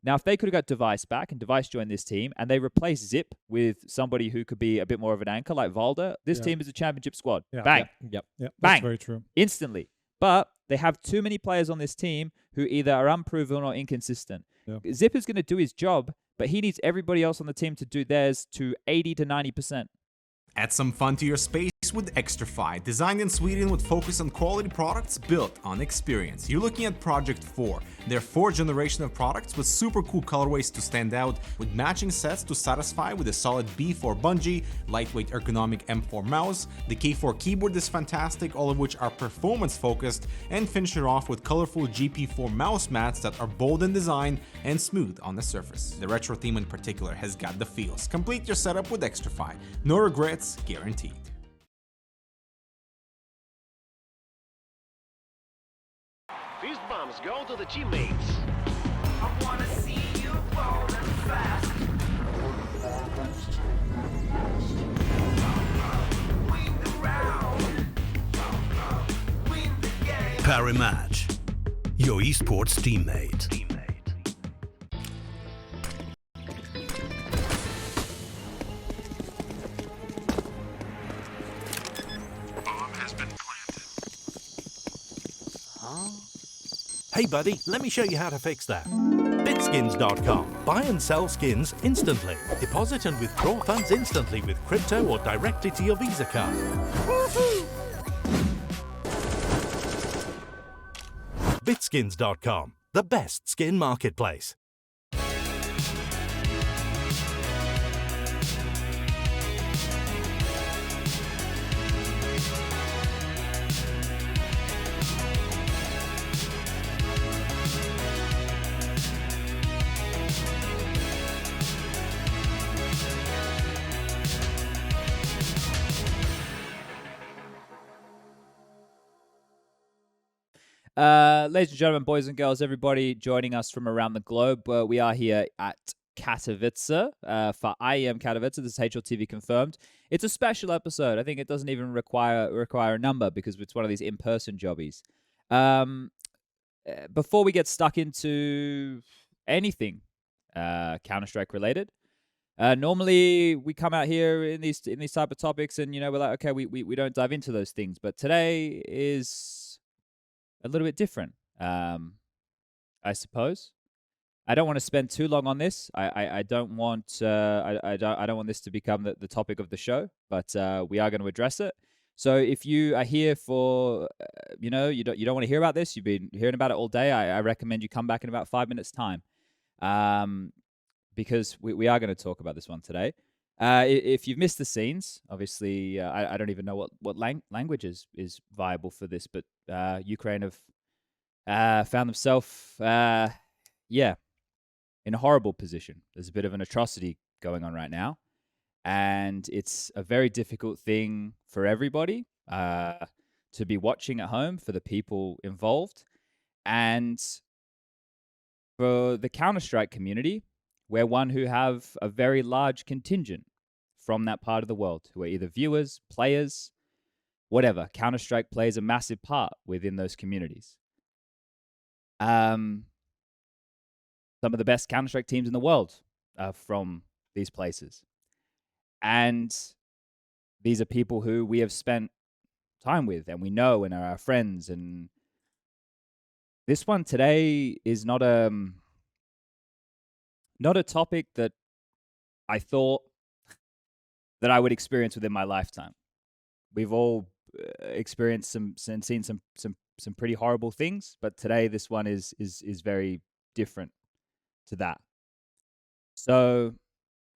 Now, if they could have got Device back and Device joined this team and they replaced Zip with somebody who could be a bit more of an anchor like Valda, this team is a championship squad. Yeah. Bang. Yep. Bang. That's very true. Instantly. But they have too many players on this team who either are unproven or inconsistent. Yeah. Zip is going to do his job, but he needs everybody else on the team to do theirs to 80 to 90%. Add some fun to your space with Xtrfy, designed in Sweden with focus on quality products built on experience. You're looking at Project 4, their 4th generation of products with super cool colorways to stand out, with matching sets to satisfy with a solid B4 bungee, lightweight ergonomic M4 mouse, the K4 keyboard is fantastic, all of which are performance focused, and finish it off with colorful GP4 mouse mats that are bold in design and smooth on the surface. The retro theme in particular has got the feels. Complete your setup with Xtrfy. No regrets, guaranteed. Fist bumps go to the teammates. I wanna see you rolling fast. Win the round. Win the game. Parimatch, your esports teammate. Hey buddy, let me show you how to fix that. Bitskins.com. Buy and sell skins instantly. Deposit and withdraw funds instantly with crypto or directly to your Visa card. Woohoo! Bitskins.com, the best skin marketplace. Ladies and gentlemen, boys and girls, everybody joining us from around the globe, we are here at Katowice for IEM Katowice. This is HLTV Confirmed. It's a special episode. I think it doesn't even require a number because it's one of these in-person jobbies. Before we get stuck into anything Counter-Strike related, normally we come out here in these type of topics and, we're like, okay, we don't dive into those things. But today is a little bit different, I suppose. I don't want to spend too long on this. I don't want I don't want this to become the topic of the show, but we are going to address it. So if you are here for you don't want to hear about this, you've been hearing about it all day, I recommend you come back in about 5 minutes time, because we are going to talk about this one today. If you've missed the scenes, obviously, I don't even know what language is viable for this, but Ukraine have found themselves, in a horrible position. There's a bit of an atrocity going on right now, and it's a very difficult thing for everybody to be watching at home, for the people involved, and for the Counter-Strike community. We're one who have a very large contingent from that part of the world who are either viewers, players, whatever. Counter-Strike plays a massive part within those communities. Some of the best Counter-Strike teams in the world are from these places. And these are people who we have spent time with and we know and are our friends. And this one today is not a topic that I thought that I would experience within my lifetime. We've all experienced and seen some pretty horrible things, but today this one is very different to that. So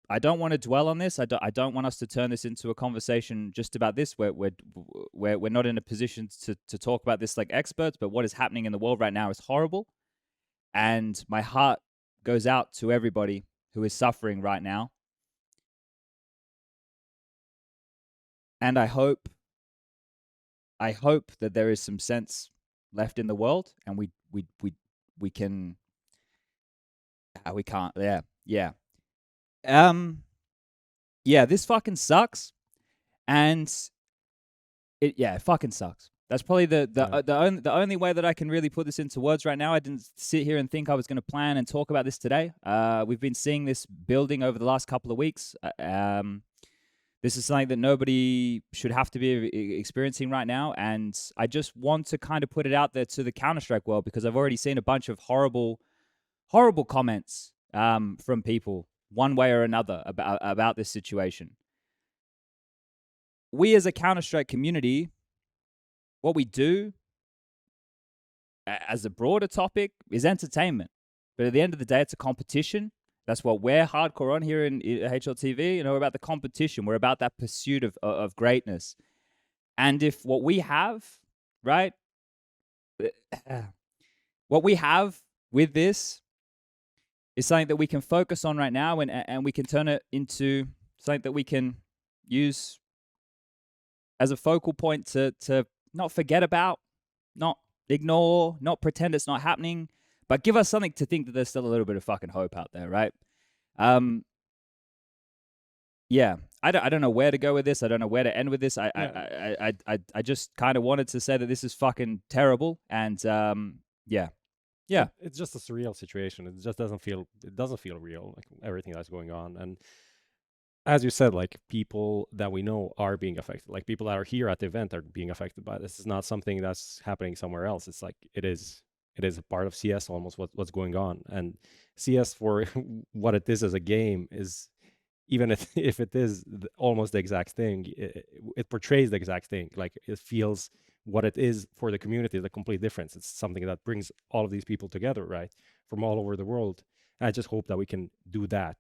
I don't want to dwell on this. I don't want us to turn this into a conversation just about this. We're not in a position to talk about this like experts, but what is happening in the world right now is horrible. And my heart goes out to everybody who is suffering right now. And I hope that there is some sense left in the world, and we can. We can't. Yeah. This fucking sucks, and it fucking sucks. That's probably the only way that I can really put this into words right now. I didn't sit here and think I was going to plan and talk about this today. We've been seeing this building over the last couple of weeks. This is something that nobody should have to be experiencing right now, and I just want to kind of put it out there to the Counter-Strike world because I've already seen a bunch of horrible comments from people one way or another about this situation. We as a Counter-Strike community, what we do as a broader topic is entertainment. But at the end of the day, it's a competition. That's what we're hardcore on here in HLTV. You know, we're about the competition. We're about that pursuit of greatness. And if what we have, right, what we have with this is something that we can focus on right now and we can turn it into something that we can use as a focal point to not forget about, not ignore, not pretend it's not happening, but give us something to think that there's still a little bit of fucking hope out there, right? Yeah, I don't know where to go with this. I don't know where to end with this. I just kind of wanted to say that this is fucking terrible, and yeah. It's just a surreal situation. It just doesn't feel real, like everything that's going on. And as you said, like people that we know are being affected. Like people that are here at the event are being affected by this. It's not something that's happening somewhere else. It's like it is a part of CS almost what's going on. And CS for what it is as a game is, even if it is almost the exact thing, it portrays the exact thing. Like it feels what it is for the community is a complete difference. It's something that brings all of these people together, right, from all over the world. And I just hope that we can do that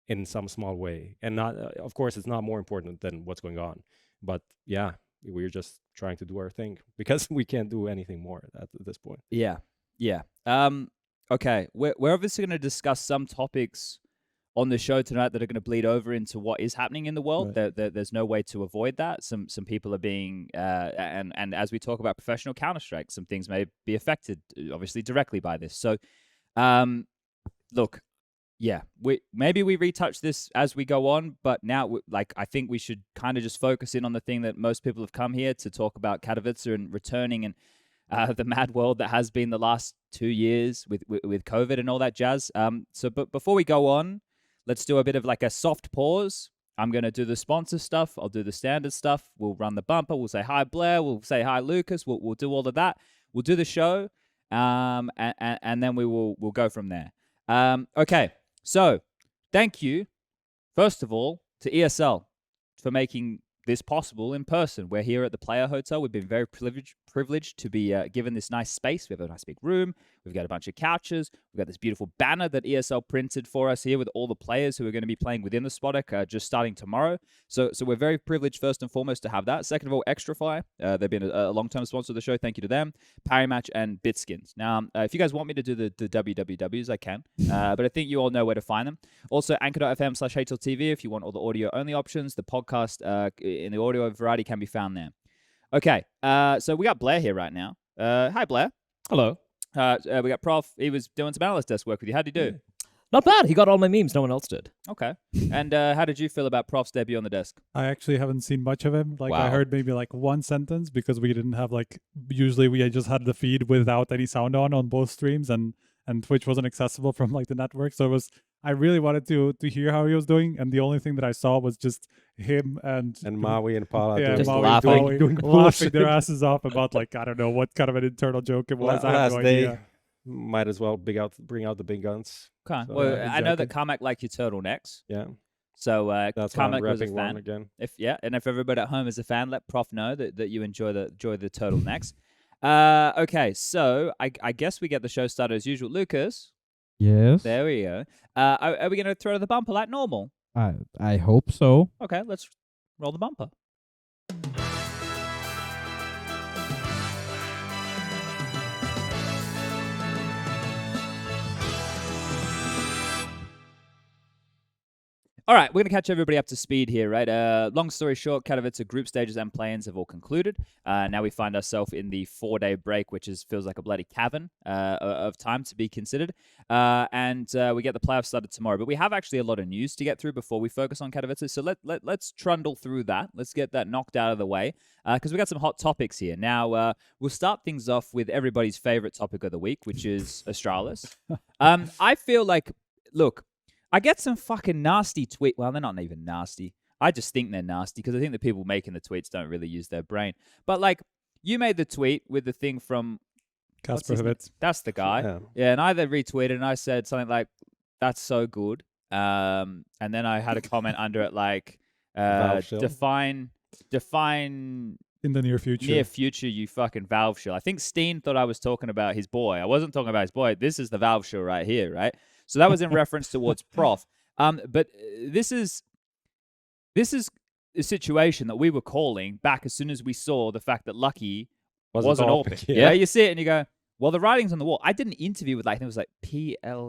in some small way. And not, of course, it's not more important than what's going on. But yeah, we're just trying to do our thing because we can't do anything more at this point. Yeah. Okay, we're obviously going to discuss some topics on the show tonight that are going to bleed over into what is happening in the world. Right. There's no way to avoid that. Some people are being, and as we talk about professional Counter-Strike, some things may be affected, obviously, directly by this. So, look, yeah, maybe we retouch this as we go on, but now, I think we should kind of just focus in on the thing that most people have come here to talk about, Katowice and returning and the mad world that has been the last 2 years with COVID and all that jazz. But before we go on, let's do a bit of like a soft pause. I'm going to do the sponsor stuff. I'll do the standard stuff. We'll run the bumper. We'll say hi, Bleh. We'll say hi, Lucas. We'll do all of that. We'll do the show, and then we'll go from there. Okay, so thank you, first of all, to ESL for making this possible in person. We're here at the Player Hotel. We've been very privileged to be given this nice space. We have a nice big room. We've got a bunch of couches. We've got this beautiful banner that ESL printed for us here with all the players who are going to be playing within the Spodek just starting tomorrow. So we're very privileged, first and foremost, to have that. Second of all, Xtrfy. They've been a long-term sponsor of the show. Thank you to them. Parimatch and Bitskins. Now, if you guys want me to do the WWWs, I can. But I think you all know where to find them. Also, anchor.fm/HLTV if you want all the audio-only options. The podcast in the audio variety can be found there. Okay, so we got Bleh here right now. Hi, Bleh. Hello. We got Prof. He was doing some analyst desk work with you. How'd he do? Not bad. He got all my memes. No one else did. Okay. And how did you feel about Prof's debut on the desk? I actually haven't seen much of him. Like, wow. I heard maybe like one sentence because we didn't have usually we just had the feed without any sound on both streams, and Twitch wasn't accessible from the network. So I really wanted to hear how he was doing, and the only thing that I saw was just him and Maui and Paula just laughing their asses off about I don't know what kind of an internal joke it was. I have no idea. Might as well bring out the big guns. Okay. So, well, exactly. I know that Carmack liked your turtlenecks. Yeah. So that's Carmack was a fan. Again. And if everybody at home is a fan, let Prof know that you enjoy the turtlenecks. Okay, so I guess we get the show started as usual. Lucas. Yes. There we go. Are we going to throw to the bumper like normal? I hope so. Okay, let's roll the bumper. All right, we're going to catch everybody up to speed here, right? Long story short, Katowice group stages and play-ins have all concluded. Now we find ourselves in the 4-day break, which feels like a bloody cavern of time to be considered. And we get the playoffs started tomorrow. But we have actually a lot of news to get through before we focus on Katowice. So let's trundle through that. Let's get that knocked out of the way because we got some hot topics here. Now, we'll start things off with everybody's favorite topic of the week, which is Astralis. I feel like, look, I get some fucking nasty tweet. Well, they're not even nasty. I just think they're nasty because I think the people making the tweets don't really use their brain. But like, you made the tweet with the thing from Casper Hivitz. That's the guy. Yeah, and I then retweeted and I said something like, "That's so good." And then I had a comment under it like, "Define in the near future. Near future, you fucking Valve shill." I think Steen thought I was talking about his boy. I wasn't talking about his boy. This is the Valve shill right here, right? So that was in reference towards Prof. But this is a situation that we were calling back as soon as we saw the fact that Lucky wasn't AWPing. Yeah, you see it and you go, well, the writing's on the wall. I did an interview with like, I think it was like pley.gg.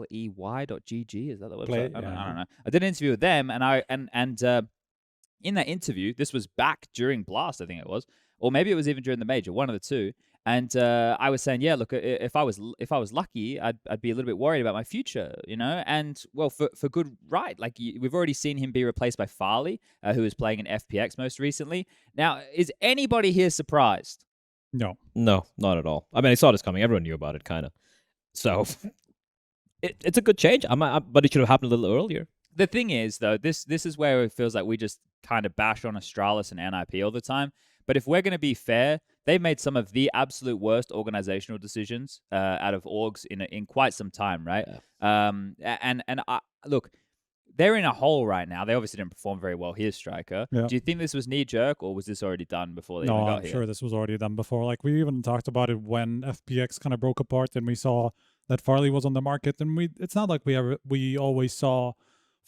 Is that the website? I don't know. I did an interview with them, and in that interview, this was back during Blast, I think it was, or maybe it was even during the major, one of the two. And I was saying, yeah, look, if I was lucky, I'd be a little bit worried about my future, you know. And well, for good right, like we've already seen him be replaced by Farlig, who is playing in FPX most recently. Now, is anybody here surprised? No, not at all. I mean, I saw this coming. Everyone knew about it, kind of. So it's a good change. But it should have happened a little earlier. The thing is, though, this is where it feels like we just kind of bash on Astralis and NIP all the time. But if we're going to be fair, they've made some of the absolute worst organizational decisions out of orgs in quite some time, right? Yeah. Look, they're in a hole right now. They obviously didn't perform very well here, Striker. Yeah. Do you think this was knee-jerk, or was this already done before they even got here? I'm sure this was already done before. Like, we even talked about it when FPX kind of broke apart and we saw that Farlig was on the market. And it's not like we always saw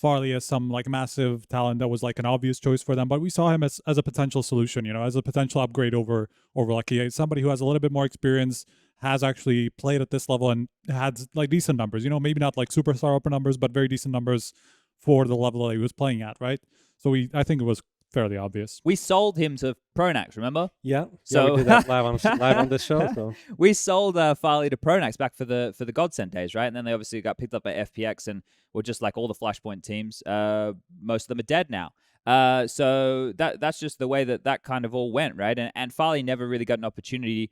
Farlig as some like massive talent that was like an obvious choice for them, but we saw him as a potential solution, you know, as a potential upgrade over Lucky. Somebody who has a little bit more experience, has actually played at this level and had like decent numbers, you know, maybe not like superstar upper numbers, but very decent numbers for the level that he was playing at, right? So I think it was fairly obvious. We sold him to Pronax, remember? Yeah. So we did that live on this show. So we sold Farlig to Pronax back for the Godsend days, right? And then they obviously got picked up by FPX and were just like all the Flashpoint teams. Most of them are dead now. So that's just the way that kind of all went, right? And Farlig never really got an opportunity,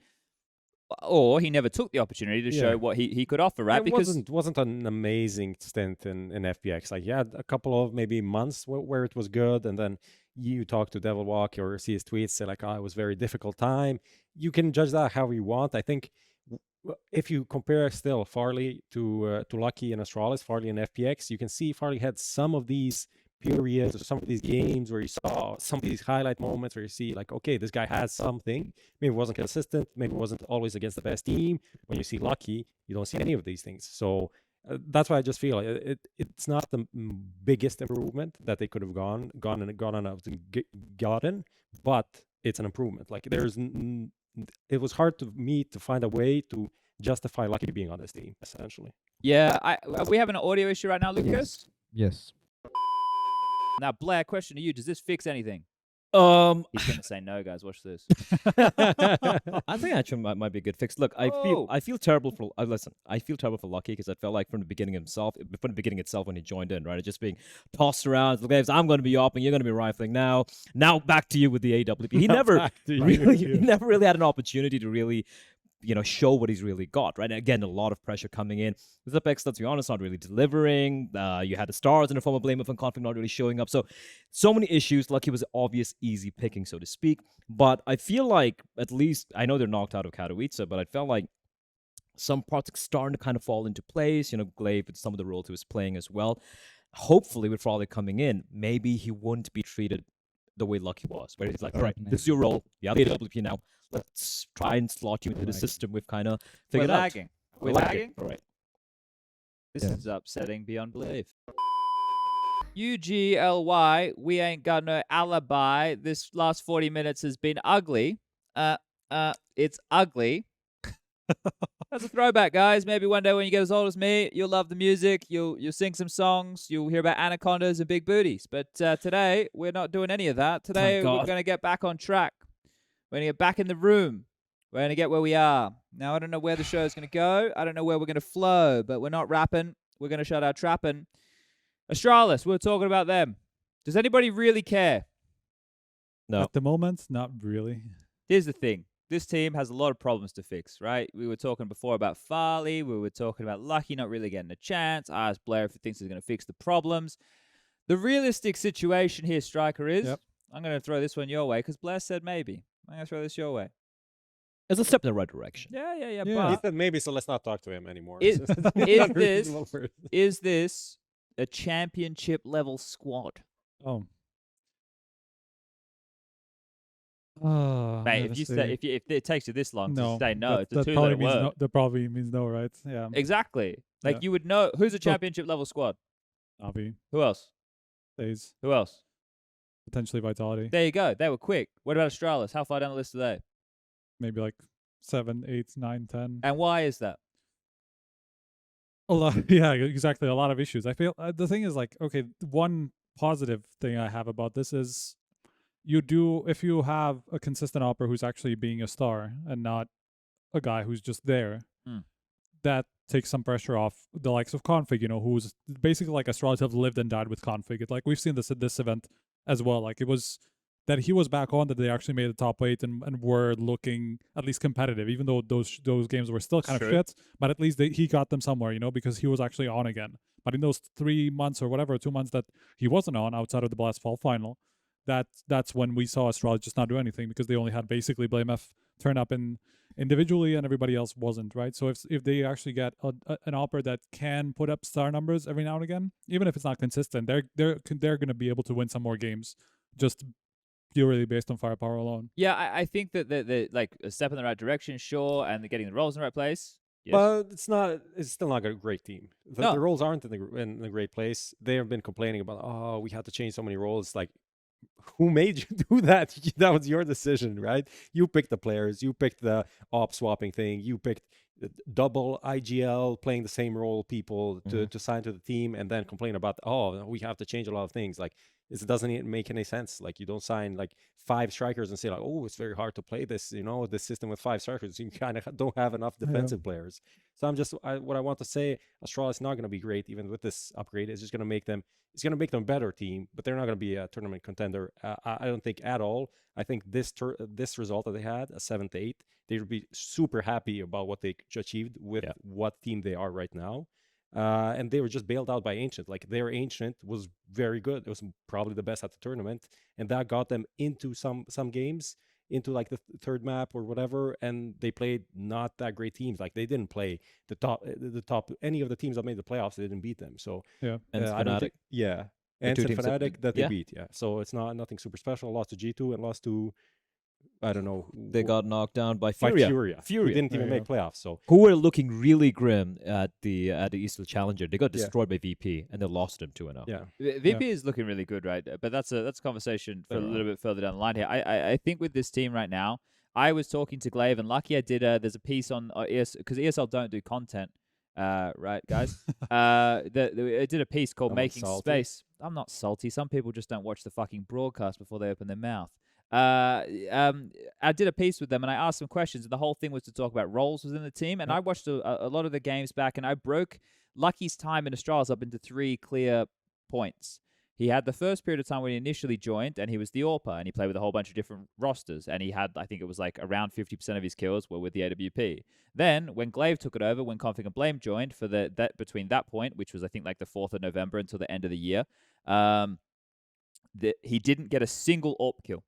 or he never took the opportunity to show what he could offer, right? Because it wasn't an amazing stint in FPX. Like, he had a couple of maybe months where it was good, and then you talk to Devil Walk or see his tweets, say like, it was a very difficult time. You can judge that however you want. I think if you compare still Farlig to Lucky and Astralis, Farlig and FPX, you can see Farlig had some of these periods or some of these games where you saw some of these highlight moments where you see like, okay, this guy has something. Maybe it wasn't consistent. Maybe it wasn't always against the best team. When you see Lucky, you don't see any of these things. So that's why I just feel it's not the biggest improvement that they could have gone and gotten, but it's an improvement. Like it was hard to me to find a way to justify Lucky being on this team, essentially. Yeah, we have an audio issue right now, Lucas? Yes. Now, Bleh, question to you. Does this fix anything? He's going to say no, guys. Watch this. I think actually might be a good fix. Look, I feel terrible for listen. I feel terrible for Lucky because I felt like from the beginning itself when he joined in, right, just being tossed around. Like, I'm going to be up and you're going to be rifling now. Now back to you with the AWP. He never really had an opportunity to really, show what he's really got, right? And again, a lot of pressure coming in. With Apex, let's be honest, not really delivering. You had the stars in the form of Blame of Conflict not really showing up. So many issues. Lucky was obvious, easy picking, so to speak. But I feel like, at least, I know they're knocked out of Katowice, but I felt like some parts are starting to kind of fall into place. Glaive with some of the roles he was playing as well. Hopefully, with Farlig coming in, maybe he wouldn't be treated the way Lucky was, where he's like, all right, this is your role. You have the AWP now. Let's try and slot you into the system we've kind of figured out. We're lagging. All right. This is upsetting beyond belief. UGLY, we ain't got no alibi. This last 40 minutes has been ugly. It's ugly. That's a throwback, guys. Maybe one day when you get as old as me, you'll love the music. You'll sing some songs. You'll hear about anacondas and big booties. But today, we're not doing any of that. Today, we're going to get back on track. We're going to get back in the room. We're going to get where we are. Now, I don't know where the show's going to go. I don't know where we're going to flow, but we're not rapping. We're going to shut our trapping. Astralis, we're talking about them. Does anybody really care? No. At the moment, not really. Here's the thing. This team has a lot of problems to fix, right? We were talking before about Farlig. We were talking about Lucky not really getting a chance. I asked Bleh if he thinks he's going to fix the problems. The realistic situation here, Striker, is... Yep. I'm going to throw this one your way because Bleh said maybe. I'm going to throw this your way. It's a step in the right direction. Yeah. Yeah. He But said maybe, so let's not talk to him anymore. Is It's not a reasonable person. this a championship level squad? Oh. Oh, Mate, if you say if it takes you this long to say no, it's a two-letter word. No, that probably means no, right? Yeah. Exactly. Like Yeah. you would know who's a So- championship level squad. Navi, Who else? FaZe, Who else? potentially Vitality. There you go. They were quick. What about Astralis? How far down the list are they? Maybe like 7, 8, 9, 10. And why is that? A lot. Yeah, exactly. A lot of issues. I feel the thing is like, okay, one positive thing I have about this is if you have a consistent opera who's actually being a star and not a guy who's just there, that takes some pressure off the likes of Config, who's basically like Astralis have lived and died with Config. It's like we've seen this at this event as well. Like it was that he was back on, that they actually made the top 8 and were looking at least competitive, even though those games were still kind of shit. But at least he got them somewhere, because he was actually on again. But in those 3 months or whatever, 2 months that he wasn't on outside of the Blast Fall final, that's when we saw Astralis just not do anything, because they only had basically Blame F turn up individually and everybody else wasn't, right? So if they actually get an opera that can put up star numbers every now and again, even if it's not consistent, they're going to be able to win some more games just purely based on firepower alone. Yeah, I think that they're like a step in the right direction, sure, and they're getting the roles in the right place. Yes. But it's still not a great team. No. The roles aren't in a great place. They have been complaining about, we had to change so many roles. Like, who made you do that? That was your decision, right? You picked the players. You picked the op swapping thing. You picked double IGL, playing the same role people to sign to the team, and then complain about, we have to change a lot of things. Like, it doesn't even make any sense. Like, you don't sign like 5 strikers and say like, it's very hard to play this, this system with 5 strikers. You kind of don't have enough defensive players. So what I want to say, Astralis is not going to be great even with this upgrade. It's just going to make them, a better team, but they're not going to be a tournament contender. I don't think at all. I think this result that they had, a 7-8, they would be super happy about what they achieved with what team they are right now. And they were just bailed out by Ancient. Like, their Ancient was very good. It was probably the best at the tournament, and that got them into some games, into like the third map or whatever, and they played not that great teams. Like, they didn't play the top any of the teams that made the playoffs. They didn't beat them. So and I don't think, and two it's teams Fnatic that they beat. So it's nothing super special. Lost to G2 and lost to, I don't know. They got knocked down by by Furia. Furia. Who didn't even make playoffs. So Who were looking really grim at the Eastern Challenger. They got destroyed by VP and they lost him 2-0. yeah. VP is looking really good, right? But that's a conversation for a little bit further down the line here. I think with this team right now, I was talking to Glaive and Lucky. I did there's a piece on because ESL don't do content, right, guys? I did a piece called "Making Space." I'm not salty. Some people just don't watch the fucking broadcast before they open their mouth. I did a piece with them and I asked them questions, and the whole thing was to talk about roles within the team. And I watched a lot of the games back, and I broke Lucky's time in Astralis up into 3 clear points. He had the first period of time when he initially joined, and he was the AWPer, and he played with a whole bunch of different rosters, and he had, I think it was like around 50% of his kills were with the AWP. Then, when Glaive took it over, when Config and Blame joined, between that point, which was I think like the 4th of November until the end of the year, he didn't get a single AWP kill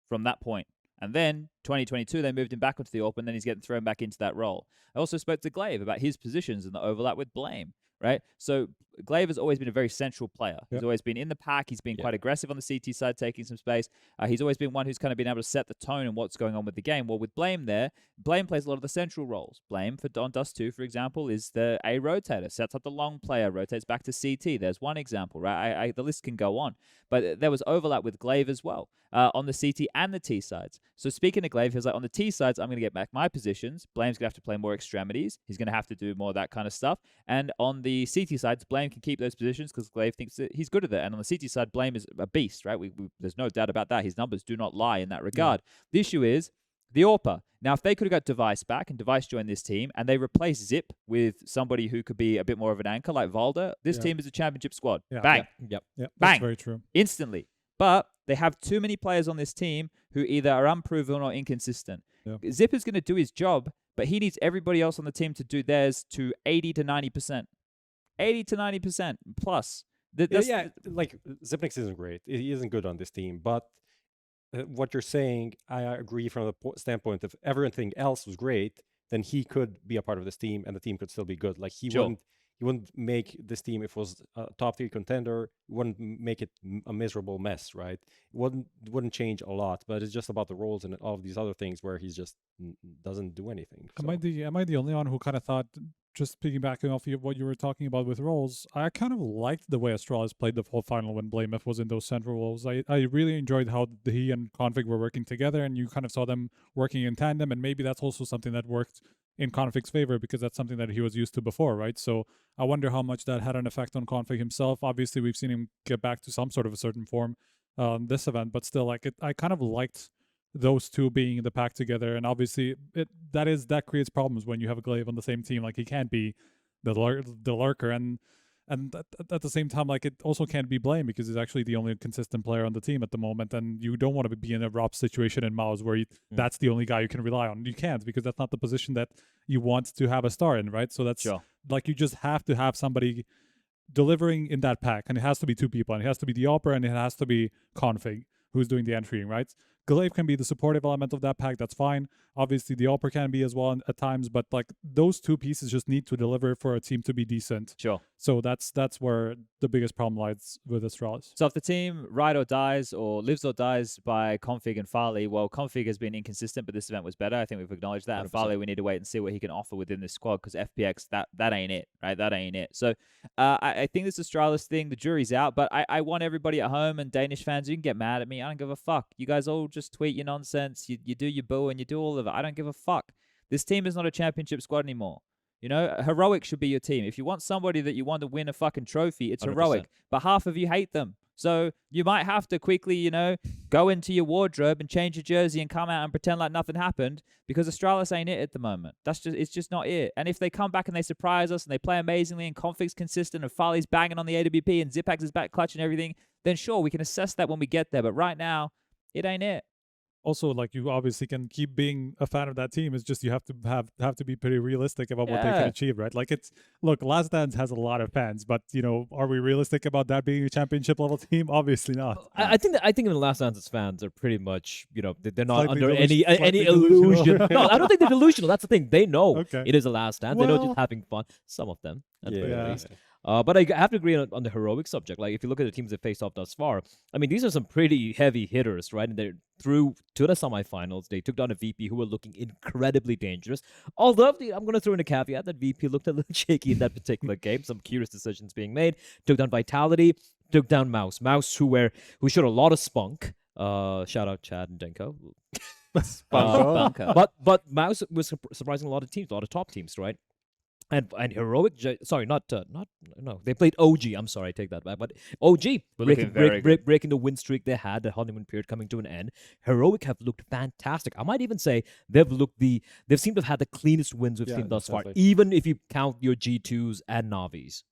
from that point. And then 2022, they moved him back onto the AWP, and then he's getting thrown back into that role. I also spoke to Glaive about his positions and the overlap with Blame. right? So Glaive has always been a very central player. He's Yep. always been in the pack. He's been quite aggressive on the CT side, taking some space. He's always been one who's kind of been able to set the tone and what's going on with the game. Well, with Blame there, Blame plays a lot of the central roles. Blame for on Dust 2, for example, is the A rotator, sets up the long player, rotates back to CT. There's one example, right? The list can go on. But there was overlap with Glaive as well on the CT and the T sides. So speaking of Glaive, he was like, on the T sides, I'm going to get back my positions. Blame's going to have to play more extremities. He's going to have to do more of that kind of stuff. And on the CT sides, Blame can keep those positions because Glaive thinks that he's good at it. And on the CT side, Blame is a beast, right? There's no doubt about that. His numbers do not lie in that regard. The issue is the AWPer. Now, if they could have got Device back and Device joined this team and they replaced Zip with somebody who could be a bit more of an anchor like Valda, this team is a championship squad. Bang. Yep. Yeah, Bang. that's very true. Instantly. But they have too many players on this team who either are unproven or inconsistent. Yeah. Zip is going to do his job, but he needs everybody else on the team to do theirs to 80 to 90%. 80 to 90% plus. Like Zipnix isn't great. He isn't good on this team, but what you're saying, I agree from the standpoint of everything else was great, then he could be a part of this team and the team could still be good. Like he wouldn't make this team, if it was a top 3 contender, wouldn't make it a miserable mess, right? It wouldn't change a lot, but it's just about the roles and all of these other things where he's just doesn't do anything. Am I the only one who kind of thought, just piggybacking off what you were talking about with roles, I kind of liked the way Astralis played the whole final when Blamef was in those central roles. I really enjoyed how he and Config were working together, and you kind of saw them working in tandem, and maybe that's also something that worked in Config's favor because that's something that he was used to before, right? So I wonder how much that had an effect on Config himself. Obviously, we've seen him get back to some sort of a certain form this event, but still, I kind of liked those two being in the pack together, and obviously that creates problems when you have a Glaive on the same team. Like he can't be the lurker, and at the same time, like it also can't be Blame because he's actually the only consistent player on the team at the moment, and you don't want to be in a Rob situation in MOUZ where that's the only guy you can rely on. You can't, because that's not the position that you want to have a star in, right? So that's like you just have to have somebody delivering in that pack, and it has to be 2 people, and it has to be the AWPer and it has to be Config who's doing the entering, right? Glaive can be the supportive element of that pack, that's fine. Obviously, the AWPer can be as well at times, but like those 2 pieces just need to deliver for a team to be decent. Sure. So that's where the biggest problem lies with Astralis. So if the team ride or dies or lives or dies by Config and Farlig, well, Config has been inconsistent, but this event was better. I think we've acknowledged that. 100%. And Farlig, we need to wait and see what he can offer within this squad because FPX, that ain't it, right? That ain't it. So I think this Astralis thing, the jury's out, but I want everybody at home and Danish fans, you can get mad at me. I don't give a fuck. You guys all just tweet your nonsense. You do your boo and you do all of it. I don't give a fuck. This team is not a championship squad anymore. You know, Heroic should be your team. If you want somebody that you want to win a fucking trophy, it's 100%. Heroic. But half of you hate them. So you might have to quickly, go into your wardrobe and change your jersey and come out and pretend like nothing happened because Astralis ain't it at the moment. It's just not it. And if they come back and they surprise us and they play amazingly and Config's consistent and Farley's banging on the AWP and Zipax is back clutch and everything, then sure, we can assess that when we get there. But right now, it ain't it. Also, like, you obviously can keep being a fan of that team. It's just you have to be pretty realistic about what they can achieve, right? Like, look, Last Dance has a lot of fans, but are we realistic about that being a championship level team? Obviously not. I think the Last Dance's fans are pretty much they're not under any illusion. No, I don't think they're delusional. That's the thing. They know it is a Last Dance. They know just having fun. Some of them, at the very least. But I have to agree on the heroic subject. Like, if you look at the teams that faced off thus far, I mean, these are some pretty heavy hitters, right? And they're through to the semifinals. They took down a VP who were looking incredibly dangerous. Although, I'm going to throw in a caveat that VP looked a little shaky in that particular game. Some curious decisions being made. Took down Vitality. Took down MOUZ. MOUZ, who showed a lot of spunk. Shout out Chad and Denko. But MOUZ was surprising a lot of teams, a lot of top teams, right? And Heroic, no, they played OG. I'm sorry, I take that back. But OG breaking the win streak they had, the honeymoon period coming to an end. Heroic have looked fantastic. I might even say they've seemed to have had the cleanest wins we've seen thus far, even if you count your G2s and NAVIs.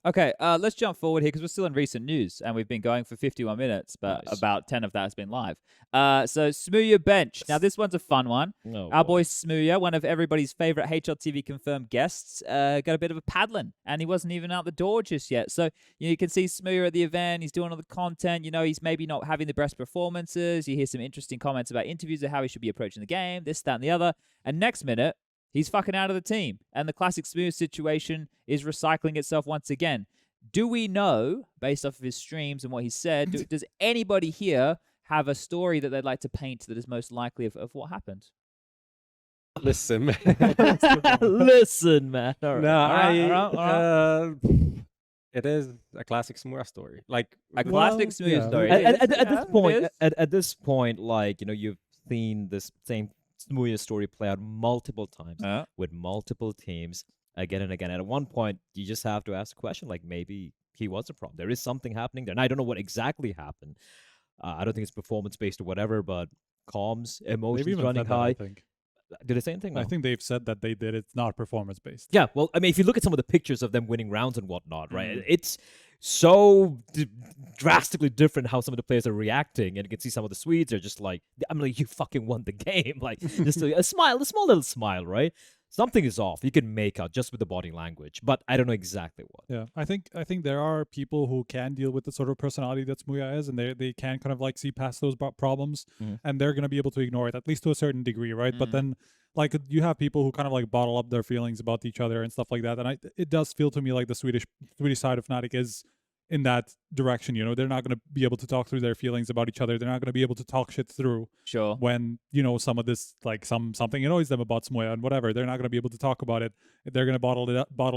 Okay, let's jump forward here because we're still in recent news and we've been going for 51 minutes, but about 10 of that has been live. So smooya bench. Now this one's a fun one. Our boy smooya, one of everybody's favorite HLTV confirmed guests, got a bit of a paddling and he wasn't even out the door just yet. So you can see smooya at the event. He's doing all the content. He's maybe not having the best performances. You hear some interesting comments about interviews of how he should be approaching the game, this, that, and the other. And next minute, He's fucking out of the team. And the classic smooya situation is recycling itself once again. Do we know, based off of his streams and what he said, does anybody here have a story that they'd like to paint that is most likely of what happened? Listen, man. Listen, man. All right. No, it is a classic smooya story. Like A classic smooya story. At this point, like, you know, you've seen this same smooya story play out multiple times with multiple teams again and again. And at one point, you just have to ask the question, like, maybe he was a problem. There is something happening there. And I don't know what exactly happened. I don't think it's performance-based or whatever, but comms, emotions running high. Did they say anything? No. I think they've said that they did. It's not performance-based. Yeah, well, I mean, if you look at some of the pictures of them winning rounds and whatnot, right, it's so drastically different how some of the players are reacting. And you can see some of the Swedes are just like, I'm like, you fucking won the game. Like, just a smile, a small little smile, right? Something is off. You can make out just with the body language, but I don't know exactly what. Yeah, I think there are people who can deal with the sort of personality that smooya is, and they can kind of like see past those problems, and they're going to be able to ignore it, at least to a certain degree, right? But then, like, you have people who kind of like bottle up their feelings about each other and stuff like that, and it does feel to me like the Swedish side of Fnatic is in that direction. You know, they're not going to be able to talk through their feelings about each other. They're not going to be able to talk shit through. Sure. When, you know, some of this, like something annoys them about smooya and whatever, they're not going to be able to talk about it. They're going to bottle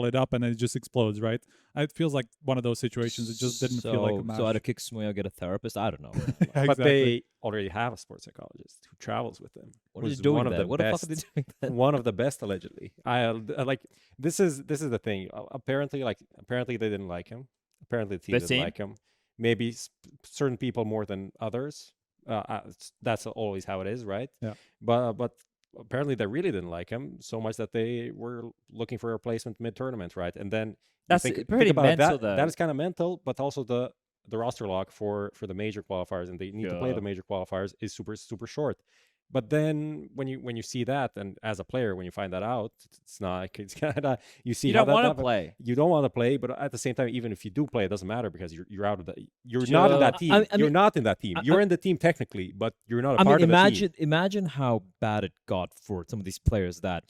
it up, and then it just explodes, right? It feels like one of those situations. It just didn't feel like a match. So how to kick smooya, get a therapist? I don't know. Exactly. But they already have a sports psychologist who travels with them. What are they doing there? What the fuck are they doing there? One of the best, allegedly. I like this is the thing. Apparently they didn't like him. Apparently the team didn't like him. Maybe certain people more than others. That's always how it is, right? Yeah. But apparently they really didn't like him so much that they were looking for a replacement mid-tournament, right? And then that's pretty about mental, that. That is kind of mental, but also the roster lock for the major qualifiers, and they need to play the major qualifiers, is super short. But then when you see that, and as a player, when you find that out, it's kind of, you see you how don't want to play. You don't want to play, but at the same time, even if you do play, it doesn't matter because you're out of the. You're not in that team. You're not in that team. You're in the team technically, but you're not a part of the team. Imagine how bad it got for some of these players that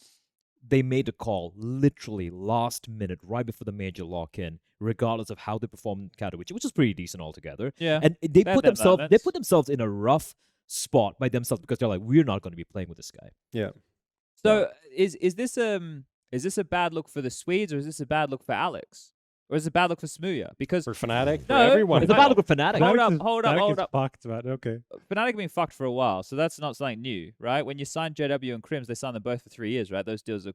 they made a call literally last minute, right before the major lock-in, regardless of how they performed in Katowice, which is pretty decent altogether. Yeah, and they put themselves in a rough spot by themselves because they're like, we're not going to be playing with this guy. Yeah. So is this a bad look for the Swedes, or is this a bad look for Alex, or is it a bad look for smooya? Because for Fnatic, for everyone, it's a bad look for Fnatic. Hold up. Fucked, man. Okay. Fnatic have been fucked for a while, so that's not something new, right? When you signed JW and Crims, they signed them both for 3 years, right? Those deals are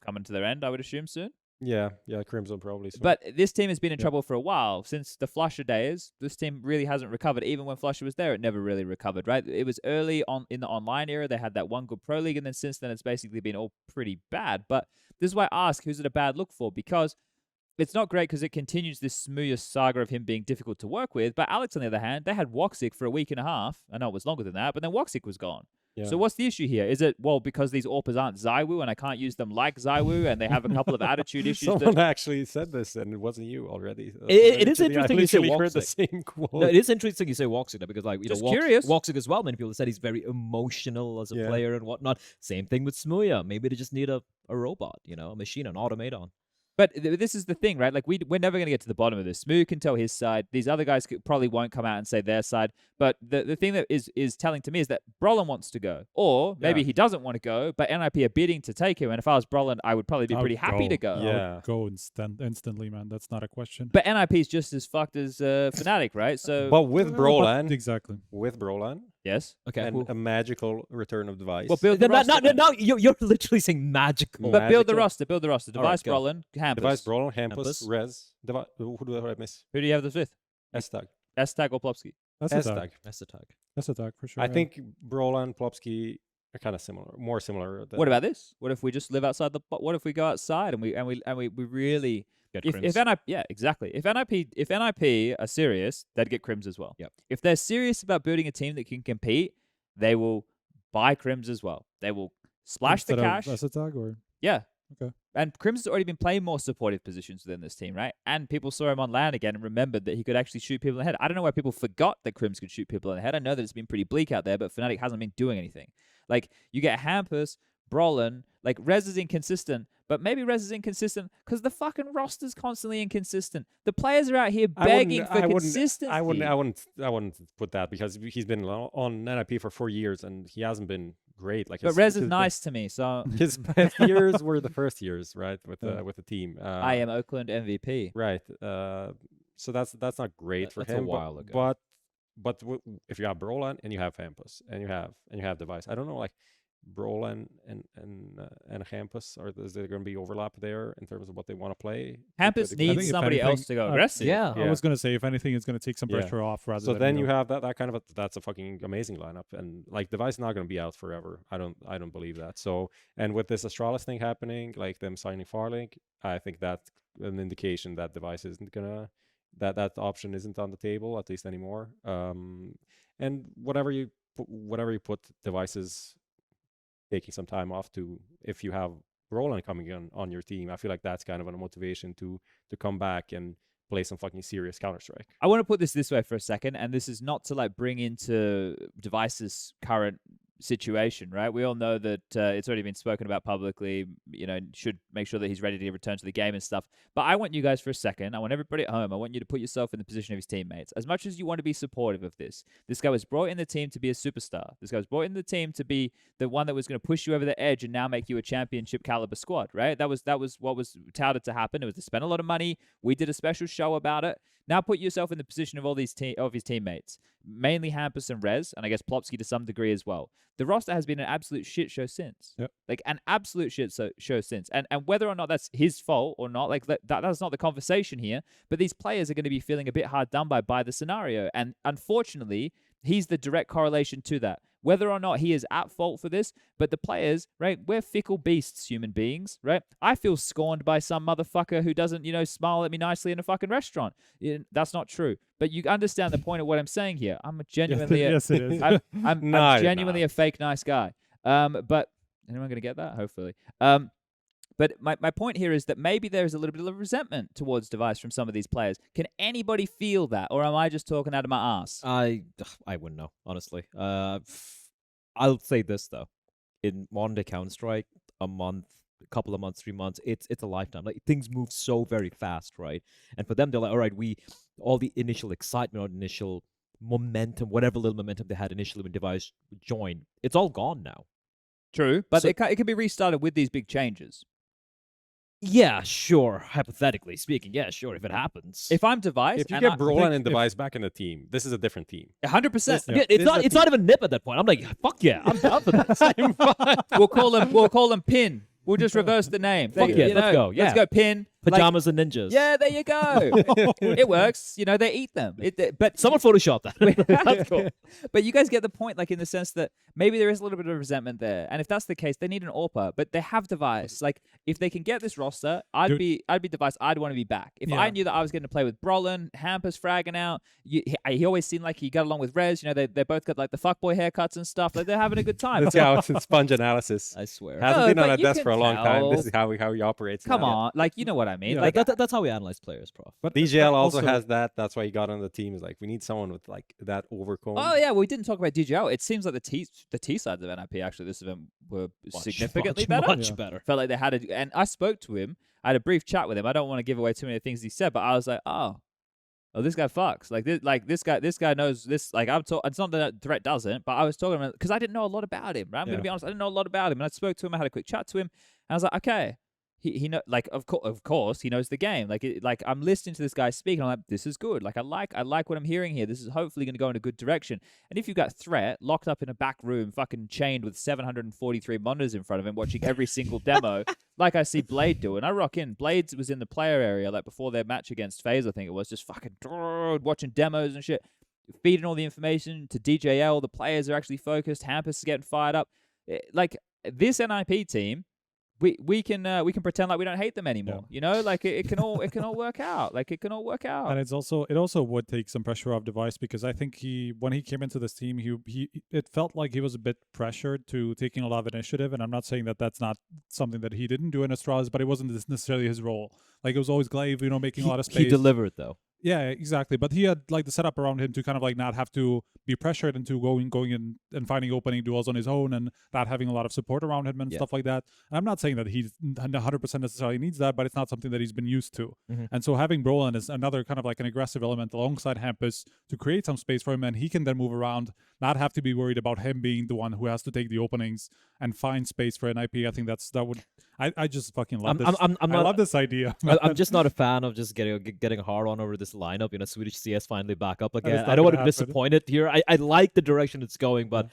coming to their end, I would assume, soon. Yeah, Crimson probably. So. But this team has been in trouble for a while. Since the Flusher days, this team really hasn't recovered. Even when Flusher was there, it never really recovered, right? It was early on in the online era. They had that one good pro league, and then since then, it's basically been all pretty bad. But this is why I ask, who's it a bad look for? Because it's not great because it continues this smooya saga of him being difficult to work with. But Alex, on the other hand, they had Woxic for a week and a half. I know it was longer than that, but then Woxic was gone. Yeah. So what's the issue here? Is it, well, because these AWPers aren't ZywOo and I can't use them like ZywOo and they have a couple of attitude issues? Someone actually said this and it wasn't you already. It is interesting you say Woxic. Heard the same quote. No, it is interesting you say Woxic because, like, you know, curious. Woxic as well. Many people said he's very emotional as a player and whatnot. Same thing with smooya. Maybe they just need a robot, you know, a machine, an automaton. But this is the thing, right? Like, we're never going to get to the bottom of this. smooya can tell his side. These other guys probably won't come out and say their side. But the thing that is telling to me is that Brolin wants to go. Or maybe he doesn't want to go, but NIP are bidding to take him. And if I was Brolin, I would probably be pretty happy to go. Yeah. Go instantly, man. That's not a question. But NIP is just as fucked as Fnatic, right? So, but with Brolin. Exactly. With Brolin. Yes. Okay. And a magical return of device. Well, build the roster. No, you're literally saying magical. But build the roster. Device Brolin, Hampus. Device Brolin, Hampus, Rez. Who do I miss? Who do you have this with? S-Tag. S-Tag or Plopsky? S-Tag. That's a tag for sure. I think Brolin, Plopsky are kind of similar, more similar. What about this? What if we just live outside what if we go outside and we really if NIP, yeah, exactly. If NIP are serious, they'd get Crims as well. Yep. If they're serious about building a team that can compete, they will buy Crims as well. They will splash the cash. That's a tag, or yeah. Okay. And Crims has already been playing more supportive positions within this team, right? And people saw him on LAN again and remembered that he could actually shoot people in the head. I don't know why people forgot that Crims could shoot people in the head. I know that it's been pretty bleak out there, but Fnatic hasn't been doing anything. Like, you get Hampus, Brolin, like Rez is inconsistent, but maybe Rez is inconsistent because the fucking roster's constantly inconsistent. The players are out here begging for consistency. I wouldn't put that because he's been on NIP for 4 years and he hasn't been great. Like, but Rez is nice to me, so his best years were the first years, right, with the team. IEM Oakland MVP, right? So that's not great for that's him. a while ago. But if you have Brolin and you have Hampus and you have Device, I don't know, like Brolin and Hampus, or is there going to be overlap there in terms of what they want to play? Hampus needs somebody else to go aggressive. I was going to say, if anything, it's going to take some pressure off rather so than. Then you have that kind of that's a fucking amazing lineup, and like Device is not going to be out forever. I don't believe that. So, and with this Astralis thing happening, like them signing Farlig, I think that's an indication that Device isn't gonna that option isn't on the table, at least anymore. And whatever you put Devices taking some time off to, if you have Roland coming on your team, I feel like that's kind of a motivation to come back and play some fucking serious Counter-Strike. I want to put this way for a second, and this is not to like bring into Device's current situation, right? We all know that it's already been spoken about publicly, you know, should make sure that he's ready to return to the game and stuff. But I want you guys for a second, I want everybody at home, I want you to put yourself in the position of his teammates. As much as you want to be supportive of this guy was brought in the team to be a superstar. This guy was brought in the team to be the one that was going to push you over the edge and now make you a championship caliber squad, right? That was what was touted to happen. It was to spend a lot of money. We did a special show about it. Now put yourself in the position of all these of his teammates, mainly Hampus and Rez, and I guess Plopsky to some degree as well. The roster has been an absolute shit show since. Yep. Like an absolute shit show since. And whether or not that's his fault or not, like that's not the conversation here. But these players are going to be feeling a bit hard done by the scenario. And unfortunately, he's the direct correlation to that. Whether or not he is at fault for this, but the players, right, we're fickle beasts, human beings, right? I feel scorned by some motherfucker who doesn't, you know, smile at me nicely in a fucking restaurant. That's not true. But you understand the point of what I'm saying here. I'm genuinely yes, it is. I'm genuinely a fake nice guy. But anyone going to get that? Hopefully. But my point here is that maybe there's a little bit of resentment towards Device from some of these players. Can anybody feel that, or am I just talking out of my ass? I wouldn't know, honestly. I'll say this though: in modern day Counter-Strike, a month, a couple of months, 3 months, it's a lifetime. Like things move so very fast, right? And for them, they're like, all right, all the initial excitement or initial momentum, whatever little momentum they had initially when Device joined, it's all gone now. True, but it can be restarted with these big changes. Yeah, sure. Hypothetically speaking, yeah, sure. If it happens, If I'm Device, If you get Brolin and Device back in the team, this is a different team. 100%. yeah, it's not even nip at that point. I'm like, fuck yeah, I'm down for this. I'm fine. We'll call him Pin. We'll just reverse the name. Fuck yeah, let's go. Yeah. Let's go, Pin. Pajamas and ninjas. Yeah, there you go. It works. You know, they eat them. But someone photoshopped that. That's cool. But you guys get the point, like in the sense that maybe there is a little bit of resentment there, and if that's the case, they need an AWPer. But they have Device. Like if they can get this roster, I'd be Device. I'd want to be back. If I knew that I was going to play with Brolin, Hampus fragging out, he always seemed like he got along with Rez. You know, they both got like the fuckboy haircuts and stuff. Like they're having a good time. That's how it's sponge analysis. I swear. Hasn't been on a desk for a long time. This is how he operates. Come now. on, like you know what I mean. Yeah, like that's how we analyze players, Prof. But DJL also has that. That's why he got on the team. Is like we need someone with like that overcomb. Oh yeah, well, we didn't talk about DJL. It seems like the T sides of NIP actually this event were significantly better. Much better. Felt like they had and I spoke to him. I had a brief chat with him. I don't want to give away too many things he said, but I was like, oh, this guy fucks. This guy knows this. Like I'm talking. It's not that Threat doesn't, but I was talking about because I didn't know a lot about him. Right? I'm gonna be honest. I didn't know a lot about him, and I spoke to him. I had a quick chat to him, and I was like, okay. He know, like of course he knows the game. Like I'm listening to this guy speak and I'm like, this is good. Like I like what I'm hearing here. This is hopefully going to go in a good direction. And if you've got Threat locked up in a back room, fucking chained with 743 monitors in front of him, watching every single demo, like I see Blade doing, I rock in. Blade was in the player area like before their match against FaZe, I think it was, just fucking watching demos and shit, feeding all the information to DJL. The players are actually focused. Hampus is getting fired up. Like this NIP team. We can pretend like we don't hate them anymore. You know, like it can all work out. Like it can all work out. And it also would take some pressure off Device because I think when he came into this team, it felt like he was a bit pressured to taking a lot of initiative. And I'm not saying that that's not something that he didn't do in Astralis, but it wasn't necessarily his role. Like it was always Glaive, you know, making a lot of space. He delivered though. Yeah, exactly. But he had like the setup around him to kind of like not have to be pressured into going in and finding opening duels on his own and not having a lot of support around him and stuff like that. And I'm not saying that he's 100% necessarily needs that, but it's not something that he's been used to. And so having Brolin is another kind of like an aggressive element alongside Hampus to create some space for him, and he can then move around, not have to be worried about him being the one who has to take the openings and find space for an IP. I think that would. I just fucking love this. I love this idea. I'm just not a fan of just getting hard on over this lineup. Swedish CS finally back up again. I don't want to be disappointed here. I like the direction it's going, but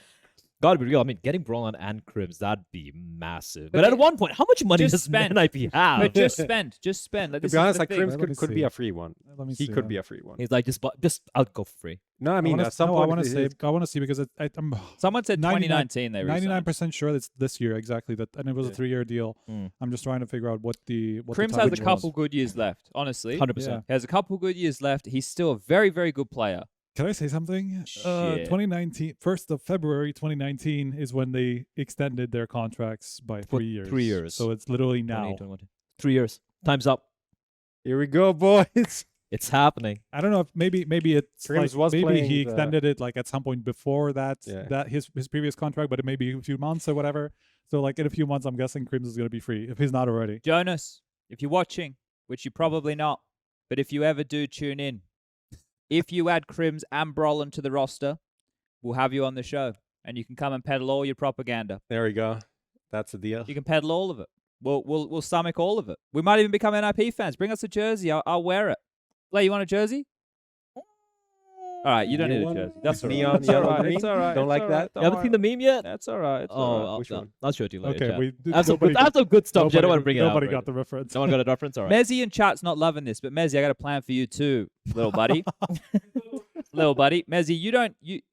gotta be real. I mean, getting Brolin and Crims, that'd be massive. But at one point, how much money does NIP have? But just spend. Like, to be honest, like Crims could be a free one. He could be a free one. He's like, just I'll go for free. No, I mean, I want to see because I'm. Someone said 2019. They 99% sure it's this year exactly that, and it was a 3-year deal. I'm just trying to figure out what Crims has a couple good years left. Honestly, 100%. He has a couple good years left. He's still a very, very good player. Can I say something? 2019, 1st of February 2019 is when they extended their contracts by 3 years. 3 years. So it's literally now. 3 years. Time's up. Here we go, boys. It's happening. I don't know if maybe it's Crims like, was maybe playing he extended it like at some point before that his previous contract, but it may be a few months or whatever. So like in a few months, I'm guessing Crims is going to be free if he's not already. Jonas, if you're watching, which you're probably not, but if you ever do tune in, if you add Crims and Brolin to the roster, we'll have you on the show, and you can come and peddle all your propaganda. There we go. That's the deal. You can peddle all of it. We'll stomach all of it. We might even become NIP fans. Bring us a jersey. I'll wear it. Bleh, you want a jersey? All right, you don't need a jersey. That's all right. Neon yellow green. Don't like that. You haven't seen the meme yet? That's all right. Which one? I'll show it to you later. Okay, I have some good stuff. I don't want to bring it out. Nobody got the reference. No one got a reference? All right. Mezzy and chat's not loving this, but Mezzy, I got a plan for you too, little buddy. Little buddy. Mezzy,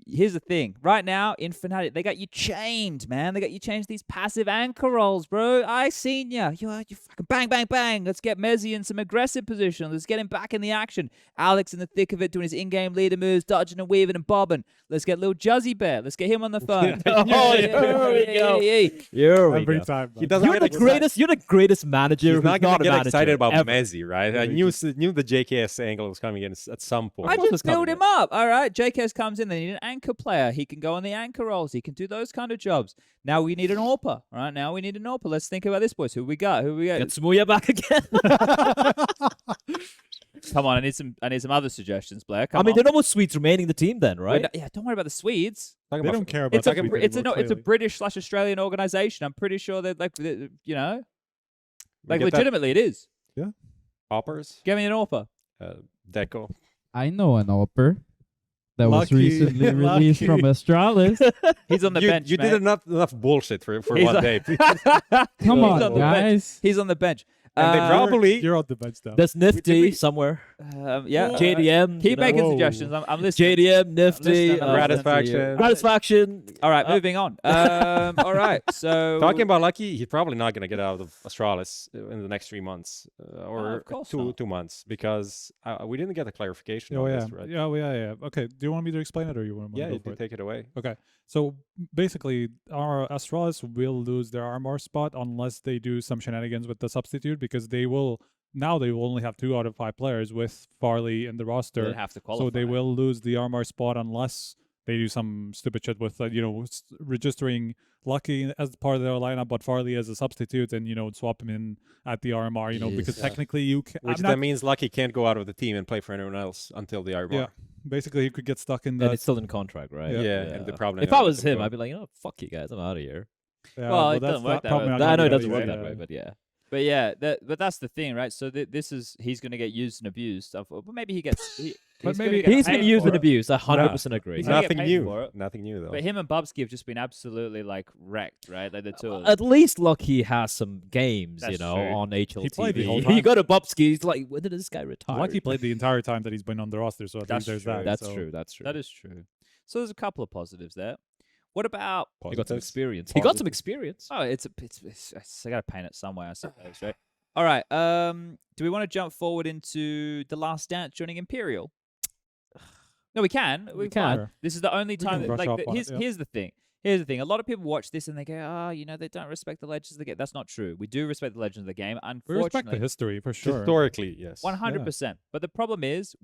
here's the thing. Right now, in fnatic, they got you chained, man. They got you chained to these passive anchor rolls, bro. I seen ya. You fucking bang, bang, bang. Let's get Mezzy in some aggressive position. Let's get him back in the action. Alex in the thick of it, doing his in-game leader moves, dodging and weaving and bobbing. Let's get little Juzzy Bear. Let's get him on the phone. Every time. He doesn't You're the greatest manager. He's not going to get excited about ever. Mezzy, right? I knew the JKS angle was coming in at some point. I just build him up. All right, JKS comes in. They need an anchor player. He can go on the anchor roles. He can do those kind of jobs. Now we need an AWPer. All right, now we need an AWPer. Let's think about this, boys. Who we got? Get smooya back again. Come on, I need some other suggestions, Bleh. I mean, there are no more Swedes remaining in the team then, right? Yeah, don't worry about the Swedes. They don't care about It's a British/Australian organization. I'm pretty sure that legitimately it is. Yeah. Hoppers. Give me an AWPer. Deco. I know an AWPer that was recently released from Astralis. He's on the bench. You did enough bullshit for one day. Come on, guys. He's on the bench. And they probably you're on the bench now. There's Nifty somewhere. Yeah. JDM. Keep making suggestions. I'm listening. JDM, Nifty, Gratisfaction. All right, moving on. All right, so talking about Lucky, he's probably not going to get out of Astralis in the next 3 months or two months because we didn't get a clarification on this, right? Yeah. Okay, do you want me to explain it or you want me to go for it? Take it away. Okay, so basically, our Astralis will lose their armor spot unless they do some shenanigans with the substitute because they will only have 2 out of 5 players with Farlig in the roster. They have to qualify. So they will lose the armor spot unless they do some stupid shit with registering Lucky as part of their lineup, but Farlig as a substitute, and swap him in at the RMR. Because technically you can. Which that means Lucky can't go out of the team and play for anyone else until the RMR. Yeah, basically he could get stuck in that. And it's still in contract, right? Yeah. And the problem. If I was him, I'd be like, fuck you guys, I'm out of here. Yeah, well, it doesn't work that way. I know it doesn't work that way, but yeah. But yeah, but that's the thing, right? So he's going to get used and abused. But maybe he gets. He's going to use and abuse. I 100% agree. Nothing new though. But him and Bubsky have just been absolutely wrecked, right? Like the two. At least Lucky has some games, That's true. on HLTV. He played the whole time. You go to Bubsky, he's like, when did this guy retire? Lucky played the entire time that he's been on the roster, so at least there's that. That's true. That's true. That is true. So there's a couple of positives there. What about? He got some experience. He got some experience. Oh, it's I got to paint it somewhere, I suppose, right? All right. Do we want to jump forward into The Last Dance joining Imperial? No, we can. We can. Sure. This is the only time. brush off on it, Here's the thing. Here's the thing. A lot of people watch this and they go, oh, you know, they don't respect the legends of the game. That's not true. We do respect the legends of the game. We Unfortunately, respect the history for sure. Historically, yes. 100%. But the problem is,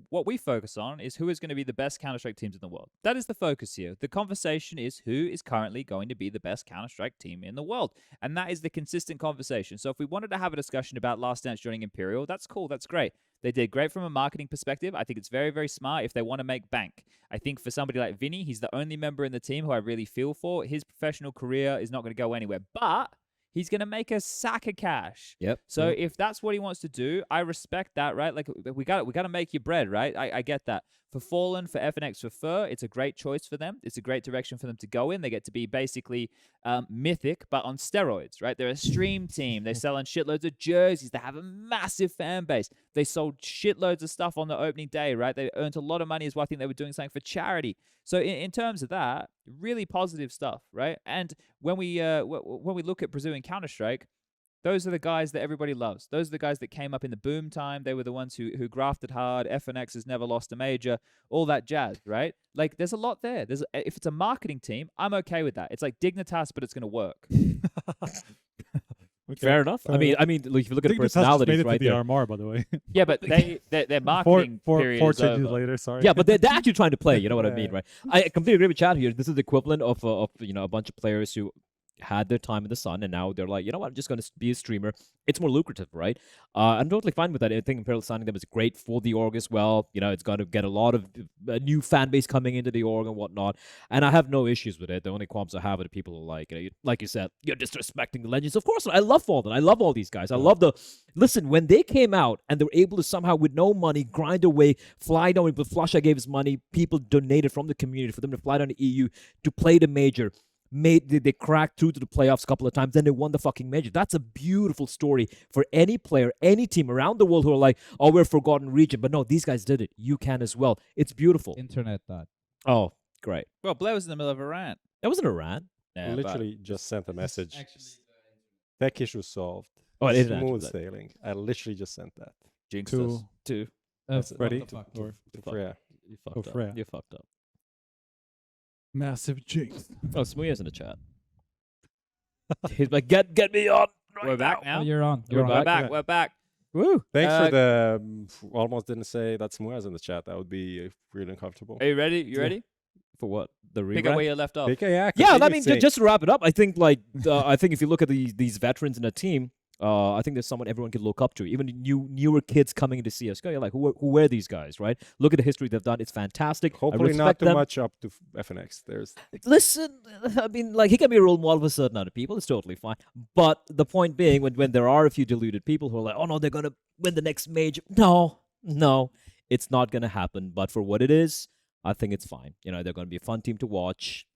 what we focus on is who is going to be the best Counter-Strike teams in the world. That is the focus here. The conversation is who is currently going to be the best Counter-Strike team in the world. And that is the consistent conversation. So if we wanted to have a discussion about Last Dance joining Imperial, that's cool. That's great. They did great from a marketing perspective. I think it's very, very smart if they want to make bank. I think for somebody like Vinny, he's the only member in the team who I really feel for. His professional career is not going to go anywhere. But he's going to make a sack of cash. Yep. So if that's what he wants to do, I respect that, right? Like we got to make your bread, right? I get that. For Fallen, for FNX, for Fur, it's a great choice for them. It's a great direction for them to go in. They get to be basically mythic, but on steroids, right? They're a stream team. They're selling shitloads of jerseys. They have a massive fan base. They sold shitloads of stuff on the opening day, right? They earned a lot of money as well. I think they were doing something for charity. So in terms of that, really positive stuff, right? And when we look at Brazilian Counter-Strike, those are the guys that everybody loves. Those are the guys that came up in the boom time. They were the ones who grafted hard. FNX has never lost a major. All that jazz, right? Like, there's a lot there. If it's a marketing team, I'm okay with that. It's like Dignitas, but it's going to work. Okay. Fair enough. I mean, like, if you look at Dignitas just personalities, made it right to the there. RMR, by the way. Yeah, but their marketing period four is changes over. later. Sorry. Yeah, but they're actually trying to play. You know what I mean, right? I completely agree with Chad here. This is the equivalent of you know, a bunch of players who had their time in the sun and now they're like, you know what, I'm just going to be a streamer. It's more lucrative, right? I'm totally fine with that. I think Imperial signing them is great for the org as well. You know, it's going to get a lot of new fan base coming into the org and whatnot. And I have no issues with it. The only qualms I have are the people who like you said, you're disrespecting the legends. Of course, I love Fallen. I love all these guys. I love listen, when they came out and they were able to somehow, with no money, grind away, fly down, but Flusha gave us money, people donated from the community for them to fly down to EU to play the major. They cracked through to the playoffs a couple of times, then they won the fucking major. That's a beautiful story for any player, any team around the world who are like, oh, we're a forgotten region. But no, these guys did it. You can as well. It's beautiful. Internet that. Oh, great. Well, Bleh was in the middle of a rant. That wasn't a rant. Yeah, Literally just sent a message. Tech issue solved. Oh, I didn't Smooth answer that. sailing. I literally just sent that. Jinxed To- us. Two. Ready? To Or Freya. You fucked up. Freya. You fucked up. massive jinx. Oh, Smooya's in the chat. He's like, get me on. Right We're back now. now. Oh, you're on. You're You're We're on. back. Yeah. We're back. Woo. Thanks Uh, for the almost didn't say that Smooya's in the chat. That would be really uncomfortable. Are you ready? You ready? For what? The Pick up rerun? where you left off. Yeah, Yeah, I continue mean, saying- just to wrap it up, I think I think if you look at these veterans in a team, I think there's someone everyone can look up to. Even newer kids coming into CSGO, you're like, who were these guys, right? Look at the history they've done; it's fantastic. I Hopefully not respect too them. much up to FNX. There's Listen, I mean, like, he can be a role model for certain other people. It's totally fine. But the point being, when there are a few deluded people who are like, oh no, they're gonna win the next major. No, it's not gonna happen. But for what it is, I think it's fine. You know, they're gonna be a fun team to watch.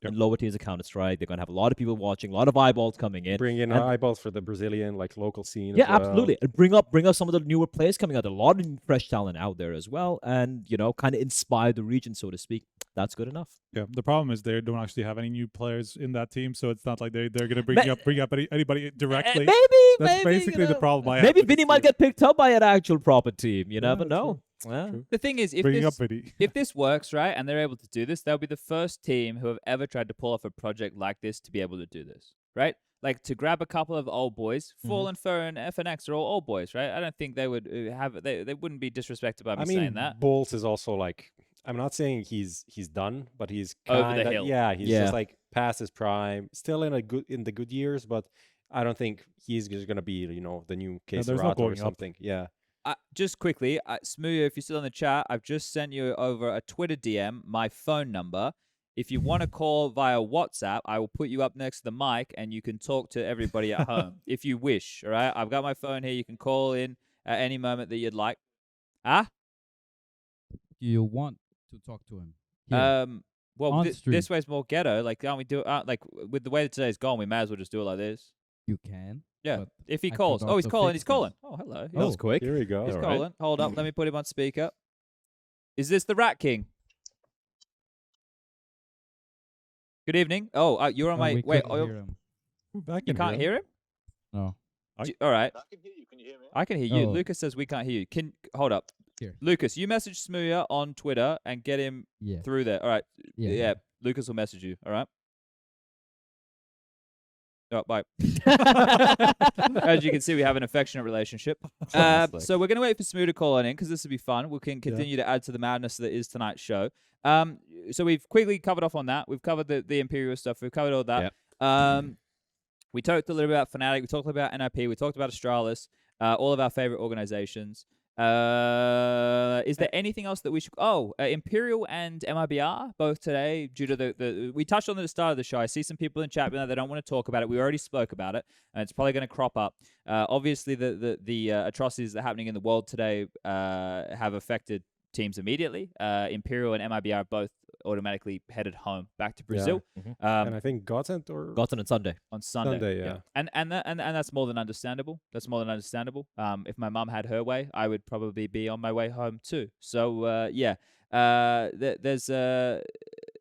Yep. And lower tiers of Counter-Strike, they're going to have a lot of people watching, a lot of eyeballs coming in. bring in And- eyeballs for the Brazilian local scene. Yeah, as well. absolutely. And bring up some of the newer players coming out. There are a lot of fresh talent out there as well. And, you know, kind of inspire the region, so to speak. That's good enough. Yeah, the problem is they don't actually have any new players in that team, so it's not like they're going to Ma- bring up anybody directly. Maybe, That's basically you the know, problem I have Maybe with this Vinny might team. get picked up by an actual proper team. You Yeah, never true. know. Yeah. True. The thing is, Bringing up Vinny. if this works, right, and they're able to do this, they'll be the first team who have ever tried to pull off a project like this to be able to do this, right? Like, to grab a couple of old boys, Fallen Fur and FNX are all old boys, right? I don't think they would they wouldn't be disrespected by me I mean, saying that. Bulls is also like, I'm not saying he's done, but he's Over kind the of hill. yeah, he's Yeah. just like past his prime, still in the good years, but I don't think he's just gonna be the new case there's no or going up. something. Yeah. Just quickly, Smooya, if you're still in the chat, I've just sent you over a Twitter DM, my phone number. If you want to call via WhatsApp, I will put you up next to the mic and you can talk to everybody at home if you wish. All right, I've got my phone here. You can call in at any moment that you'd like. You want to talk to him. Here. Well, On this stream. way's more ghetto. Like, can't we do it? Like, with the way that today's gone, we may as well just do it like this. You can. Yeah. but If he I calls. forgot Oh, he's to calling. fix He's calling. this. Oh, hello. That was quick. Here we go. He's All right. calling. Hold up. Let me put him on speaker. Is this the Rat King? Good evening. Oh, you're on No, my. we Wait. couldn't Oh, hear him. I you can can't hear him? No. All right. I can hear you. Can you hear me? I can hear you. Oh. Lucas says we can't hear you. Hold up. Here. Lucas, you message Smooya on Twitter and get him Yeah. through there. All right. Yeah. Yeah. Lucas will message you. All right. Oh, bye. As you can see, we have an affectionate relationship. So we're going to wait for Smooth to call on in because this will be fun. We can continue to add to the madness that is tonight's show. So we've quickly covered off on that. We've covered the Imperial stuff. We've covered all that. We talked a little bit about fnatic. We talked about NIP. We talked about Astralis. All of our favorite organizations. Is there anything else that we should... Imperial and MIBR, both today, due to the... We touched on at the start of the show. I see some people in chat that they don't want to talk about it. We already spoke about it, and it's probably going to crop up. Obviously, the atrocities that are happening in the world today have affected teams immediately. Imperial and MIBR both automatically headed home back to Brazil. And I think Godsend on Sunday. On Sunday, yeah. And that's more than understandable. That's more than understandable. If my mum had her way, I would probably be on my way home too. So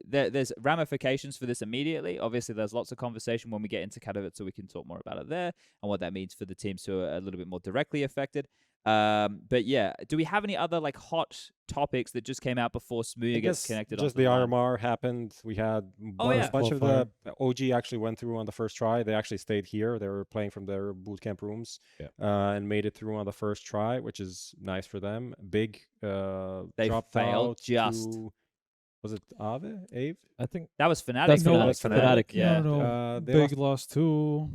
there's ramifications for this immediately. Obviously, there's lots of conversation when we get into Katowice, so we can talk more about it there and what that means for the teams who are a little bit more directly affected. But yeah, do we have any other like hot topics that just came out before smooya gets connected? Just the RMR happened. We had a bunch of the OG actually went through on the first try. They actually stayed here. They were playing from their bootcamp rooms and made it through on the first try, which is nice for them. Big they dropped failed out just. Was it Ave? I think that was fnatic. That's Fnatic. Yeah. No. Big lost to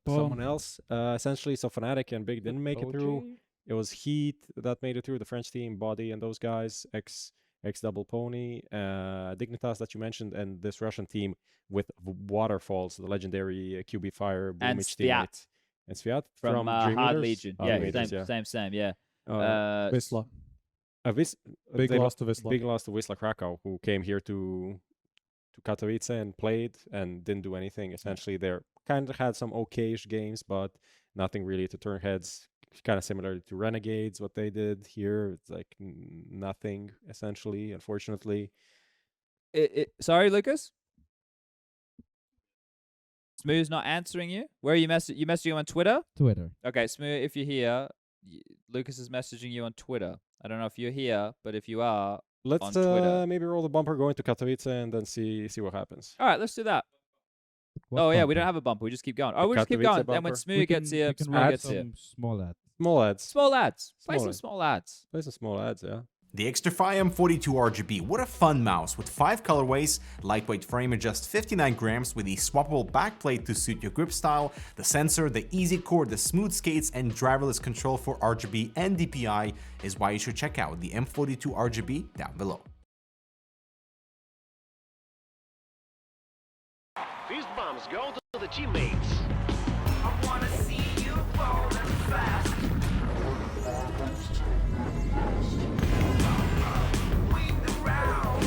someone else. Essentially, so Fnatic and Big didn't make it through. It was Heat that made it through, the French team, Body and those guys, X Double Pony, Dignitas that you mentioned, and this Russian team with Waterfalls, the legendary QB Fire Boomich teammate. And Sviat from Dream Hard Eaters? Legion. Dream Eaters, Same, yeah. Wisla. Big loss to Wisla. Big loss to Wisla Krakow, who came here to Katowice and played and didn't do anything. Essentially, they kind of had some okayish games, but nothing really to turn heads. Kind of similar to Renegades, what they did here. It's like nothing, essentially, unfortunately. Sorry, Lucas? Smooth's not answering you? Where are you messaging him on Twitter? Twitter. Okay, Smooth, if you're here, Lucas is messaging you on Twitter. I don't know if you're here, but if you are, let's on Twitter. maybe roll the bumper going to Katowice and then see what happens. All right, let's do that. What yeah, bumper? we don't have a bumper. We just keep going. Oh, The we just keep Katowice going. bumper. And when Smooth gets here, we can Smooth add gets here. some small ads. Small ads. Small ads. Play Smaller. some small ads. Play some small ads, yeah. The Xtrfy M42 RGB, what a fun mouse with 5 colorways, lightweight frame at just 59 grams with a swappable backplate to suit your grip style, the sensor, the easy core, the smooth skates, and driverless control for RGB and DPI is why you should check out the M42 RGB down below. Fist bumps go to the teammates. I wanna see you rolling fast. Win the round.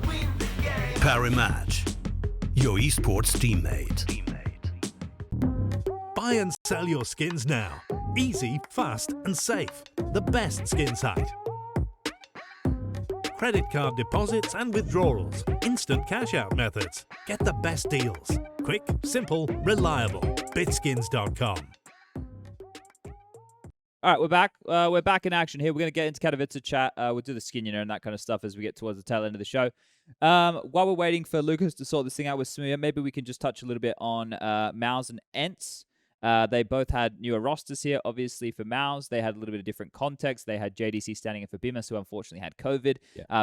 Win the game. Parimatch, your esports teammate. Buy and sell your skins now. Easy, fast, and safe. The best skin site. Credit card deposits and withdrawals. Instant cash out methods. Get the best deals. Quick, simple, reliable. Bitskins.com. All right, we're back. We're back in action here. We're going to get into Katowice chat. We'll do the Skinionaire and that kind of stuff as we get towards the tail end of the show. While we're waiting for Lucas to sort this thing out with smooya, maybe we can just touch a little bit on MOUZ and Ents. They both had newer rosters here. Obviously, for MOUZ, they had a little bit of different context. They had JDC standing in for Bimas, who unfortunately had COVID.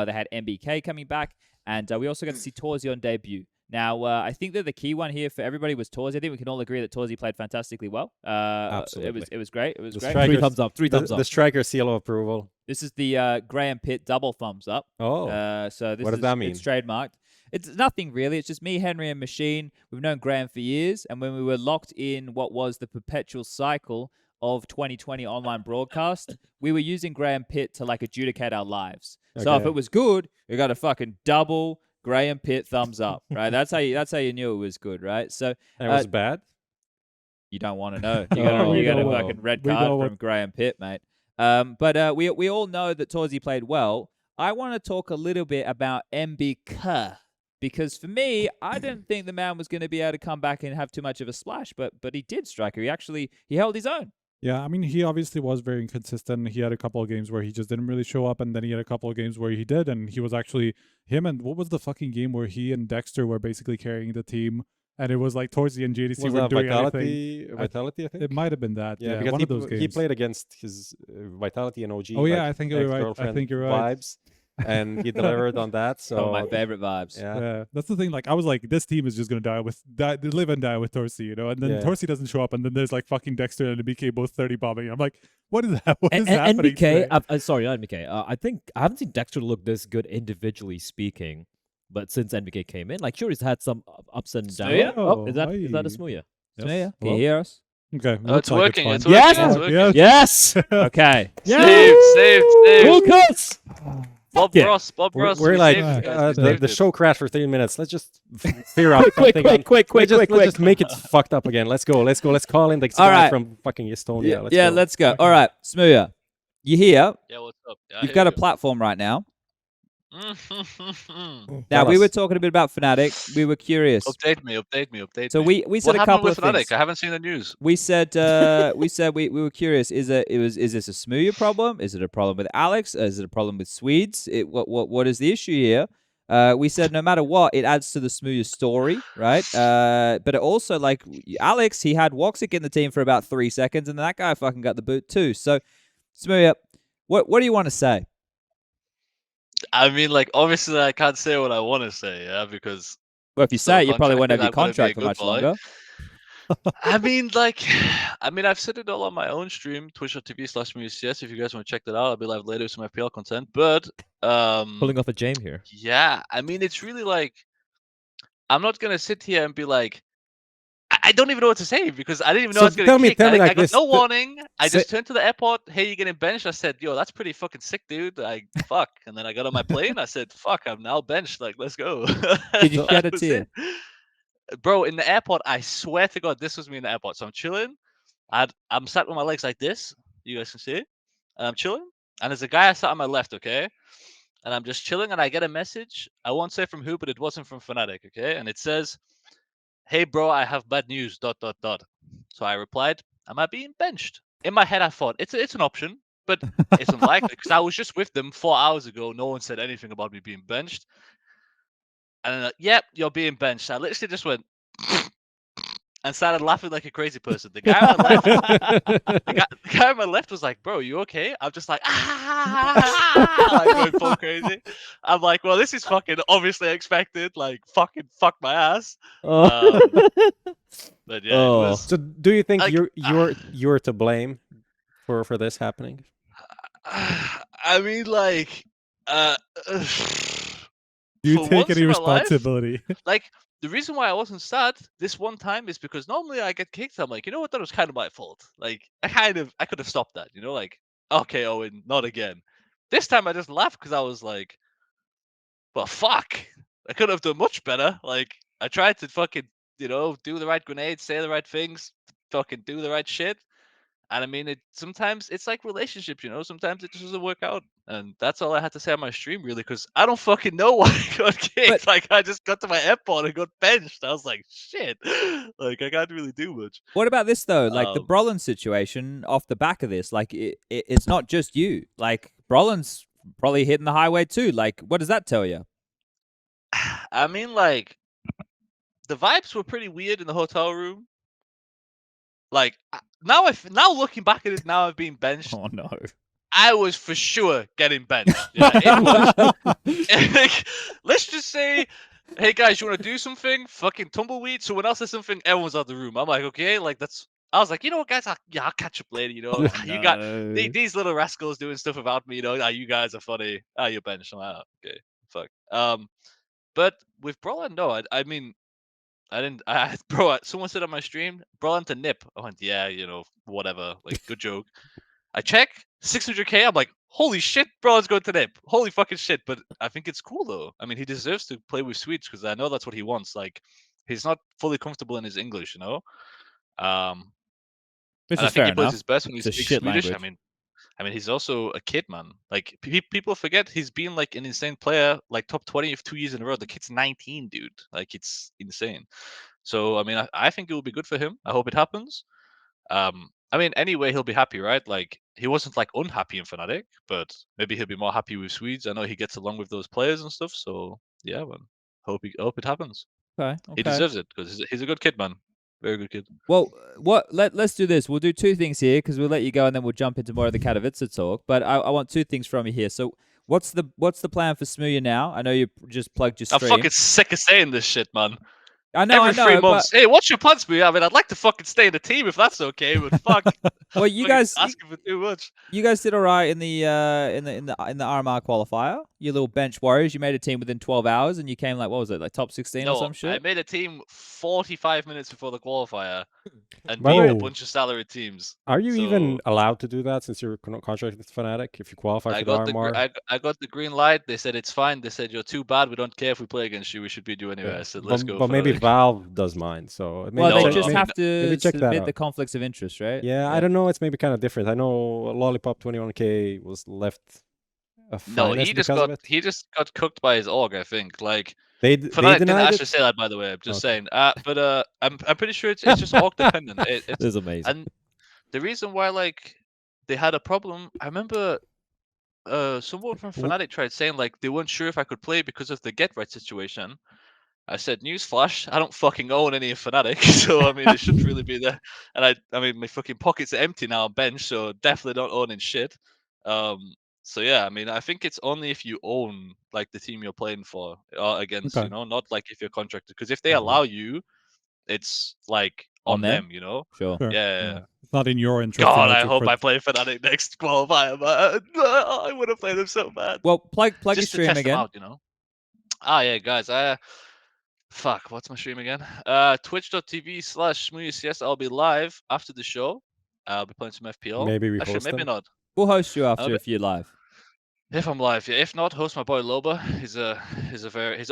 They had MBK coming back. And we also got to see Torzi on debut. Now, I think that the key one here for everybody was Torzi. I think we can all agree that Torzi played fantastically well. Absolutely. It was great. It was great. Three thumbs up. The striker seal of approval. This is the Graham Pitt double thumbs up. Oh. So this What does that mean? It's trademarked. It's nothing really. It's just me, Henry, and Machine. We've known Graham for years, and when we were locked in what was the perpetual cycle of 2020 online broadcast, we were using Graham Pitt to like adjudicate our lives. So if it was good, we got a fucking double Graham Pitt thumbs up, right? That's how you knew it was good, right? So And it was bad? you don't want to know. You got a fucking red card from Graham Pitt, mate. But we all know that Torzi played well. I want to talk a little bit about MBK. Because for me, I didn't think the man was going to be able to come back and have too much of a splash, but he did, Striker. He held his own. Yeah, I mean, he obviously was very inconsistent. He had a couple of games where he just didn't really show up, and then he had a couple of games where he did, and he was actually him. And what was the fucking game where he and Dexter were basically carrying the team? and it was like Torsi and JDC Was weren't that doing anything. Vitality, I think? It might have been that. Yeah, because one of those games. he played against his Vitality and OG. Oh yeah, I think you're right. I ex-girlfriend think you're right. Vibes, and he delivered on that. So One of my favorite vibes. Yeah. That's the thing. Like I was like, this team is just gonna live and die with Torsi, you know. And then Torsi doesn't show up, and then there's like fucking Dexter and BK both 30 bombing. I'm like, what is that? What is happening? NBK, sorry, not NBK. I think I haven't seen Dexter look this good individually speaking, but since NBK came in, like sure he's had some ups and downs. Smooya? Oh, is that a smooya? Smooya? Can you hear us? Okay, it's working. It's working. Yes! It's working. Yes. Okay. Saved. Full cuts. Bob Ross. We're like the show crashed for 3 minutes. Let's just figure out something. Quick. Let's just make it fucked up again. Let's go. Let's call in the guy from fucking Estonia. Let's go. All right, Smooya, you here? Yeah, what's up? Yeah, You've got a platform right now. Now we were talking a bit about Fnatic. We were curious. Update me. So we said what a couple of Fnatic? things. I haven't seen the news. We said we were curious. Is this a Smooya problem? Is it a problem with Alex? Is it a problem with Swedes? What is the issue here? We said no matter what, it adds to the Smooya story, right? But it also, like Alex, he had Woxic in the team for about 3 seconds, and that guy fucking got the boot too. So Smooya, what do you want to say? I mean, like, obviously, I can't say what I want to say, yeah, because. Well, if you say it, you probably won't have your contract for much longer. I mean, like, I've said it all on my own stream, twitch.tv/MUCS. If you guys want to check that out, I'll be live later with some FPL content. But pulling off a James here. Yeah, I mean, it's really like, I'm not gonna sit here and be like, I don't even know what to say because I didn't even know I was going to kick. I got no warning. I just turned to the airport. Hey, you getting benched? I said, yo, that's pretty fucking sick, dude. Like, fuck. And then I got on my plane. I said, fuck, I'm now benched. Like, let's go. Did you shed a tear? Bro, in the airport, I swear to God, this was me in the airport. So I'm chilling. I'm sat with my legs like this. You guys can see it. And I'm chilling. And there's a guy I sat on my left, okay? And I'm just chilling. And I get a message. I won't say from who, but it wasn't from Fnatic, okay? And it says, hey, bro, I have bad news, ... So I replied, am I being benched? In my head, I thought, it's an option, but it's unlikely because I was just with them 4 hours ago. No one said anything about me being benched. And yep, you're being benched. I literally just went and started laughing like a crazy person. The guy on my left, the guy on my left was like, bro, you okay? I'm just like, like going full crazy. I'm like, well, this is fucking obviously expected. Like, fucking fuck my ass. But yeah, it was, so do you think like, you're to blame for this happening? I mean, like, do you take any responsibility? Like, the reason why I wasn't sad this one time is because normally I get kicked. I'm like, you know what? That was kind of my fault. Like, I could have stopped that. You know, like, okay, Owen, not again. This time I just laughed because I was like, well, fuck. I could have done much better. Like, I tried to fucking, you know, do the right grenades, say the right things, fucking do the right shit. And I mean, sometimes it's like relationships, you know. Sometimes it just doesn't work out, and that's all I had to say on my stream, really, because I don't fucking know why I got kicked. Like, I just got to my airport and got benched. I was like, shit, like I can't really do much. What about this though? Like the Brolin situation off the back of this, like it's not just you. Like Brolin's probably hitting the highway too. Like, what does that tell you? I mean, like, the vibes were pretty weird in the hotel room. Like, now looking back at it, now I've been benched. Oh no! I was for sure getting benched. Yeah, it was. Let's just say, hey guys, you want to do something? Fucking tumbleweed. Someone else says something. Everyone's out of the room. I'm like, okay, like that's. I was like, you know what, guys? I'll catch up later. You know, you got these little rascals doing stuff about me. You know, you guys are funny. You're benched. I'm like, okay, fuck. But with Brolin, no, I mean. I didn't. Bro, someone said on my stream, Brolin to nip. I went, yeah, you know, whatever. Like, good joke. I check 600k. I'm like, holy shit, Brolin's going to nip. Holy fucking shit. But I think it's cool though. I mean, he deserves to play with Swedes because I know that's what he wants. Like, he's not fully comfortable in his English, you know. Which is fair enough. He plays his best when he speaks speaks Swedish. Language. I mean, he's also a kid, man. Like, people forget he's been like an insane player, like top 20 of 2 years in a row. The kid's 19, dude. Like, it's insane. So, I mean, I think it will be good for him. I hope it happens. I mean, anyway, he'll be happy, right? Like, he wasn't like unhappy in Fnatic, but maybe he'll be more happy with Swedes. I know he gets along with those players and stuff. So, yeah, man. Hope it happens. Okay. He deserves it because he's a good kid, man. Very good kid. Well, let's do this. We'll do two things here because we'll let you go and then we'll jump into more of the Katowice talk. But I want two things from you here. So what's the plan for smooya now? I know you just plugged your stream. I'm fucking sick of saying this shit, man. I know, Every 3 months. Hey, what's your plans, me? I mean, I'd like to fucking stay in the team if that's okay, but fuck. Well, you guys asking for too much. You guys did all right in the RMR qualifier. You little bench warriors. You made a team within 12 hours, and you came like what was it, like top 16 or some shit? I made a team 45 minutes before the qualifier, and Whoa. beat a bunch of salary teams. Are you even allowed to do that since you're contracted with Fnatic? If you qualify for the RMR, I got the green light. They said it's fine. They said you're too bad. We don't care if we play against you. We should beat you anyway. yeah. I said let's go. But maybe Fnatic. Valve does mine. So well, they check- just maybe- have to check that submit out. the conflicts of interest, right? Yeah, I don't know. It's maybe kind of different. I know Lollipop 21K was left. No, he just got cooked by his org. I think like. They Fnatic didn't denied actually it? say that, by the way. I'm just saying. But I'm pretty sure it's just org dependent. This is amazing. And the reason why like they had a problem, I remember someone from Fnatic tried saying like they weren't sure if I could play because of the get right situation. I said, newsflash, I don't fucking own any of Fnatic, so I mean it shouldn't really be there. And I mean my fucking pockets are empty now on bench, so definitely not owning shit. So yeah, I mean I think it's only if you own like the team you're playing for against, Okay. you know, not like if you're contracted. Because if they allow you, it's like on them, you know. Sure. Sure. Yeah. It's not in your interest. God, to let I you hope quit. I play Fnatic next qualifier, man. I would have played them so bad. Well, plug your Just to stream test them again. out, you know. Ah yeah, guys. Fuck, what's my stream again? Twitch.tv/smooya. I'll be live after the show. I'll be playing some FPL. Maybe we Actually, host maybe them? not. We'll host you after if you're live. If I'm live, yeah. If not, host my boy Loba. He's an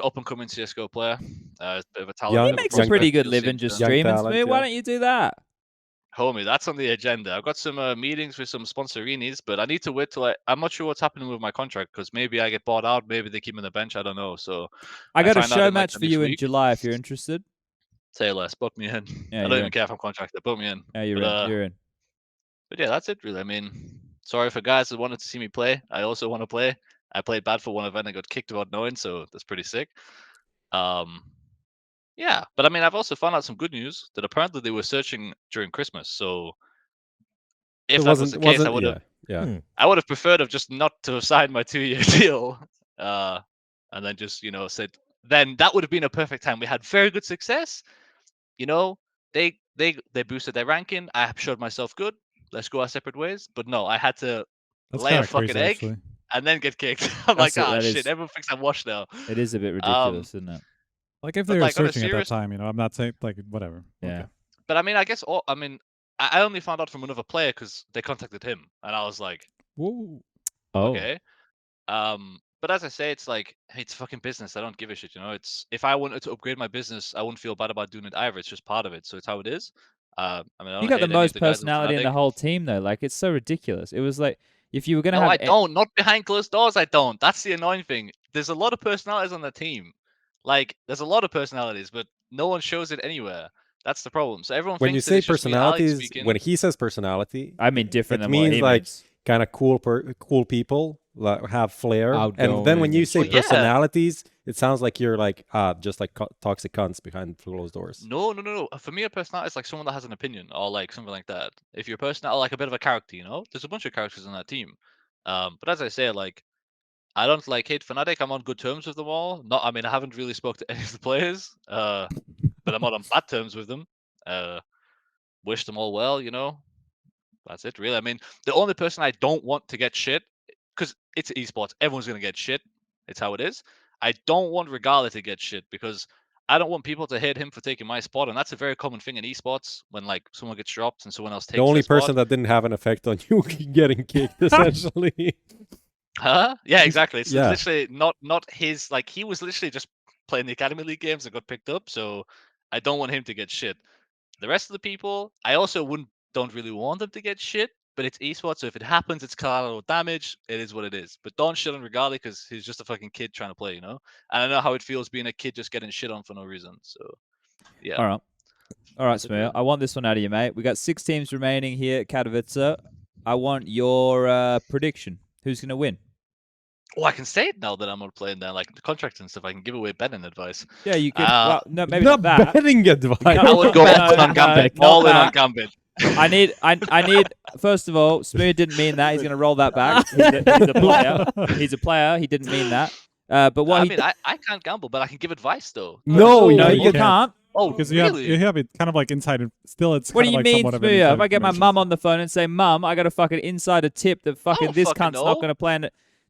up and coming CSGO player. A bit of a talent. He makes a pretty good living just streaming. Smooya, why don't you do that? Homie, that's on the agenda. I've got some meetings with some sponsorinis, but I need to wait till I'm not sure what's happening with my contract because maybe I get bought out, maybe they keep me on the bench. I don't know. So I got a find out show in, like, match the for next you in week. July if you're interested. Say less. Book me in. Yeah, I don't you're even in. care if I'm contracted. Book me in. Yeah, you're But, in. You're in. But yeah, that's it really. I mean, sorry for guys that wanted to see me play. I also want to play. I played bad for one event and got kicked without knowing, so that's pretty sick. Yeah, but I mean, I've also found out some good news that apparently they were searching during Christmas. So if that was the case, I would have. Yeah. I would have preferred of just not to have signed my 2-year deal, and then just said. Then that would have been a perfect time. We had very good success. You know, they boosted their ranking. I showed myself good. Let's go our separate ways. But no, I had to lay a kinda fucking crazy, egg actually. and then get kicked. I'm That's like, it, ah, that shit. is- Everyone thinks I'm washed now. It is a bit ridiculous, isn't it? Like if But, they were like, on a searching at that serious- time, I'm not saying like whatever. Yeah. Okay. But I mean, I guess I only found out from another player because they contacted him, and I was like, Whoa. Oh. okay. But as I say, it's like, hey, it's fucking business. I don't give a shit, you know. It's if I wanted to upgrade my business, I wouldn't feel bad about doing it either. It's just part of it, so it's how it is. I mean, I You don't got the hate any of most the guys in personality in the Fnatic. whole team, though. Like, it's so ridiculous. It was like, if you were going to No, have... I don't. Not behind closed doors, I don't. That's the annoying thing. There's a lot of personalities on the team. Like, there's a lot of personalities, but no one shows it anywhere. That's the problem. So everyone When you thinks that say it's just me and Alex personalities, speaking. when he says personality, I mean different it than what means he like means. kind of cool people like, have flair. And then when Outgoing you and say shit. Well, yeah. personalities, it sounds like you're like just like toxic cunts behind closed doors. No. For me, a personality is like someone that has an opinion or like something like that. If you're a personality, like a bit of a character, you know, there's a bunch of characters on that team. But as I say, like, I don't like hate Fnatic. I'm on good terms with them all. I mean, I haven't really spoke to any of the players, but I'm not on bad terms with them. Wish them all well, you know. That's it, really. I mean, the only person I don't want to get shit, because it's esports, everyone's gonna get shit. It's how it is. I don't want Regala to get shit because I don't want people to hate him for taking my spot, and that's a very common thing in esports when like someone gets dropped and someone else takes The only their person spot. that didn't have an effect on you getting kicked, essentially. Huh? Yeah, exactly. It's Yeah. literally not his. Like he was literally just playing the Academy League games and got picked up. So I don't want him to get shit. The rest of the people, I also don't really want them to get shit. But it's esports, so if it happens, it's collateral damage. It is what it is. But don't shit on Regali because he's just a fucking kid trying to play, you know. And I know how it feels being a kid just getting shit on for no reason. So yeah. All right, That's it, Smooya. really. I want this one out of you, mate. We got 6 teams remaining here at Katowice. I want your prediction. Who's going to win? Oh, I can say it now that I'm not playing there, like the contract and stuff. I can give away betting advice. Yeah, you could. Well, no, maybe not not that. betting advice. I would go all in on Gambit. not All in on that. Gambit. I need. First of all, smooya didn't mean that. He's going to roll that back. He's a player. He's a player. He didn't mean that. But what I he mean, I can't gamble, but I can give advice though. No, no, you you can't. can't. Oh, Because really? you have it kind of like inside. Still, it's What kind do you of like mean, somewhat of an smooya? inside If I get my information. mum on the phone and say, "Mum, I got a fucking insider tip that fucking don't this fucking cunt's not know. going to play,"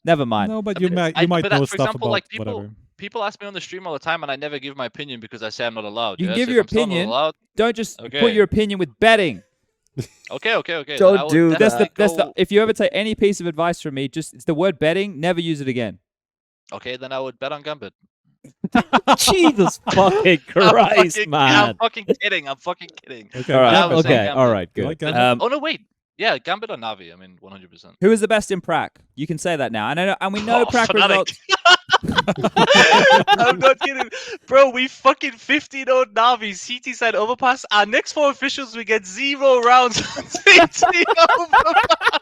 never mind. No, but I you mean, might but know for stuff example, about like whatever. people ask me on the stream all the time, and I never give my opinion because I say I'm not allowed. You can yeah? give So your if I'm still not opinion. allowed, Don't just Okay. put your opinion with betting. okay. Then Don't I will do That's the. definitely go- If you ever take any piece of advice from me, just it's the word betting. Never use it again. Okay, then I would bet on Gambit. Jesus fucking Christ, man. I'm fucking kidding. I'm fucking kidding. Okay. All right. I was saying Okay, Gambit. all right, You good. like Gambit? Oh no, wait. Yeah, Gambit or Navi. I mean, 100%. Who is the best in prac? You can say that now. And we know Oh, prac fnatic. results. I'm not kidding. Bro, we fucking 15-0 Navi, CT side overpass. Our next 4 officials, we get 0 rounds on CT overpass.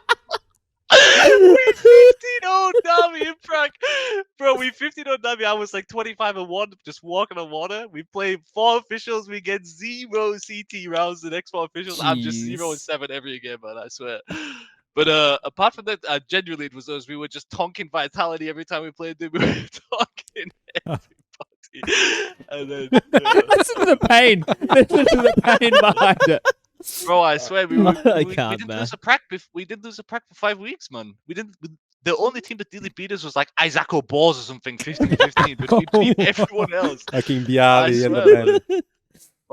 We 15-0 Navi in prac. Bro, we 15-0 Navi. I was like 25-1, just walking on water. We play 4 officials, we get 0 CT rounds the next 4 officials. I'm just 0-7 every game, man, I swear. But apart from that, genuinely, it was us. We were just tonking Vitality every time we played them. We were tonking everybody. And then, Listen to the pain. Listen to the pain behind it. bro, I swear, we can't, didn't man. lose a prac. We didn't lose a prac for 5 weeks, man. We didn't. The only team that really beat us was like Isaaco Balls or something, 15-15. But we beat everyone else. Fucking I Bialy and the swear, man. men.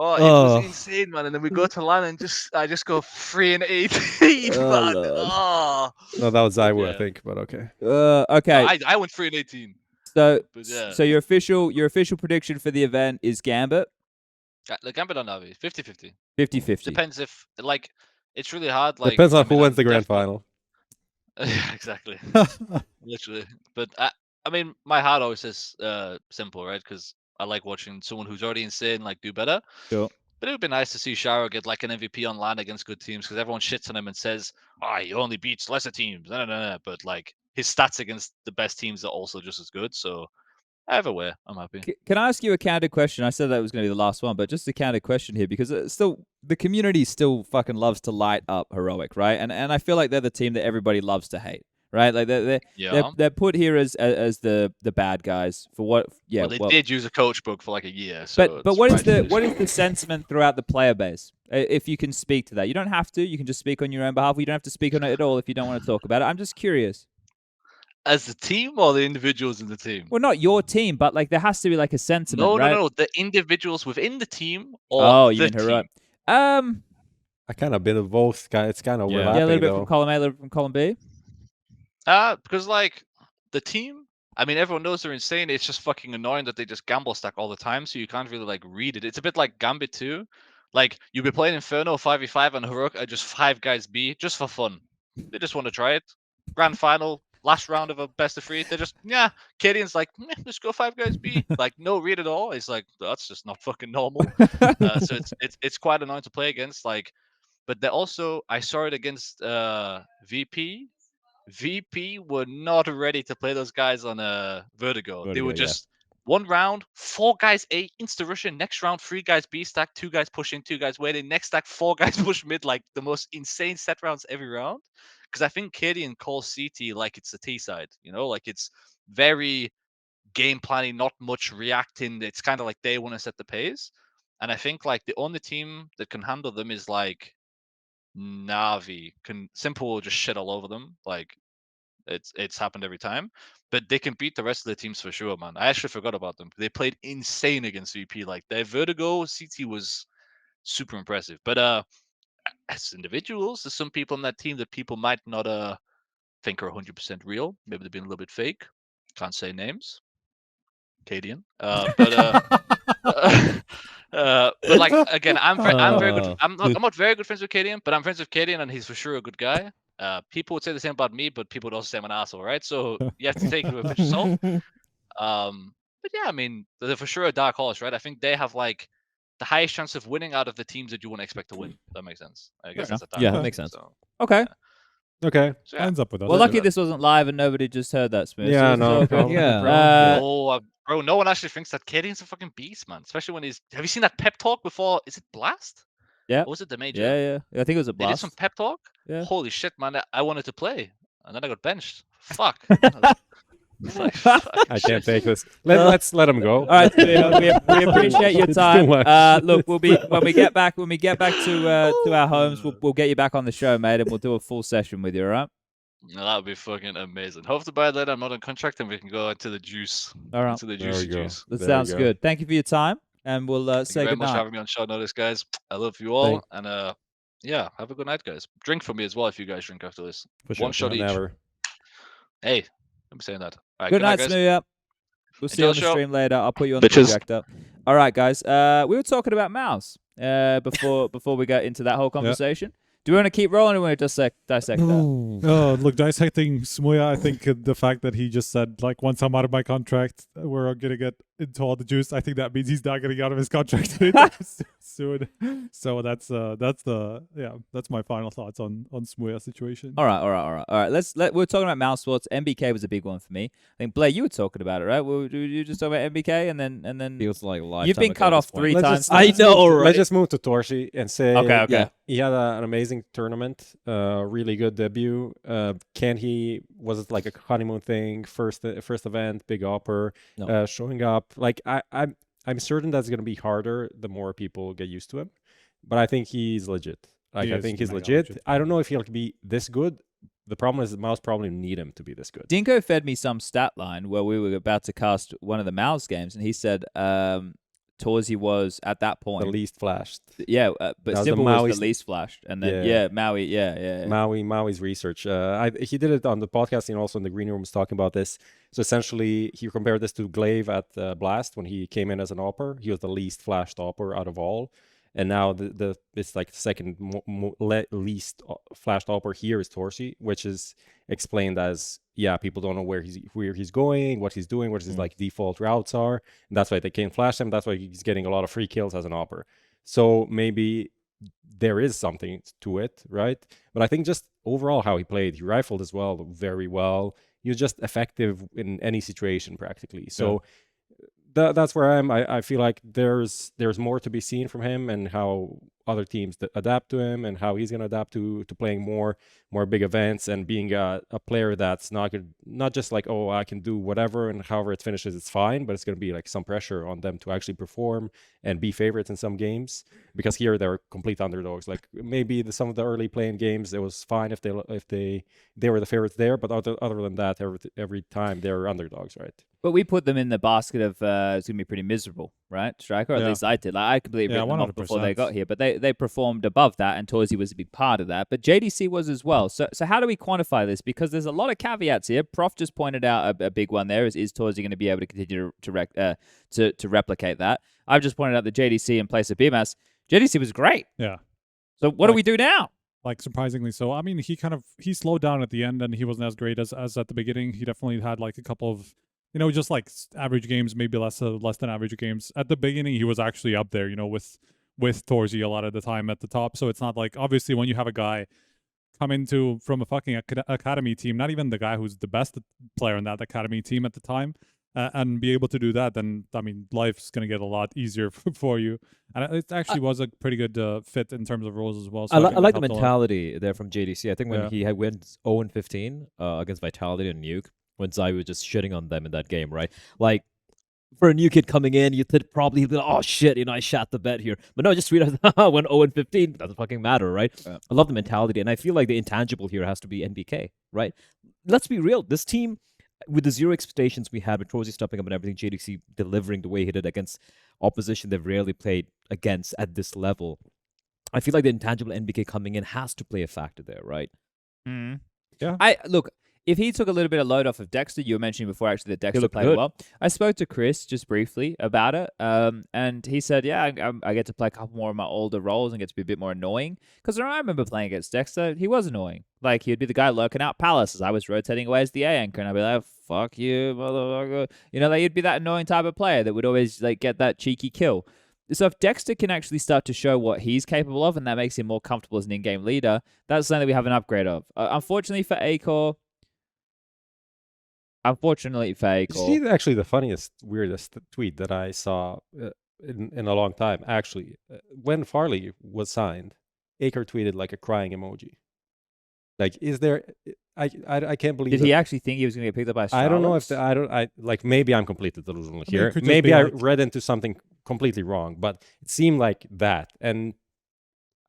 Oh, it Oh. was insane, man. And then we go to LAN and I just go 3-18, Oh, man. Lord. Oh. No, that was Zywo, I Yeah. think, but okay. Okay. I went 3-18. So But yeah. so your official prediction for the event is Gambit The Gambit on Navi, 50-50. 50-50. Depends if, like, it's really hard. Like, Depends on I mean, who wins I'm the grand definitely- final. Yeah, exactly. Literally. But I mean, my heart always says simple, right? Because I like watching someone who's already insane like do better. Sure. But it would be nice to see Sharo get like an MVP on LAN against good teams because everyone shits on him and says, "Oh, he only beats lesser teams." No. But like his stats against the best teams are also just as good. So either way, I'm happy. Can I ask you a candid question? I said that was going to be the last one, but just a candid question here because still the community still fucking loves to light up Heroic, right? And I feel like they're the team that everybody loves to hate, right? Like they're put here as the bad guys for what? Yeah, Well, they did use a coach book for like a year. So but it's what is right. what is the sentiment throughout the player base? If you can speak to that, you don't have to. You can just speak on your own behalf. You don't have to speak on it at all if you don't want to talk about it. I'm just curious. As the team or the individuals in the team? Well, not your team, but like there has to be like a sentiment, right? No. The individuals within the team or Oh, you the mean team? Heroic? I kind of been of both. It's kind of Yeah. overlapping, Yeah, a little bit though. from column A, a little bit from column B. Because like the team, I mean, everyone knows they're insane. It's just fucking annoying that they just gamble stack all the time, so you can't really like read it. It's a bit like Gambit too. Like you'll be playing Inferno 5v5 and Heroic are just 5 guys B just for fun. They just want to try it. Grand final, last round of a best of 3. They're just Cadian's like, let's go 5 guys B. Like no read at all. It's like that's just not fucking normal. So it's quite annoying to play against. Like, but they also I saw it against VP. VP were not ready to play those guys on Vertigo. They Vertigo, were yeah. just 1 round, 4 guys A, insta Russian. Next round, 3 guys B stack, 2 guys pushing, 2 guys waiting. Next stack, 4 guys push mid, like the most insane set rounds every round. Because I think Cadian calls CT like it's the T side, you know, like it's very game planning, not much reacting. It's kind of like they want to set the pace. And I think like the only team that can handle them is like Navi. Simple will just shit all over them. Like it's happened every time. But they can beat the rest of the teams for sure, man. I actually forgot about them. They played insane against VP. Like their Vertigo CT was super impressive. But as individuals, there's some people on that team that people might not think are 100% real. Maybe they've been a little bit fake. Can't say names. Cadian. But like again, I'm very good. I'm not very good friends with Cadian, but I'm friends with Cadian, and he's for sure a good guy. People would say the same about me, but people would also say I'm an asshole, right? So you have to take it with a pinch of salt. But yeah, I mean, they're for sure a dark horse, right? I think they have like the highest chance of winning out of the teams that you wouldn't expect to win. That makes sense. I guess that's a dark Yeah, horse, that makes sense. So, Okay. Okay. So, yeah. Ends up with us. Well, lucky this wasn't live and nobody just heard that, Smith. Yeah, So no it's all good. problem. Yeah. Oh, bro, no one actually thinks that Kaden's a fucking beast, man. Especially when he's. Have you seen that pep talk before? Is it Blast? Yeah. Or was it the major? Yeah. I think it was a They did some blast. pep talk. Yeah. Holy shit, man! I wanted to play, and then I got benched. Fuck. It's like, I can't take this. Let's let him go. All right, we appreciate your It's too time. much. Look, we'll be when we get back to our homes. We'll get you back on the show, mate, and we'll do a full session with you. All right. No, that would be fucking amazing. Hope to by then I'm not on contract and we can go into the juice. All right. Into the There we juicy go. juice. That There sounds you go. good. Thank you for your time, and we'll Thank say you very good much for night. having me on short notice, guys. I love you all, and yeah, have a good night, guys. Drink for me as well if you guys drink after this. For sure. One shot each. Never. Hey, I'm saying that. All right, Good night, guys. smooya. We'll see you on Enjoy the the show. stream later. I'll put you on the Bitches. projector. All right, guys. We were talking about MOUZ before we got into that whole conversation. Do we want to keep rolling, or do we want to just dissect that? Oh, look, dissecting Smooya, I think the fact that he just said, like, once I'm out of my contract, we're going to get into all the juice, I think that means he's not getting out of his contract soon. So that's my final thoughts on Smooya's situation. All right. We're talking about MOUZ Sports. MBK was a big one for me. I think Bleh, you were talking about it, right? Were you just talking about MBK and then Feels like a lifetime you've been ago cut at off this point. 3 Let's times. just- now. I know, right? Let's just move to Torshi and say, Okay. Yeah. he had an amazing tournament, really good debut. Was it like a honeymoon thing? First event, big upper, No. showing up. Like I'm certain that's gonna be harder the more people get used to him. But I think he's legit. Like He I is think he's mega legit. legit. I don't know if he'll be this good. The problem is that MOUZ probably need him to be this good. Dinko fed me some stat line where we were about to cast one of the MOUZ games, and he said Torsi was at that point The least flashed. Yeah, but That was the Simple was Maui's- the least flashed, and then Yeah. Maui, yeah. Maui's research. He did it on the podcast and also in the green room was talking about this. So essentially, he compared this to Glaive at Blast when he came in as an opper. He was the least flashed opper out of all, and now it's like the second least flashed opper here is Torsi, which is explained as people don't know where he's going, what he's doing, what his like default routes are, and that's why they can't flash him. That's why he's getting a lot of free kills as an opper. So maybe there is something to it, right? But I think just overall how he played, he rifled as well very well. He was just effective in any situation practically. So that's where I feel like there's more to be seen from him and how other teams adapt to him and how he's going to adapt to playing more big events and being a player that's not just like, oh, I can do whatever and however it finishes it's fine, but it's going to be like some pressure on them to actually perform and be favorites in some games, because here they're complete underdogs. Like maybe some of the early playing games it was fine if they were the favorites there, but other than that, every time they're underdogs, right? But we put them in the basket of it's gonna be pretty miserable, right, Striker? Or at least I did. Like I completely written them off before they got here, but they performed above that, and Torsi was a big part of that. But JDC was as well. So how do we quantify this? Because there's a lot of caveats here. Prof just pointed out a big one there. Is Torsi going to be able to continue to replicate that? I've just pointed out the JDC in place of BMS. JDC was great. Yeah. So what do we do now? Like surprisingly so. I mean, he slowed down at the end, and he wasn't as great as at the beginning. He definitely had like a couple of, just like average games, maybe less than average games. At the beginning, he was actually up there, with Torsi a lot of the time at the top. So it's not like, obviously, when you have a guy come from a fucking academy team, not even the guy who's the best player in that academy team at the time, and be able to do that, then, I mean, life's going to get a lot easier for you. And it actually was a pretty good fit in terms of roles as well. So I think like that the helped a lot. mentality there from JDC. I think when he went 0-15 against Vitality and Nuke, when Zai was just shitting on them in that game, right? Like, for a new kid coming in, you could probably be like, oh shit, I shot the bet here. But no, just read it when 0-15, doesn't fucking matter, right? Yeah. I love the mentality, and I feel like the intangible here has to be NBK, right? Let's be real. This team, with the zero expectations we had, with Torsi stepping up and everything, JDC delivering the way he did against opposition they've rarely played against at this level, I feel like the intangible NBK coming in has to play a factor there, right? Yeah. Look, if he took a little bit of load off of Dexter, you were mentioning before actually that Dexter played well. I spoke to Chris just briefly about it, and he said, I get to play a couple more of my older roles and get to be a bit more annoying. Because I remember playing against Dexter, he was annoying. Like, he'd be the guy lurking out Palace as I was rotating away as the A anchor, and I'd be like, fuck you, motherfucker. Like, he'd be that annoying type of player that would always like get that cheeky kill. So if Dexter can actually start to show what he's capable of, and that makes him more comfortable as an in-game leader, that's something that we have an upgrade of. Unfortunately for Acor, See, actually, the funniest, weirdest tweet that I saw in a long time, actually, when Farlig was signed, Acor tweeted like a crying emoji. Like, is there? I can't believe. Did he actually think he was going to get picked up by Astralis? I don't know if like maybe I'm completely delusional I mean, here. it could just Maybe be I like- read into something completely wrong, but it seemed like that, and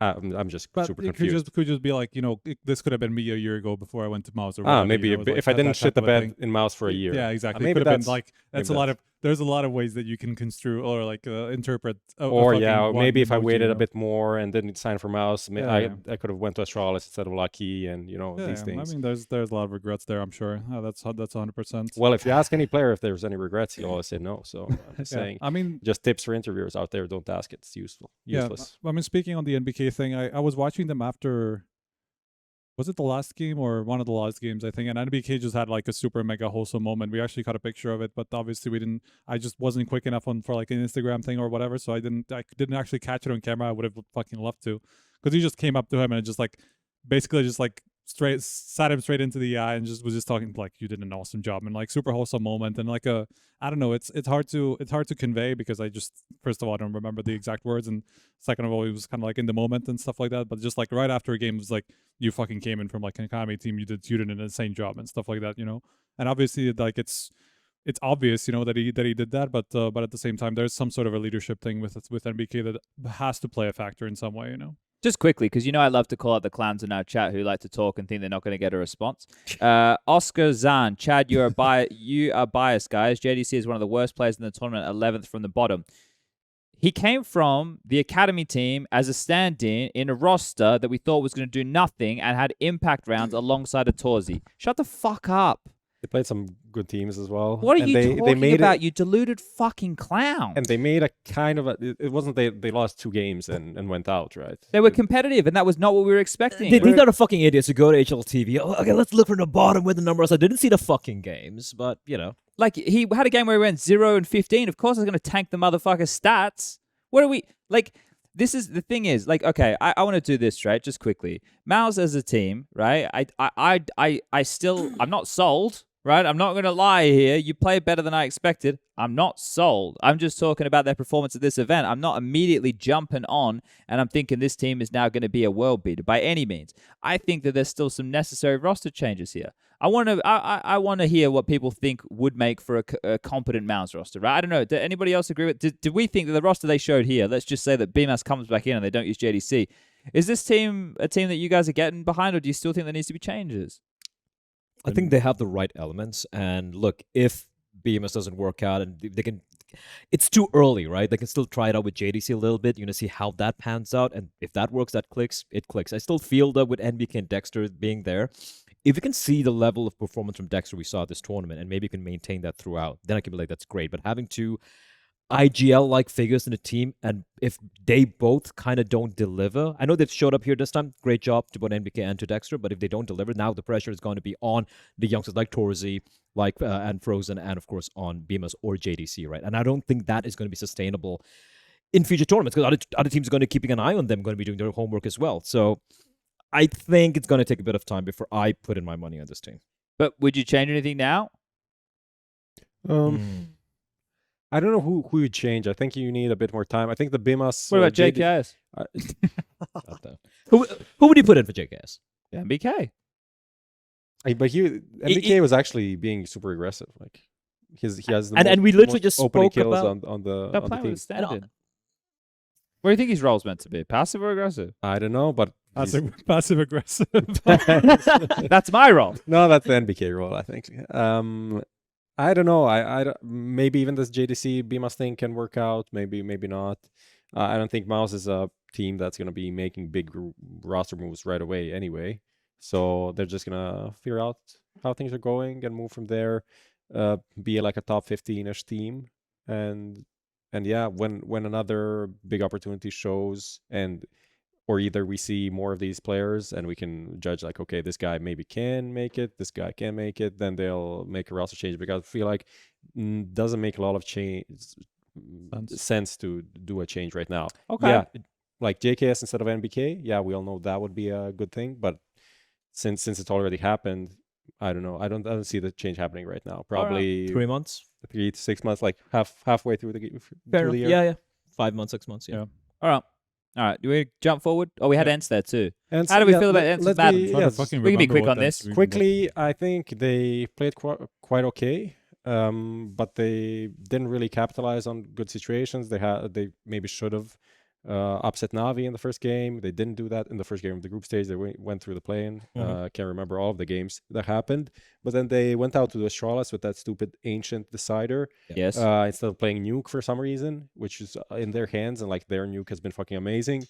I'm just But super it confused. could just be like, this could have been me a year ago before I went to MOUZ or whatever. Maybe if I didn't shit the bed in MOUZ for a year. Yeah, exactly. Maybe It could have been that's like there's a lot of ways that you can construe or like interpret. Or maybe if I waited a bit more and didn't sign for MOUZ, I could have went to Astralis instead of Lucky, and these things. I mean, there's a lot of regrets there, I'm sure. That's 100%. Well, if you ask any player if there's any regrets, he'll always say no. So I'm saying, I mean, just tips for interviewers out there: don't ask it. It's useless. Yeah, I mean, speaking on the NBK thing, I was watching them after. Was it the last game or one of the last games, I think? And NBK just had like a super mega wholesome moment. We actually caught a picture of it, but obviously we didn't. I just wasn't quick enough for like an Instagram thing or whatever, so I didn't actually catch it on camera. I would have fucking loved to, because he just came up to him and just like basically just like sat him straight into the eye and was just talking like, you did an awesome job, and like super wholesome moment, and like I don't know, it's hard to convey, because I just, first of all, I don't remember the exact words, and second of all, it was kind of like in the moment and stuff like that. But just like right after a game, it was like, you fucking came in from like an academy team, you did an insane job and stuff like that, And obviously, like it's obvious, that he did that, but at the same time, there's some sort of a leadership thing with NBK that has to play a factor in some way, Just quickly, because I love to call out the clowns in our chat who like to talk and think they're not going to get a response. Oscar Zahn, Chad, you are biased, guys. JDC is one of the worst players in the tournament, 11th from the bottom. He came from the academy team as a stand-in in a roster that we thought was going to do nothing and had impact rounds alongside a Torzi. Shut the fuck up. They played some good teams as well. What are you talking about, you deluded fucking clown? And they made a kind of it wasn't they lost 2 games and went out, right? They were competitive, and that was not what we were expecting. These are the fucking idiots who go to HLTV. Oh, okay, let's look from the bottom with the numbers. I didn't see the fucking games, but, Like, he had a game where he went 0-15. Of course I was going to tank the motherfucker's stats. What are we... Like, this is... The thing is, like, okay, I want to do this, right? Just quickly. MOUZ as a team, right? I still... I'm not sold, right? I'm not going to lie here. You played better than I expected. I'm not sold. I'm just talking about their performance at this event. I'm not immediately jumping on and I'm thinking this team is now going to be a world beater by any means. I think that there's still some necessary roster changes here. I want to hear what people think would make for a competent MOUZ roster, right? I don't know. Did anybody else agree with? Did we think that the roster they showed here? Let's just say that BMS comes back in and they don't use JDC. Is this team a team that you guys are getting behind, or do you still think there needs to be changes? I think they have the right elements. And look, if BMS doesn't work out, and they can, it's too early, right? They can still try it out with JDC a little bit. You're gonna see how that pans out, and if that works, that clicks. It clicks. I still feel that with NBK and Dexter being there, if you can see the level of performance from Dexter we saw at this tournament, and maybe you can maintain that throughout, then I can be like, that's great. But having 2 IGL-like figures in the team, and if they both kind of don't deliver, I know they've showed up here this time, great job to both NBK and to Dexter, but if they don't deliver, now the pressure is going to be on the youngsters like Torzi, like and Frozen, and of course on BMS or JDC, right? And I don't think that is going to be sustainable in future tournaments, because other teams are going to be keeping an eye on them, going to be doing their homework as well. So I think it's going to take a bit of time before I put in my money on this team. But would you change anything now? I don't know who you change. I think you need a bit more time. I think the BMS... What about JKS? Who would you put in for JKS? Yeah, MBK. But MBK was actually being super aggressive. Like he has the and we literally just opening spoke kills about on the team. Stand-in. What do you think his role's meant to be? Passive or aggressive? I don't know, but passive aggressive. That's my role. No, that's the NBK role, I think. I don't know. I maybe even this JDC BMS thing can work out. Maybe not. I don't think MOUZ is a team that's going to be making big roster moves right away anyway. So they're just going to figure out how things are going and move from there. Be like a top 15-ish team. And yeah, when another big opportunity shows, or either we see more of these players and we can judge like, okay, this guy maybe can make it, this guy can make it, then they'll make a roster change, because I feel like doesn't make a lot of change. sense to do a change right now. Okay. Yeah, like JKS instead of NBK. Yeah, we all know that would be a good thing, but since it's already happened, I don't know. I don't see the change happening right now. Probably 3 months. 3 to 6 months, like halfway through the game. Fair through the enough. year. Yeah. 5 months, 6 months. Yeah. All right. Do we jump forward? Oh, we had Ents there too. And How do we feel about Ents let's Madden? be- Try to yes, fucking we can be remember quick what on that's- this. we can- Quickly, I think they played quite okay, but they didn't really capitalize on good situations. They maybe should have upset Navi in the first game. They didn't do that in the first game of the group stage. They went through the play-in. Can't remember all of the games that happened, but then they went out to the Astralis with that stupid ancient decider. Yes. Instead of playing nuke for some reason, which is in their hands, and like their nuke has been fucking amazing.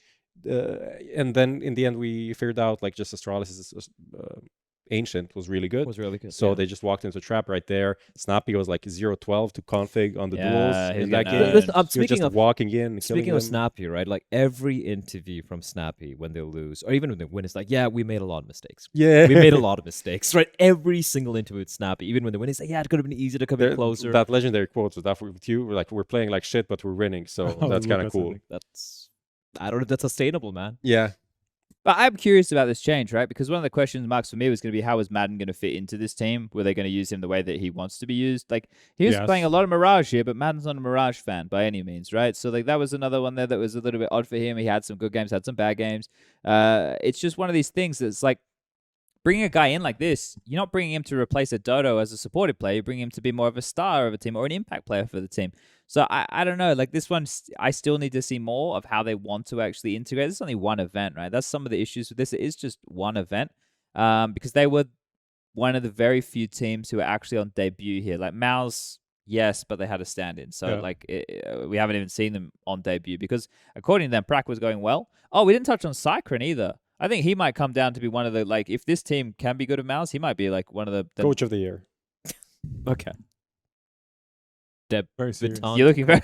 And then in the end, we figured out like just Astralis' ancient was really good. So they just walked into a trap right there. Snappy was like 0-12 to config on the duels he's in that getting game. owned. Listen, He was speaking just of walking in and Speaking killing of them. Snappy, right? Like every interview from Snappy when they lose, or even when they win, it's like, yeah, we made a lot of mistakes. Yeah, We made a lot of mistakes, right? Every single interview with Snappy, even when they win, it's like, yeah, it could have been easier to come in closer. That legendary quote with that with you, like we're playing like shit, but we're winning. So that's kind of cool. I don't know if that's sustainable, man. Yeah. But I'm curious about this change, right? Because one of the question marks for me was going to be, how is Madden going to fit into this team? Were they going to use him the way that he wants to be used? Like, he was playing a lot of Mirage here, but Madden's not a Mirage fan by any means, right? So, like, that was another one there that was a little bit odd for him. He had some good games, had some bad games. It's just one of these things that's like, bringing a guy in like this, you're not bringing him to replace a Dodo as a supported player. You bring him to be more of a star of a team or an impact player for the team. So I don't know. Like this one, I still need to see more of how they want to actually integrate. This is only one event, right? That's some of the issues with this. It is just one event because they were one of the very few teams who are actually on debut here. Like MOUZ, yes, but they had a stand-in. So we haven't even seen them on debut because according to them, Prak was going well. Oh, we didn't touch on Cycron either. I think he might come down to be one of the, like, if this team can be good at MOUZ, he might be like one of the Coach of the year. Okay. Very serious. You're looking very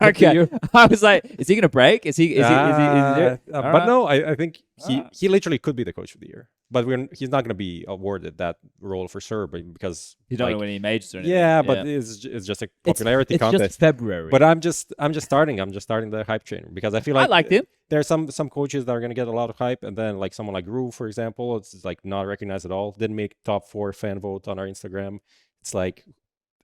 okay. I was like, is he gonna break? Is he But right. no, I think he literally could be the coach of the year. But he's not gonna be awarded that role for sure, but because you don't know when he majors or anything. Yeah, but it's just a popularity contest. It's just February. But I'm just starting the hype train because I feel like I liked him. There are some coaches that are gonna get a lot of hype, and then like someone like Rue, for example, it's like not recognized at all. Didn't make top 4 fan vote on our Instagram. It's like,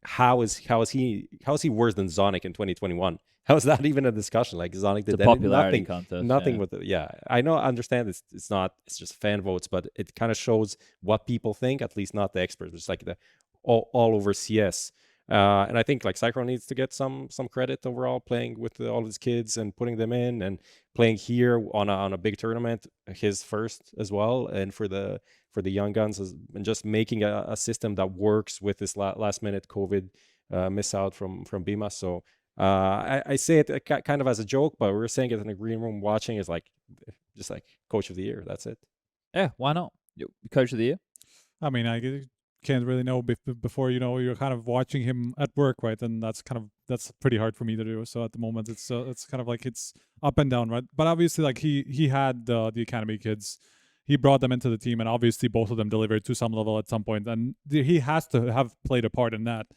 how is he worse than Zonic in 2021? How is that even a discussion? Like Zonic did popularity nothing, contest, nothing with it. Yeah, I understand it's just fan votes, but it kind of shows what people think, at least not the experts. It's like the all over CS. And I think like Cyclone needs to get some credit overall, playing with all his kids and putting them in and playing here on a big tournament, his first as well, and for the young guns, and just making a system that works with this last minute COVID miss out from Bima. So I say it kind of as a joke, but we're saying it in the green room watching is like just like coach of the year. That's it. Yeah, why not? Coach of the year. I mean, I can't really know before you're kind of watching him at work, right? And that's pretty hard for me to do. So at the moment, it's kind of like it's up and down, right? But obviously, like he had the academy kids, he brought them into the team, and obviously both of them delivered to some level at some point, and he has to have played a part in that,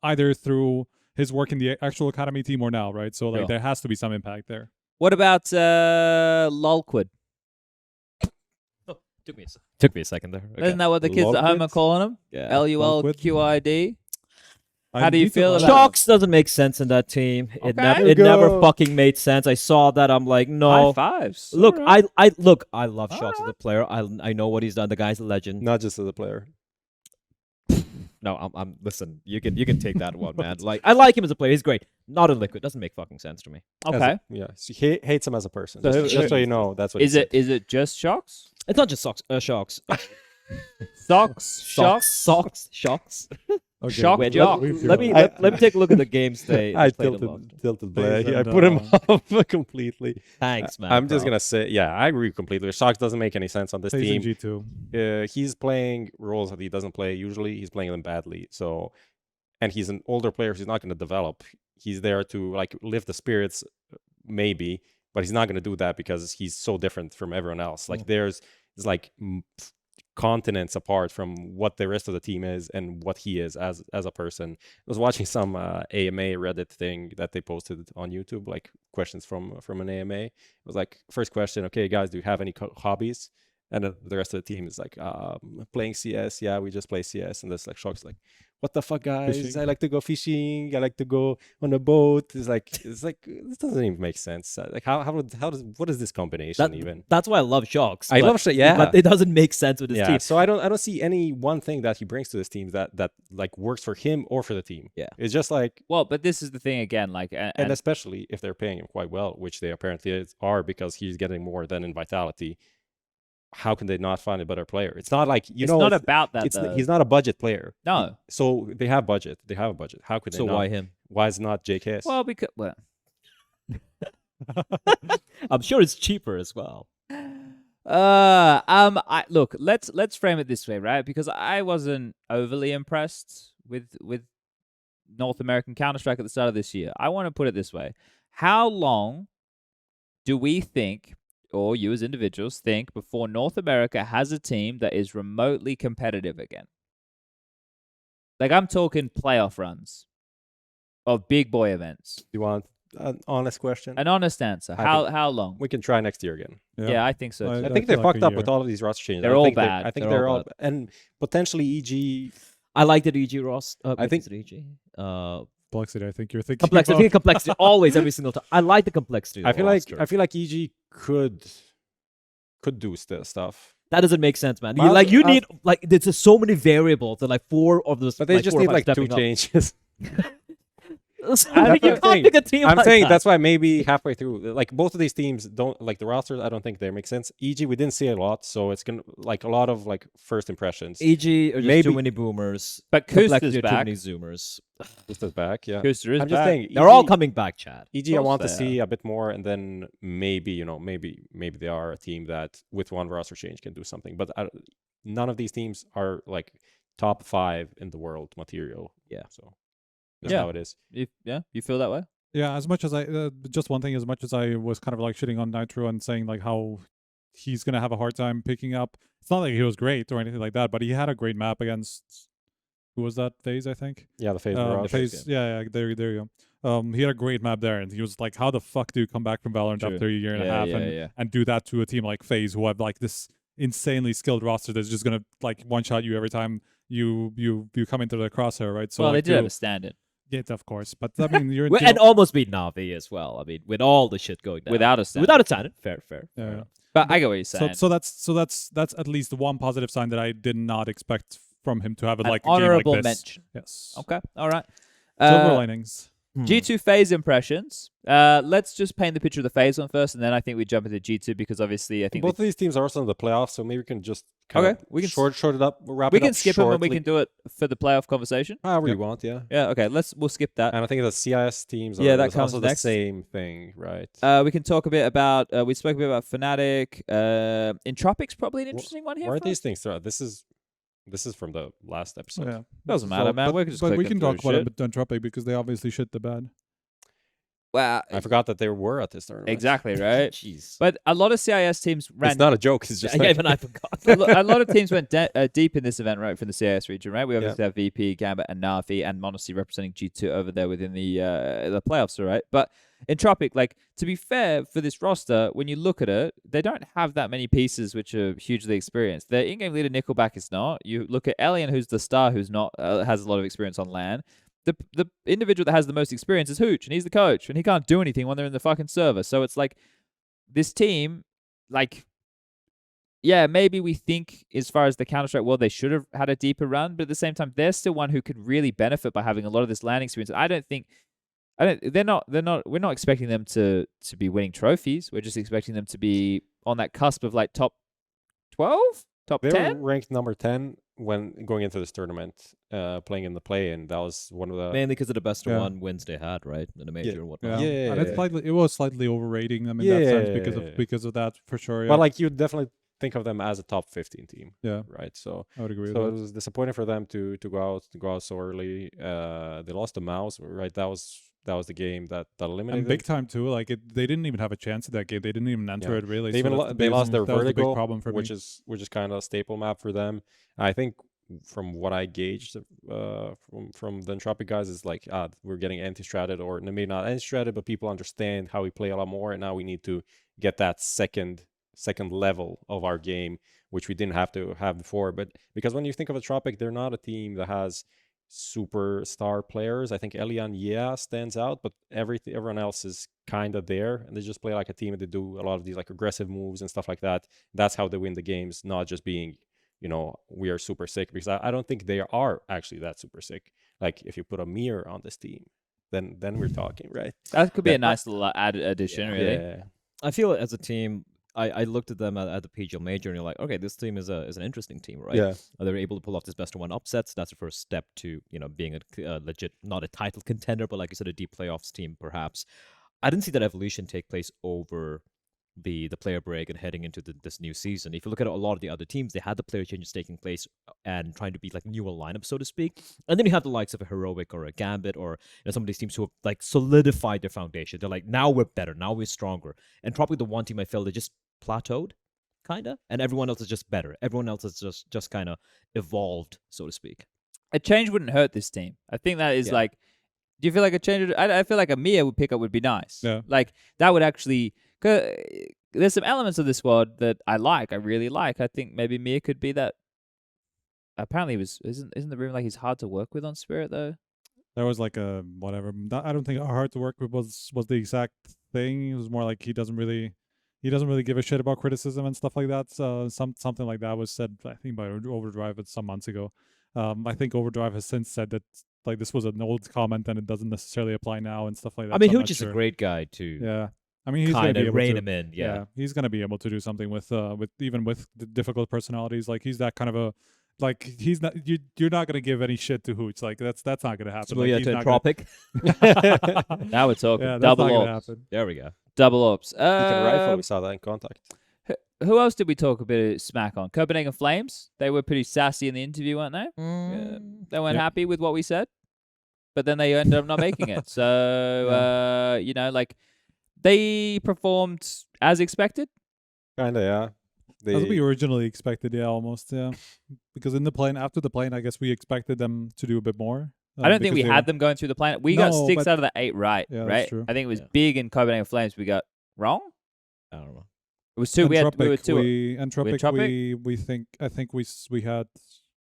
either through his work in the actual academy team or now, right? So like there has to be some impact there. What about Lolquid? Took me a second there. Okay. Isn't that what the kids at home are calling him? Yeah. LULQID. How do you feel about Shox doesn't make sense in that team. It never fucking made sense. I saw that. I'm like, no. High fives. Look, I love Shox as a player. I know what he's done. The guy's a legend. Not just as a player. No, I'm listen. You can take that one, man. Like, I like him as a player. He's great. Not in Liquid. Doesn't make fucking sense to me. Okay. So he hates him as a person. So just so you know, that's what. Is it just Shox? It's not just Shox. Shox. Shocks. Okay, Shock wait, jock. Let me take a look at the games they I played tilted Bleh. I put him off completely. Thanks, man. I'm just gonna say, yeah, I agree completely. Shox doesn't make any sense on this Plays in team. G2. He's playing roles that he doesn't play usually. He's playing them badly. So, and he's an older player. So he's not gonna develop. He's there to like lift the spirits, maybe, but he's not gonna do that because he's so different from everyone else. Like there's like continents apart from what the rest of the team is and what he is as a person. I was watching some AMA Reddit thing that they posted on YouTube, like questions from an AMA. It was like, first question, okay, guys, do you have any hobbies? And the rest of the team is like, playing CS. Yeah, we just play CS. And this like Shock's like, what the fuck, guys? Fishing. I like to go fishing. I like to go on a boat. It's like this doesn't even make sense. Like what is this combination even? That's why I love Shocks. I love Shock. Yeah, but it doesn't make sense with his team. So I don't see any one thing that he brings to this team that like works for him or for the team. Yeah, it's just like, well, but this is the thing again, like, and especially if they're paying him quite well, which they apparently are because he's getting more than in Vitality. How can they not find a better player? It's not like it's not about that. He's not a budget player. No. So they have budget. They have a budget. How could they not? So why him? Why is it not JKS? Well, because I'm sure it's cheaper as well. Look, let's frame it this way, right? Because I wasn't overly impressed with North American Counter-Strike at the start of this year. I want to put it this way: how long do we think, or you as individuals think, before North America has a team that is remotely competitive again? Like, I'm talking playoff runs of big boy events. You want an honest question? An honest answer. How long? We can try next year again. Yeah, I think so. I think they fucked up with all of these roster changes. They're all bad. I think they're all and potentially EG. I like the EG roster. I think EG. Complexity. I think you're thinking. Complexity. I think complexity always, every single time. I like the complexity. I feel like EG could do stuff. That doesn't make sense, man. You need there's just so many variables that like 4 of those. But they just need like 2 changes. I mean, you can't pick a team. I'm saying that's why maybe halfway through, like both of these teams don't like the rosters. I don't think they make sense. EG, we didn't see a lot, so it's gonna like a lot of like first impressions. EG are just too many boomers, but Kuster's back. Too many zoomers. Kuster's back, yeah. Kuster is I'm just saying they're all coming back, Chad. EG, I want to see a bit more, and then maybe maybe they are a team that with one roster change can do something. But none of these teams are like top 5 in the world material. Yeah, so. That's how it is. You feel that way? Yeah, as much as I, just one thing, as much as I was kind of like shitting on Nitro and saying like how he's going to have a hard time picking up. It's not like he was great or anything like that, but he had a great map against, who was that, FaZe, I think? Yeah, the FaZe. FaZe, yeah, there you go. He had a great map there, and he was like, how the fuck do you come back from Valorant after a year and a half and do that to a team like FaZe, who have like this insanely skilled roster that's just going to like one-shot you every time you come into the crosshair, right? So well, like, they did have a stand-in. Yeah, of course, but I mean, you're and almost beat Navi as well. I mean, with all the shit going down, without a stand, fair. Yeah. But I get what you're saying. So that's at least one positive sign that I did not expect from him to have an like honorable a game like this. mention. Yes. Okay. All right. Silver linings. G2 FaZe impressions. Let's just paint the picture of the FaZe one first, and then I think we jump into G2 because obviously I think both of these teams are also in the playoffs, so maybe we can just we can short it up, wrap we it up. We can skip them and we can do it for the playoff conversation. However you want, yeah. Yeah, okay. We'll skip that. And I think the CIS teams that comes also next. the same thing, right? We can talk a bit about we spoke a bit about fnatic. Entropiq's probably an interesting one here. Where are these things throughout? This is from the last episode. Yeah. Doesn't matter, man. But we can talk about Entropiq because they obviously shit the bed. Well, I forgot that they were at this tournament. Exactly, right? Jeez. But a lot of CIS teams ran... It's not a joke. It's just even I forgot. a lot of teams went deep in this event, right, from the CIS region, right? We obviously have VP, Gambit, and NAVI, and Monacy representing G2 over there within the playoffs, right? But Entropiq, like, to be fair, for this roster, when you look at it, they don't have that many pieces which are hugely experienced. Their in-game leader, Nickelback, is not. You look at Elian, who's the star, who's not, has a lot of experience on LAN. The individual that has the most experience is Hooch, and he's the coach, and he can't do anything when they're in the fucking server. So it's like, this team, like, yeah, maybe we think as far as the Counter-Strike world, they should have had a deeper run, but at the same time, they're still one who could really benefit by having a lot of this LAN experience. We're not expecting them to be winning trophies. We're just expecting them to be on that cusp of like top 12, top 10. They were ranked number 10 when going into this tournament, playing in the play-in. That was one of the mainly because of the best of one wins they had, right, in the major and whatnot. Yeah. And it was slightly overrating them in that sense because of that for sure. Yeah. But like you definitely think of them as a top 15 team. Yeah. Right. So I would agree with that. that. It was disappointing for them to go out so early. They lost to MOUZ, right? That was the game that eliminated. And big time too. Like they didn't even have a chance at that game. They didn't even enter it really. They even they lost their vertigo, problem for which is kind of a staple map for them. I think from what I gauged from the Entropiq guys is like we're getting anti-stratted, or maybe not anti-stratted, but people understand how we play a lot more, and now we need to get that second level of our game, which we didn't have to have before. But because when you think of Entropiq, they're not a team that has superstar players. I think Elian stands out, but everyone else is kind of there, and they just play like a team, and they do a lot of these like aggressive moves and stuff like that. That's how they win the games, not just being, we are super sick, because I don't think they are actually that super sick. Like if you put a mirror on this team, then we're talking, right? That could be a nice little added addition, really. Yeah. I feel as a team, I looked at them at the PGL Major, and you're like, okay, this team is an interesting team, right? Yeah. They're able to pull off this best of one upsets. That's the first step to being a legit, not a title contender, but like you said, a deep playoffs team, perhaps. I didn't see that evolution take place over the player break and heading into this new season. If you look at a lot of the other teams, they had the player changes taking place and trying to be like newer lineups, so to speak. And then you have the likes of a Heroic or a Gambit, or some of these teams who have like solidified their foundation. They're like, now we're better, now we're stronger. And probably the one team I felt they just plateaued, kind of, and everyone else is just better. Everyone else is just kind of evolved, so to speak. A change wouldn't hurt this team. I think that is like, do you feel like a change? I feel like a Mia would pick up would be nice. Yeah. Like that would actually. There's some elements of the squad that I really like. I think maybe Mia could be that. Apparently, isn't the rumor like he's hard to work with on Spirit though? There was like a whatever. I don't think hard to work with was the exact thing. It was more like he doesn't really give a shit about criticism and stuff like that. So something like that was said, I think, by Overdrive some months ago. I think Overdrive has since said that like this was an old comment and it doesn't necessarily apply now and stuff like that. I mean, so Hooch is a great guy too. Yeah. I mean, he's going to rein him in. Yeah. He's going to be able to do something with even with the difficult personalities. Like he's that kind of a, like he's not. You're not going to give any shit to Hooch. Like that's not going to happen. Smooya to Entropiq. Now we're talking. Yeah, double not ops. There we go. Double ops. You can rifle. We saw that in Contact. Who else did we talk a bit of smack on? Copenhagen Flames. They were pretty sassy in the interview, weren't they? They weren't happy with what we said, but then they ended up not making it. So like. They performed as expected? Kinda, yeah. That's what we originally expected, yeah, almost, yeah. Because after the plane, I guess we expected them to do a bit more. I don't think we had them going through the plane. We got 6 out of the 8 right, yeah, right? That's true. I think it was big in Copenhagen Flames. We got wrong? I don't know. It was 2. We had 2. Entropiq, I think we had...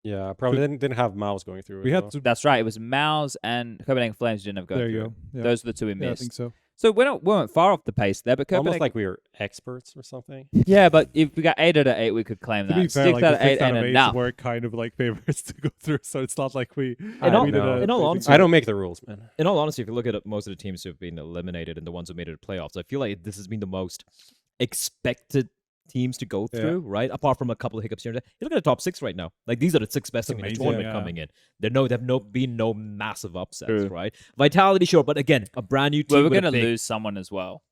Yeah, probably didn't have MOUZ going through. That's right. It was MOUZ and Copenhagen Flames didn't have going through. There you go. Yeah. Those are the 2 we missed. Yeah, I think so. So we weren't far off the pace there, but Copenhagen... Almost like we were experts or something. Yeah, but if we got 8 out of 8, we could claim that. To be fair, 6 like out of 8 out ain't of 8 enough. were kind of like favorites to go through, so it's not like we... In all honesty, I don't make the rules, man. In all honesty, if you look at most of the teams who have been eliminated and the ones who made it to playoffs, I feel like this has been the most expected teams to go through, right? Apart from a couple of hiccups here and there. You look at the top 6 right now. Like these are the 6 best teams in the tournament coming in. There have been no massive upsets, right? Vitality, sure, but again, a brand new team. Well, we're going to lose someone as well.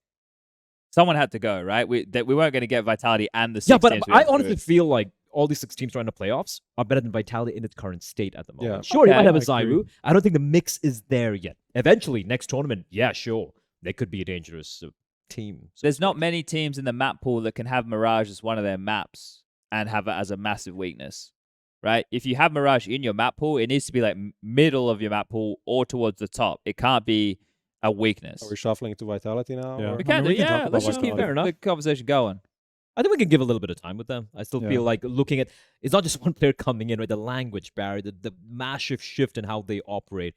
Someone had to go, right? We weren't going to get Vitality and the 6 Yeah, but teams I honestly feel like all these 6 teams trying to playoffs are better than Vitality in its current state at the moment. Yeah. Sure, you might have a Zyru. I don't think the mix is there yet. Eventually, next tournament, yeah, sure, they could be a dangerous team. There's not many teams in the map pool that can have Mirage as one of their maps and have it as a massive weakness, right? If you have Mirage in your map pool, it needs to be like middle of your map pool or towards the top. It can't be a weakness. Are we shuffling to Vitality now? Yeah. We can do, yeah. Let's just keep Fair enough. the conversation going. I think we can give a little bit of time with them. I still feel like looking at it's not just one player coming in, right? The language barrier, the massive shift in how they operate.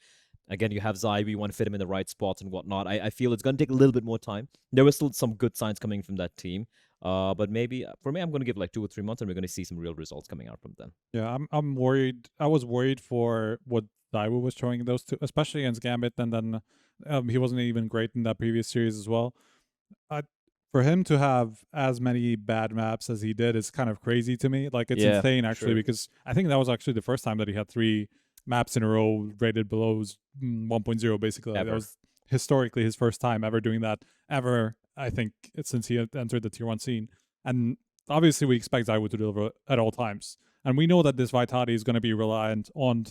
Again, you have Zyru, you want to fit him in the right spots and whatnot. I feel it's going to take a little bit more time. There were still some good signs coming from that team. But maybe, for me, I'm going to give like 2 or 3 months and we're going to see some real results coming out from them. Yeah, I'm worried. I was worried for what Zyru was showing those two, especially against Gambit, and then he wasn't even great in that previous series as well. For him to have as many bad maps as he did is kind of crazy to me. Like, it's insane, actually, because I think that was actually the first time that he had 3 maps in a row rated below 1.0, basically. That was historically his first time ever doing that, I think, since he had entered the Tier 1 scene. And obviously we expect Zyru to deliver at all times. And we know that this Vitality is going to be reliant on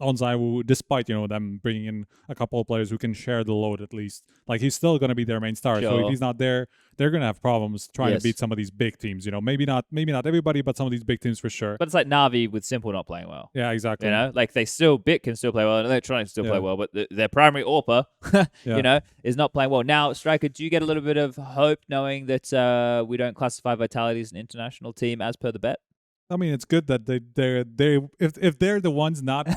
on ZywOo, despite them bringing in a couple of players who can share the load at least. Like he's still going to be their main star. So if Sure. he's not there, they're going to have problems trying Yes. to beat some of these big teams. Maybe not everybody, but some of these big teams for sure. But it's like Navi with Simple not playing well. Yeah, exactly. Like Bit can still play well, and Electronic still play Yeah. well, but their primary AWPer, Yeah. is not playing well. Now, Striker, do you get a little bit of hope knowing that we don't classify Vitality as an international team as per the bet? I mean, it's good that if they're the ones not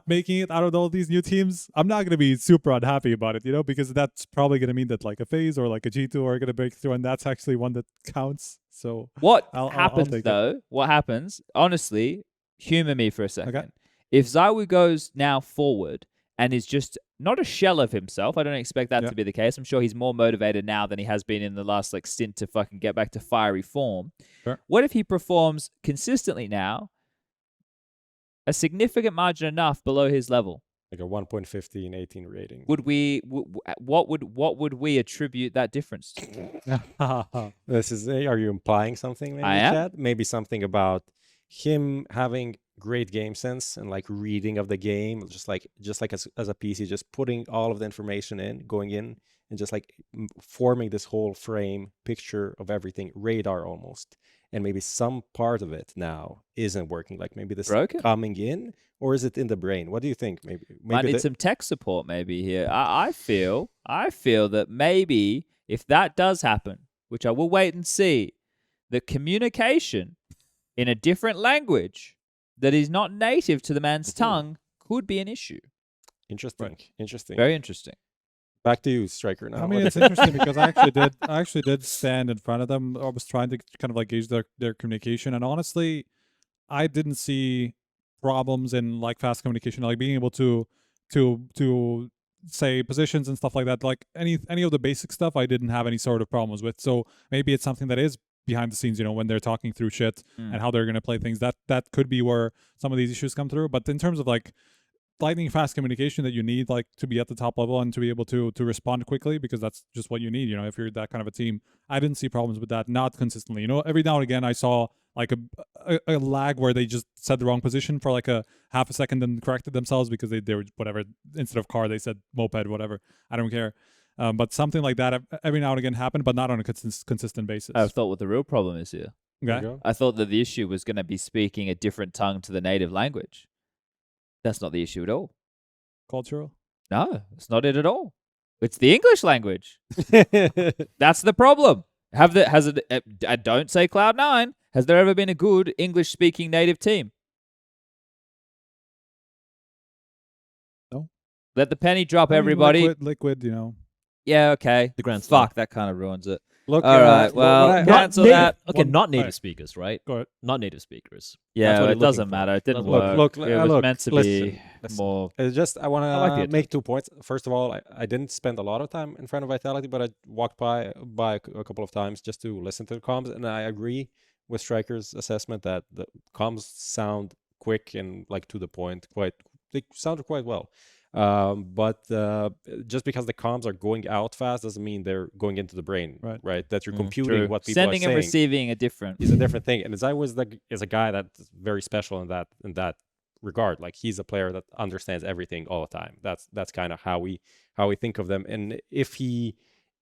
making it out of all these new teams, I'm not gonna be super unhappy about it, because that's probably gonna mean that like a FaZe or like a G2 are gonna break through, and that's actually one that counts. So What I'll happens take it. though? What happens? Honestly, humor me for a second. Okay. If ZywOo goes now forward and is just not a shell of himself, I don't expect that Yeah. to be the case. I'm sure he's more motivated now than he has been in the last stint to fucking get back to fiery form. Sure. What if he performs consistently now, a significant margin enough below his level? Like a 1.15, 18 rating. Would we? What would we attribute that difference to? This is. Are you implying something? Maybe, I am. Chad? Maybe something about him having great game sense and like reading of the game, just like as a PC, just putting all of the information in, going in, and just like forming this whole frame picture of everything, radar almost. And maybe some part of it now isn't working. Like maybe this Broken? coming in, or is it in the brain? What do you think? Maybe Might need some tech support maybe here. I feel that maybe if that does happen, which I will wait and see, the communication in a different language that is not native to the man's tongue could be an issue. Interesting. Interesting. Very interesting. Back to you, Striker. Now. I mean, it's interesting because I actually did stand in front of them. I was trying to kind of like gauge their communication, and honestly, I didn't see problems in like fast communication, like being able to say positions and stuff like that. Like any of the basic stuff, I didn't have any sort of problems with. So maybe it's something that is behind the scenes, when they're talking through shit and how they're gonna play things. That could be where some of these issues come through. But in terms of like lightning fast communication that you need like to be at the top level and to be able to respond quickly, because that's just what you need, if you're that kind of a team. I didn't see problems with that, not consistently. Every now and again I saw like a lag where they just said the wrong position for like a half a second and corrected themselves because they were whatever, instead of car they said moped, whatever. I don't care. But something like that every now and again happened, but not on a consistent basis. I thought what the real problem is here. Okay. I thought that the issue was going to be speaking a different tongue to the native language. That's not the issue at all. Cultural? No, it's not it at all. It's the English language. That's the problem. Don't say Cloud9. Has there ever been a good English-speaking native team? No. Let the penny drop, I mean, everybody. Liquid, Yeah, okay. The grand Fuck, that kind of ruins it. Look, all right, well, cancel that. Okay, not native Alright. speakers, right? Go ahead. Not native speakers. Yeah, That's what it you're looking doesn't for. matter. It didn't Doesn't work. Look, it was look, meant to listen. be more. It's just I want I like the to attempt. make 2 points. First of all, I didn't spend a lot of time in front of Vitality, but I walked by a couple of times just to listen to the comms, and I agree with Striker's assessment that the comms sound quick and like to the point. They sounded quite well. But just because the comms are going out fast doesn't mean they're going into the brain, right? That you're computing True. what people Sending are saying. and receiving are different. Is a different thing. And Zai is a guy that's very special in that regard. Like he's a player that understands everything all the time. That's kind of how we think of them. And if he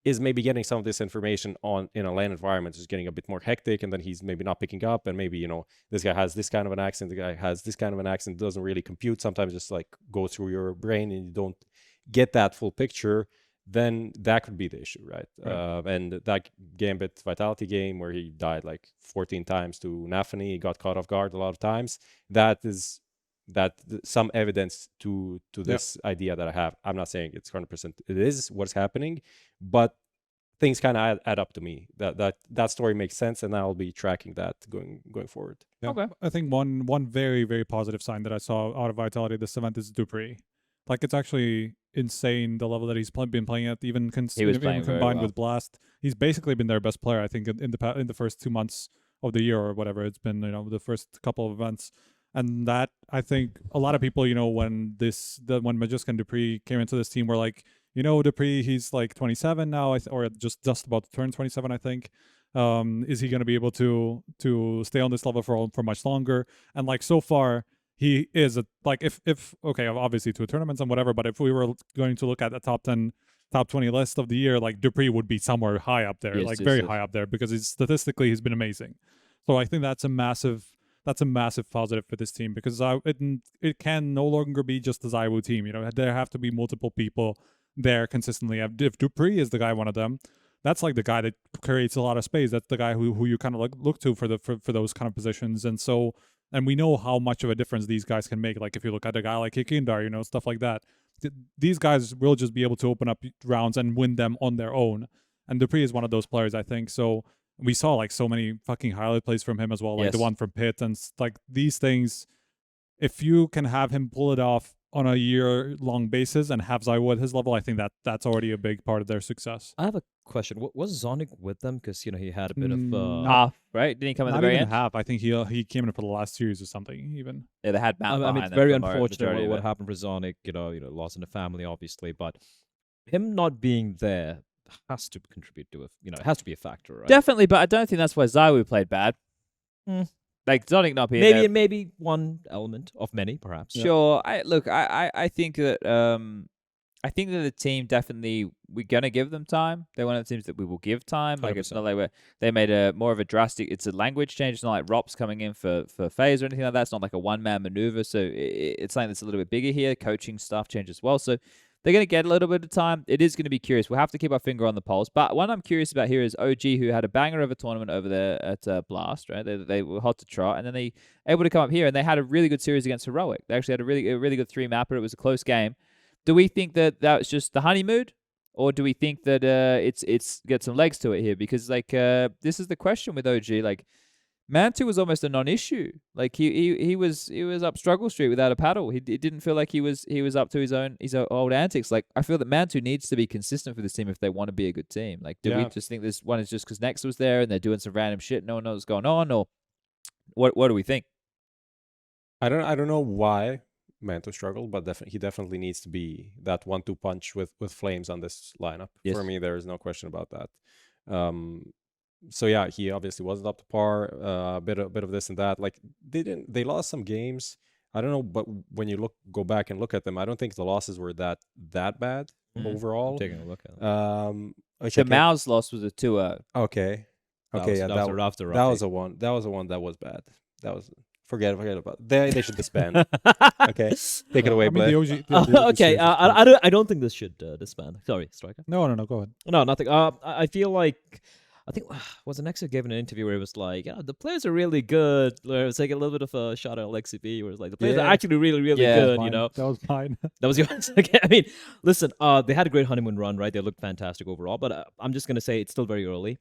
is maybe getting some of this information in a LAN environment, is getting a bit more hectic, and then he's maybe not picking up, and maybe this guy has this kind of an accent, the guy has this kind of an accent, doesn't really compute. Sometimes just like go through your brain and you don't get that full picture. Then that could be the issue, right? And that Gambit Vitality game where he died like 14 times to NAVI, he got caught off guard a lot of times. That is some evidence to this idea that I have. I'm not saying it's 100%. It is what's happening, but things kind of add up to me. That story makes sense, and I'll be tracking that going forward. Yeah. Okay. I think one very, very positive sign that I saw out of Vitality this event is dupreeh. Like, it's actually insane the level that he's been playing at, even playing very combined well. with Blast. He's basically been their best player, I think, in the first 2 months of the year or whatever. It's been the first couple of events. And that, I think, a lot of people, when Magisk and dupreeh came into this team, were like, dupreeh, he's like 27 now, or just about to turn 27, I think. Is he going to be able to stay on this level for much longer? And like so far, he is like if okay, obviously to tournaments and whatever, but if we were going to look at the top 10, top 20 list of the year, like dupreeh would be somewhere high up there, Yes, like yes, very yes. high up there, because statistically he's been amazing. So I think that's a massive positive for this team, because it can no longer be just the ZywOo team. You know, there have to be multiple people there consistently. If dupreeh is the guy, one of them, that's like the guy that creates a lot of space. That's the guy who you kind of look to for those kind of positions. And we know how much of a difference these guys can make. Like if you look at a guy like Hikindar, you know, stuff like that. These guys will just be able to open up rounds and win them on their own. And dupreeh is one of those players, I think. So we saw like so many fucking highlight plays from him as well, like the Yes. one from Pitt and like these things. If you can have him pull it off on a year-long basis and have ZywOo at his level, I think that's already a big part of their success. I have a question. Was Zonic with them? Because, you know, he had a bit of... Half, right? Didn't he come at the Not very even end? half. I think he came in for the last series or something. Even Yeah, they had Mount I mean, behind it's them very for the unfortunate majority of what it. happened for Zonic. You know, loss in the family, obviously, but him not being there has to contribute to it. You know, it has to be a factor, right? Definitely, but I don't think that's why ZywOo played bad. Mm. Like Sonic not being there. Maybe one element of many, perhaps. Sure. I think that the team definitely, we're gonna give them time. They're one of the teams that we will give time. Like it's 100%. not like they made a more of a drastic. It's a language change. It's not like Rop's coming in for FaZe or anything like that. It's not like a one-man maneuver. So it's something that's a little bit bigger here. Coaching staff change as well. So they're going to get a little bit of time. It is going to be curious. We'll have to keep our finger on the pulse. But one I'm curious about here is OG, who had a banger of a tournament over there at Blast, right? They were hot to trot, and then they able to come up here, and they had a really good series against Heroic. They actually had a really good 3-mapper. It was a close game. Do we think that was just the honeymoon, or do we think that it's got some legs to it here? Because like this is the question with OG. Like Mantu was almost a non-issue. Like he was up struggle street without a paddle. It didn't feel like he was up to his old antics. Like I feel that Mantu needs to be consistent for this team if they want to be a good team. Like do we just think this one is just because Nex was there and they're doing some random shit, no one knows what's going on, or what do we think? I don't know why Manto struggled, but he definitely needs to be that 1-2 punch with Flames on this lineup. Yes. For me, there is no question about that. So yeah, he obviously wasn't up to par. A bit of this and that. Like they lost some games. I don't know, but when you go back and look at them, I don't think the losses were that bad overall. I'm taking a look at it. The MOUZ loss was a 2-0. Okay. That was the that was a one. That was a one that was bad. That was forget about. They should disband. Okay, take it away, I mean, Bleh. Okay, I don't think this should disband. Sorry, Striker. No, go ahead. No, nothing. I feel like I think was the Nexo gave an interview where it was like, yeah, the players are really good. Where it was like a little bit of a shot at Lexi B, where it's like the players are actually really good. You know, that was mine. that was yours. Okay, I mean, listen, they had a great honeymoon run, right? They looked fantastic overall, but I'm just gonna say it's still very early.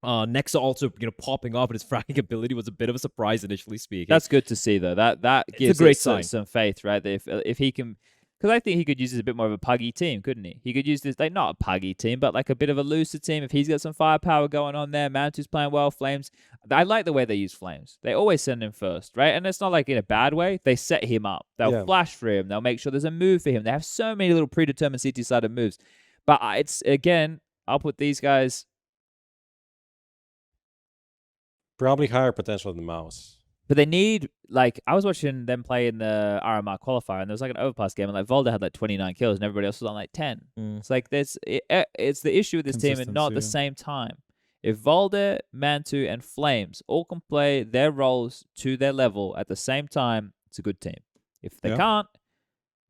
Nexa also, popping off with his fragging ability was a bit of a surprise initially speaking. That's good to see though. That gives a great us sign. some faith, right? That if he can, because I think he could use this a bit more of a puggy team, couldn't he? He could use this, like not a puggy team, but like a bit of a looser team. If he's got some firepower going on there, Mantu's playing well, Flames. I like the way they use Flames. They always send him first, right? And it's not like in a bad way. They set him up. They'll flash for him. They'll make sure there's a move for him. They have so many little predetermined CT-sided moves. But it's, again, I'll put these guys... Probably higher potential than MOUZ. But they need, like, I was watching them play in the RMR qualifier, and there was like an overpass game, and like Volda had like 29 kills, and everybody else was on like 10. It's like it's the issue with this team, and not at the same time. If Volda, Mantu, and Flames all can play their roles to their level at the same time, it's a good team. If they can't,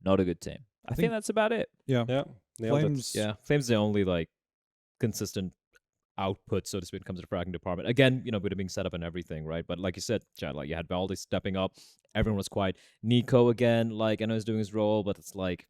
not a good team. I think that's about it. Yeah. Flames. Yeah, Flames is the only like consistent output, so to speak, when it comes to the fragging department. Again, with it being set up and everything, right? But like you said, Chad, like you had Baldi stepping up, everyone was quiet. Nico again, like I know he's doing his role, but it's like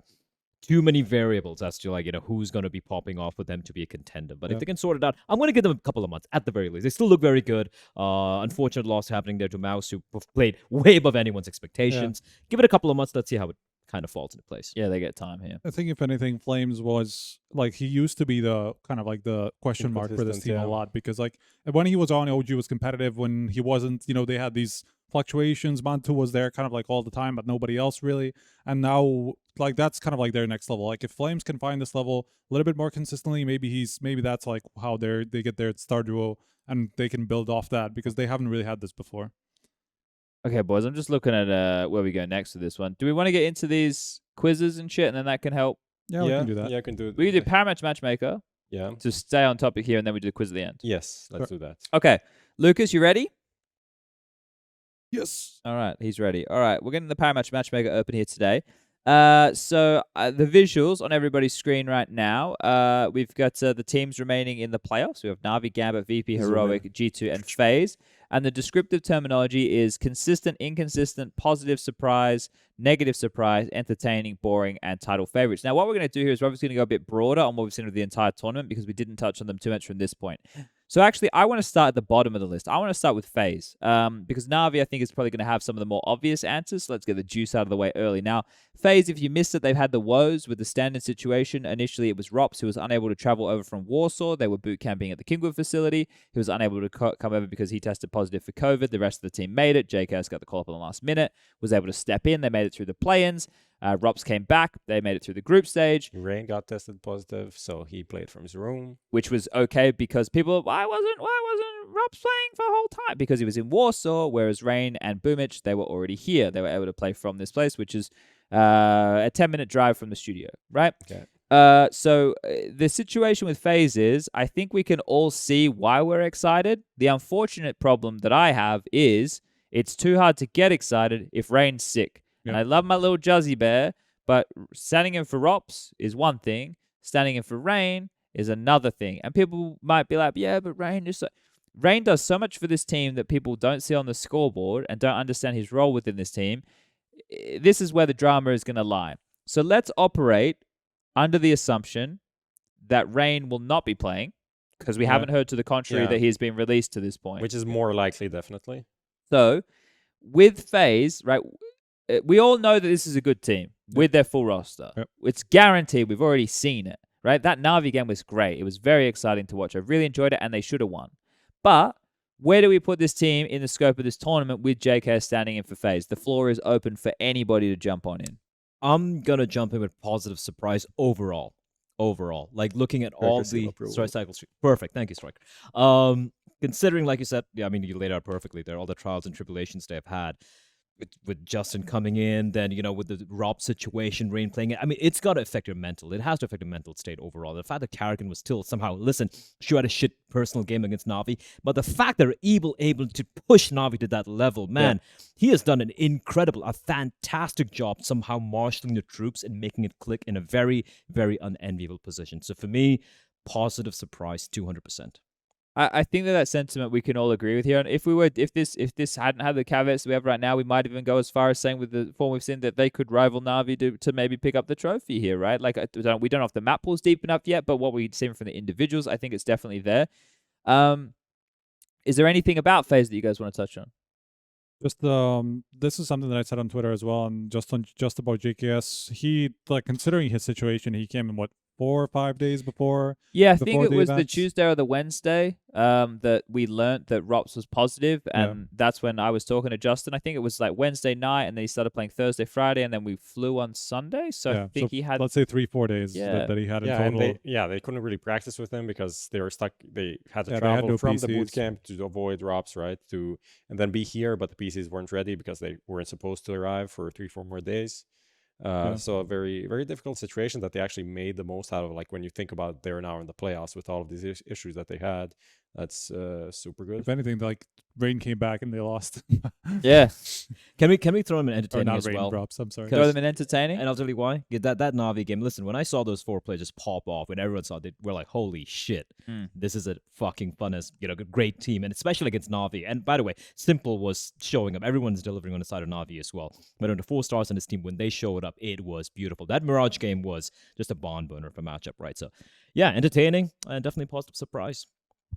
too many variables as to like who's going to be popping off with them to be a contender. But if they can sort it out, I'm going to give them a couple of months at the very least. They still look very good. Unfortunate loss happening there to MOUZ, who played way above anyone's expectations. Give it a couple of months. Let's see how it kind of falls into place. Yeah, they get time here. I think if anything, Flames was like he used to be the kind of like the question mark for this team a lot, because like when he was on, OG was competitive. When he wasn't, they had these fluctuations. Mantu was there kind of like all the time, but nobody else really. And now like that's kind of like their next level. Like if Flames can find this level a little bit more consistently, maybe that's like how they get their star duo, and they can build off that, because they haven't really had this before. Okay, boys, I'm just looking at where we go next with this one. Do we want to get into these quizzes and shit, and then that can help? Yeah, we can do that. Yeah, I can do it. We can do Power Match Matchmaker Yeah. to stay on topic here, and then we do the quiz at the end. Yes, let's do that. Okay, Lucas, you ready? Yes. All right, he's ready. All right, we're getting the Power Match Matchmaker open here today. So the visuals on everybody's screen right now. We've got the teams remaining in the playoffs. We have NAVI, Gambit, VP, Heroic, G2, and FaZe. And the descriptive terminology is consistent, inconsistent, positive surprise, negative surprise, entertaining, boring, and title favorites. Now, what we're going to do here is we're obviously going to go a bit broader on what we've seen with the entire tournament because we didn't touch on them too much from this point. So actually, I want to start at the bottom of the list. I want to start with FaZe because Navi, I think, is probably going to have some of the more obvious answers. So let's get the juice out of the way early. Now, FaZe, if you missed it, they've had the woes with the standard situation. Initially, it was Rops who was unable to travel over from Warsaw. They were boot camping at the Kingwood facility. He was unable to come over because he tested positive for COVID. The rest of the team made it. JKS got the call up in the last minute, was able to step in. They made it through the play-ins. Rops came back. They made it through the group stage. Rain got tested positive, so he played from his room. Which was okay because people, why wasn't Rops playing for the whole time? Because he was in Warsaw, whereas Rain and Boomich, they were already here. They were able to play from this place, which is a 10-minute drive from the studio, right? Okay. So the situation with FaZe is, I think we can all see why we're excited. The unfortunate problem that I have is it's too hard to get excited if Rain's sick. And I love my little Juzzy Bear, but standing in for Rops is one thing. Standing in for Rain is another thing. And people might be like, yeah, but Rain does so much for this team that people don't see on the scoreboard and don't understand his role within this team. This is where the drama is going to lie. So let's operate under the assumption that Rain will not be playing because we haven't heard to the contrary that he's been released to this point. Which is more likely, definitely. So with FaZe, right, we all know that this is a good team with their full roster. Yep. It's guaranteed. We've already seen it, right? That Navi game was great. It was very exciting to watch. I really enjoyed it, and they should have won. But where do we put this team in the scope of this tournament with JK standing in for FaZe? The floor is open for anybody to jump on in. I'm going to jump in with positive surprise overall. Like looking at all the strike cycles. Perfect. Thank you, Striker. Considering, like you said, I mean, you laid out perfectly there, all the trials and tribulations they've had. With Justin coming in, then, with the Rob situation, Rain playing it. I mean, it's got to affect your mental. It has to affect your mental state overall. The fact that Karrigan was still somehow, she had a shit personal game against Navi, but the fact that they're able to push Navi to that level, man, he has done a fantastic job somehow marshalling the troops and making it click in a very, very unenviable position. So for me, positive surprise, 200%. I think that sentiment we can all agree with here. And if this hadn't had the caveats we have right now, we might even go as far as saying with the form we've seen that they could rival Navi to maybe pick up the trophy here, right? Like we don't know if the map pool's deep enough yet, but what we've seen from the individuals, I think it's definitely there. Is there anything about FaZe that you guys want to touch on? Just this is something that I said on Twitter as well, and just about JKS. He, considering his situation, he came in 4 or 5 days before. Yeah, I think it was the Tuesday or the Wednesday that we learned that Rops was positive, and that's when I was talking to Justin. I think it was Wednesday night, and then he started playing Thursday, Friday, and then we flew on Sunday. So I think he had, let's say 3-4 days that he had in total. They couldn't really practice with him because they were stuck. They had to travel from the boot camp to avoid Rops, right? And then be here, but the PCs weren't ready because they weren't supposed to arrive for 3-4 more days. So a very, very difficult situation that they actually made the most out of. When you think about they're now in the playoffs with all of these issues that they had, that's super good. If anything, Rain came back and they lost. Yeah. Can we throw them in entertaining as well? Drops, I'm sorry. Throw them in entertaining? And I'll tell you why. That Navi game, listen, when I saw those 4 players just pop off, when everyone saw it, we're like, holy shit, this is a fucking fun as, great team, and especially against Navi. And by the way, Simple was showing up. Everyone's delivering on the side of Navi as well. But on the 4 stars on this team, when they showed up, it was beautiful. That Mirage game was just a barn burner of a matchup, right? So, yeah, entertaining and definitely positive surprise.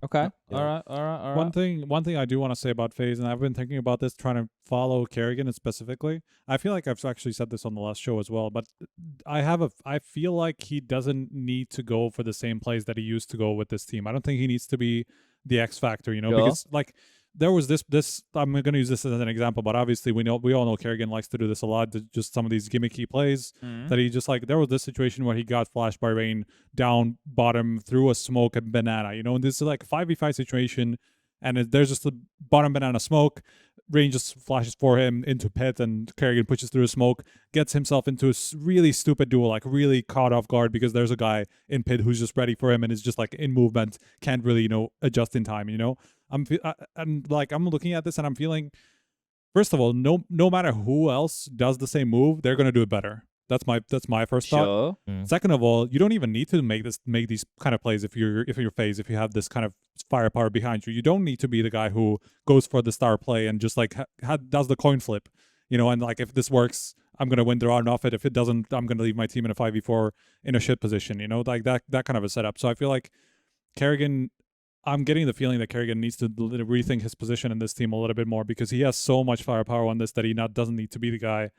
Okay. Yeah. All right. One thing I do want to say about FaZe, and I've been thinking about this, trying to follow Karrigan specifically. I feel like I've actually said this on the last show as well, but I feel like he doesn't need to go for the same plays that he used to go with this team. I don't think he needs to be the X factor, because there was this. I'm going to use this as an example, but obviously we all know Karrigan likes to do this a lot. Just some of these gimmicky plays that he just there was this situation where he got flashed by Rain down bottom through a smoke and banana. And this is 5v5 situation, and there's just a bottom banana smoke. Rain just flashes for him into pit, and Kerrigan pushes through a smoke, gets himself into a really stupid duel, like really caught off guard because there's a guy in pit who's just ready for him and is just like in movement, can't really adjust in time. I'm looking at this and I'm feeling, first of all, no matter who else does the same move, they're gonna do it better. That's my first thought. Second of all, you don't even need to make these kind of plays if you're FaZe, if you have this kind of firepower behind you. You don't need to be the guy who goes for the star play and just like does the coin flip, and like if this works, I'm gonna win the round off it. If it doesn't, I'm gonna leave my team in a 5v4 in a shit position. Like that kind of a setup. So I feel like Kerrigan. I'm getting the feeling that Kerrigan needs to rethink his position in this team a little bit more because he has so much firepower on this that he doesn't need to be the guy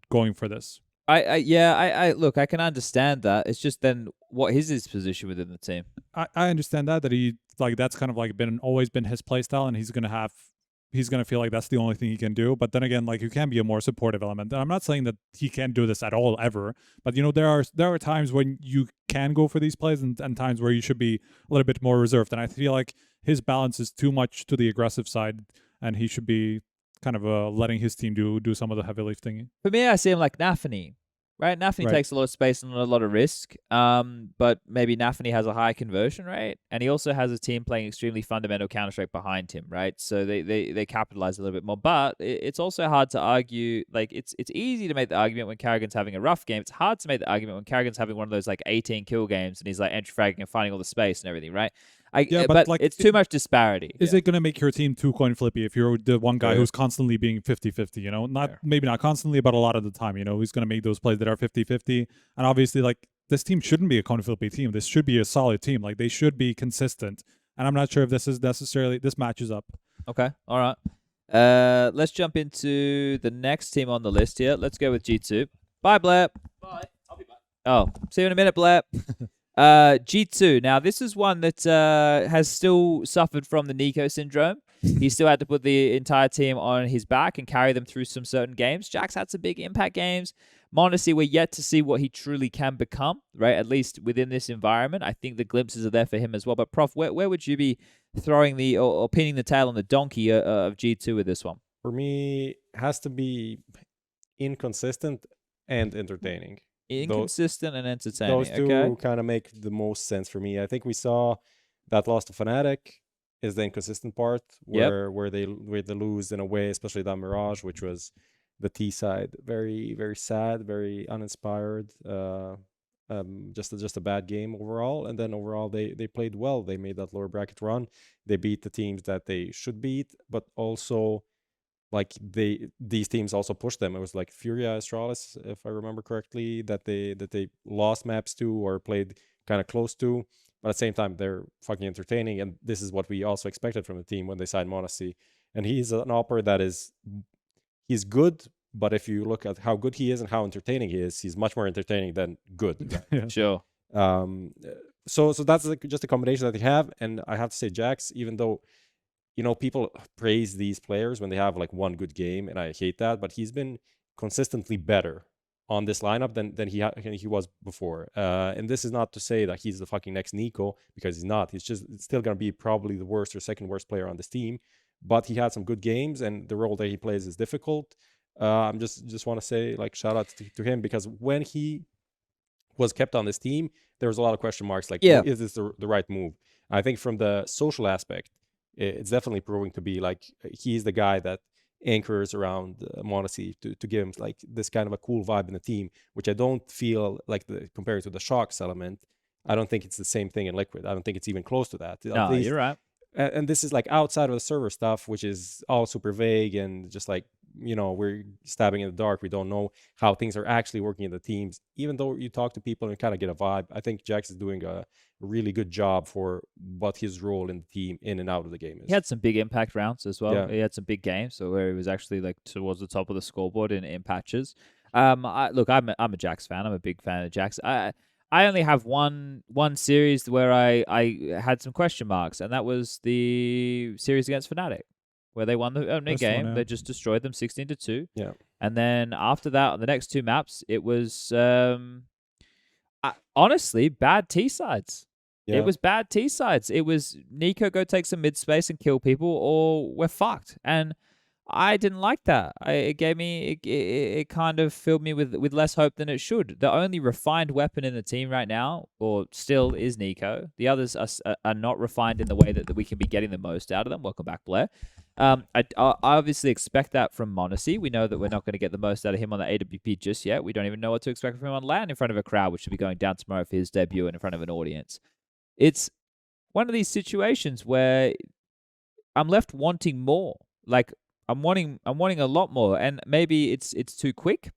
going for this. I look, I can understand that. It's just then what is his position within the team? I understand that he that's kind of like always been his play style, and he's gonna feel like that's the only thing he can do. But then again, like you can be a more supportive element. And I'm not saying that he can't do this at all ever, but there are times when you can go for these plays and times where you should be a little bit more reserved. And I feel like his balance is too much to the aggressive side, and he should be kind of letting his team do some of the heavy lifting. For me, I see him like NAVI. Right, NAVI takes a lot of space and a lot of risk, but maybe NAVI has a high conversion rate, and he also has a team playing extremely fundamental Counter-Strike behind him, right? So they capitalize a little bit more, but it's also hard to argue. Like it's easy to make the argument when Kerrigan's having a rough game. It's hard to make the argument when Kerrigan's having one of those like 18 kill games and he's like entry fragging and finding all the space and everything, right? But like, it's too much disparity. Is it going to make your team too coin flippy if you're the one guy who's constantly being 50-50, maybe not constantly, but a lot of the time, he's going to make those plays that are 50-50. And obviously, like, this team shouldn't be a coin flippy team. This should be a solid team. Like, they should be consistent. And I'm not sure if this matches up. Okay. All right. Let's jump into the next team on the list here. Let's go with G2. Bye, Bleh. Bye. I'll be back. Oh, see you in a minute, Bleh. G2. Now, this is one that has still suffered from the Nico syndrome. He still had to put the entire team on his back and carry them through some certain games. Jax had some big impact games. m0NESY, we're yet to see what he truly can become, right? At least within this environment. I think the glimpses are there for him as well. But, Prof, where would you be throwing or pinning the tail on the donkey of G2 with this one? For me, it has to be inconsistent and entertaining. Inconsistent and entertaining. Those two kind of make the most sense for me. I think we saw that loss to fnatic is the inconsistent part where they lose in a way, especially that Mirage, which was the T side. Very, very sad, very uninspired. Just a bad game overall. And then overall they played well. They made that lower bracket run. They beat the teams that they should beat, but also like these teams also pushed them. It was like Furia, Astralis, if I remember correctly, that they lost maps to or played kind of close to. But at the same time, they're fucking entertaining, and this is what we also expected from the team when they signed m0NESY. And he's an operator that he's good, but if you look at how good he is and how entertaining he is, he's much more entertaining than good. Yeah. Sure. So that's just a combination that they have, and I have to say Jax, even though people praise these players when they have like one good game, and I hate that, but he's been consistently better on this lineup than he was before. And this is not to say that he's the fucking next Nico, because he's not. He's just still going to be probably the worst or second worst player on this team, but he had some good games, and the role that he plays is difficult. I'm just want to say like shout out to him, because when he was kept on this team, there was a lot of question marks like, is this the right move? I think from the social aspect, it's definitely proving to be like he's the guy that anchors around m0NESY to give him like this kind of a cool vibe in the team, which I don't feel like compared to the Shocks element, I don't think it's the same thing in Liquid. I don't think it's even close to that. No, you're right. And this is like outside of the server stuff, which is all super vague and just like, we're stabbing in the dark. We don't know how things are actually working in the teams. Even though you talk to people and kind of get a vibe, I think Jax is doing a really good job for what his role in the team in and out of the game is. He had some big impact rounds as well. Yeah. He had some big games, so where he was actually like towards the top of the scoreboard in patches. I'm a Jax fan. I'm a big fan of Jax. I only have one series where I had some question marks, and that was the series against fnatic, where they won the opening game. They just destroyed them 16-2. Yeah. And then after that, on the next two maps, it was honestly bad T sides. Yeah. It was bad T sides. It was Nico go take some mid space and kill people, or we're fucked. And I didn't like that. It gave me it kind of filled me with less hope than it should. The only refined weapon in the team right now, or still, is Nico. The others are not refined in the way that we can be getting the most out of them. Welcome back, Bleh. I obviously expect that from m0NESY. We know that we're not going to get the most out of him on the AWP just yet. We don't even know what to expect from him on LAN in front of a crowd, which should be going down tomorrow for his debut and in front of an audience. It's one of these situations where I'm left wanting more. Like, I'm wanting a lot more, and maybe it's too quick.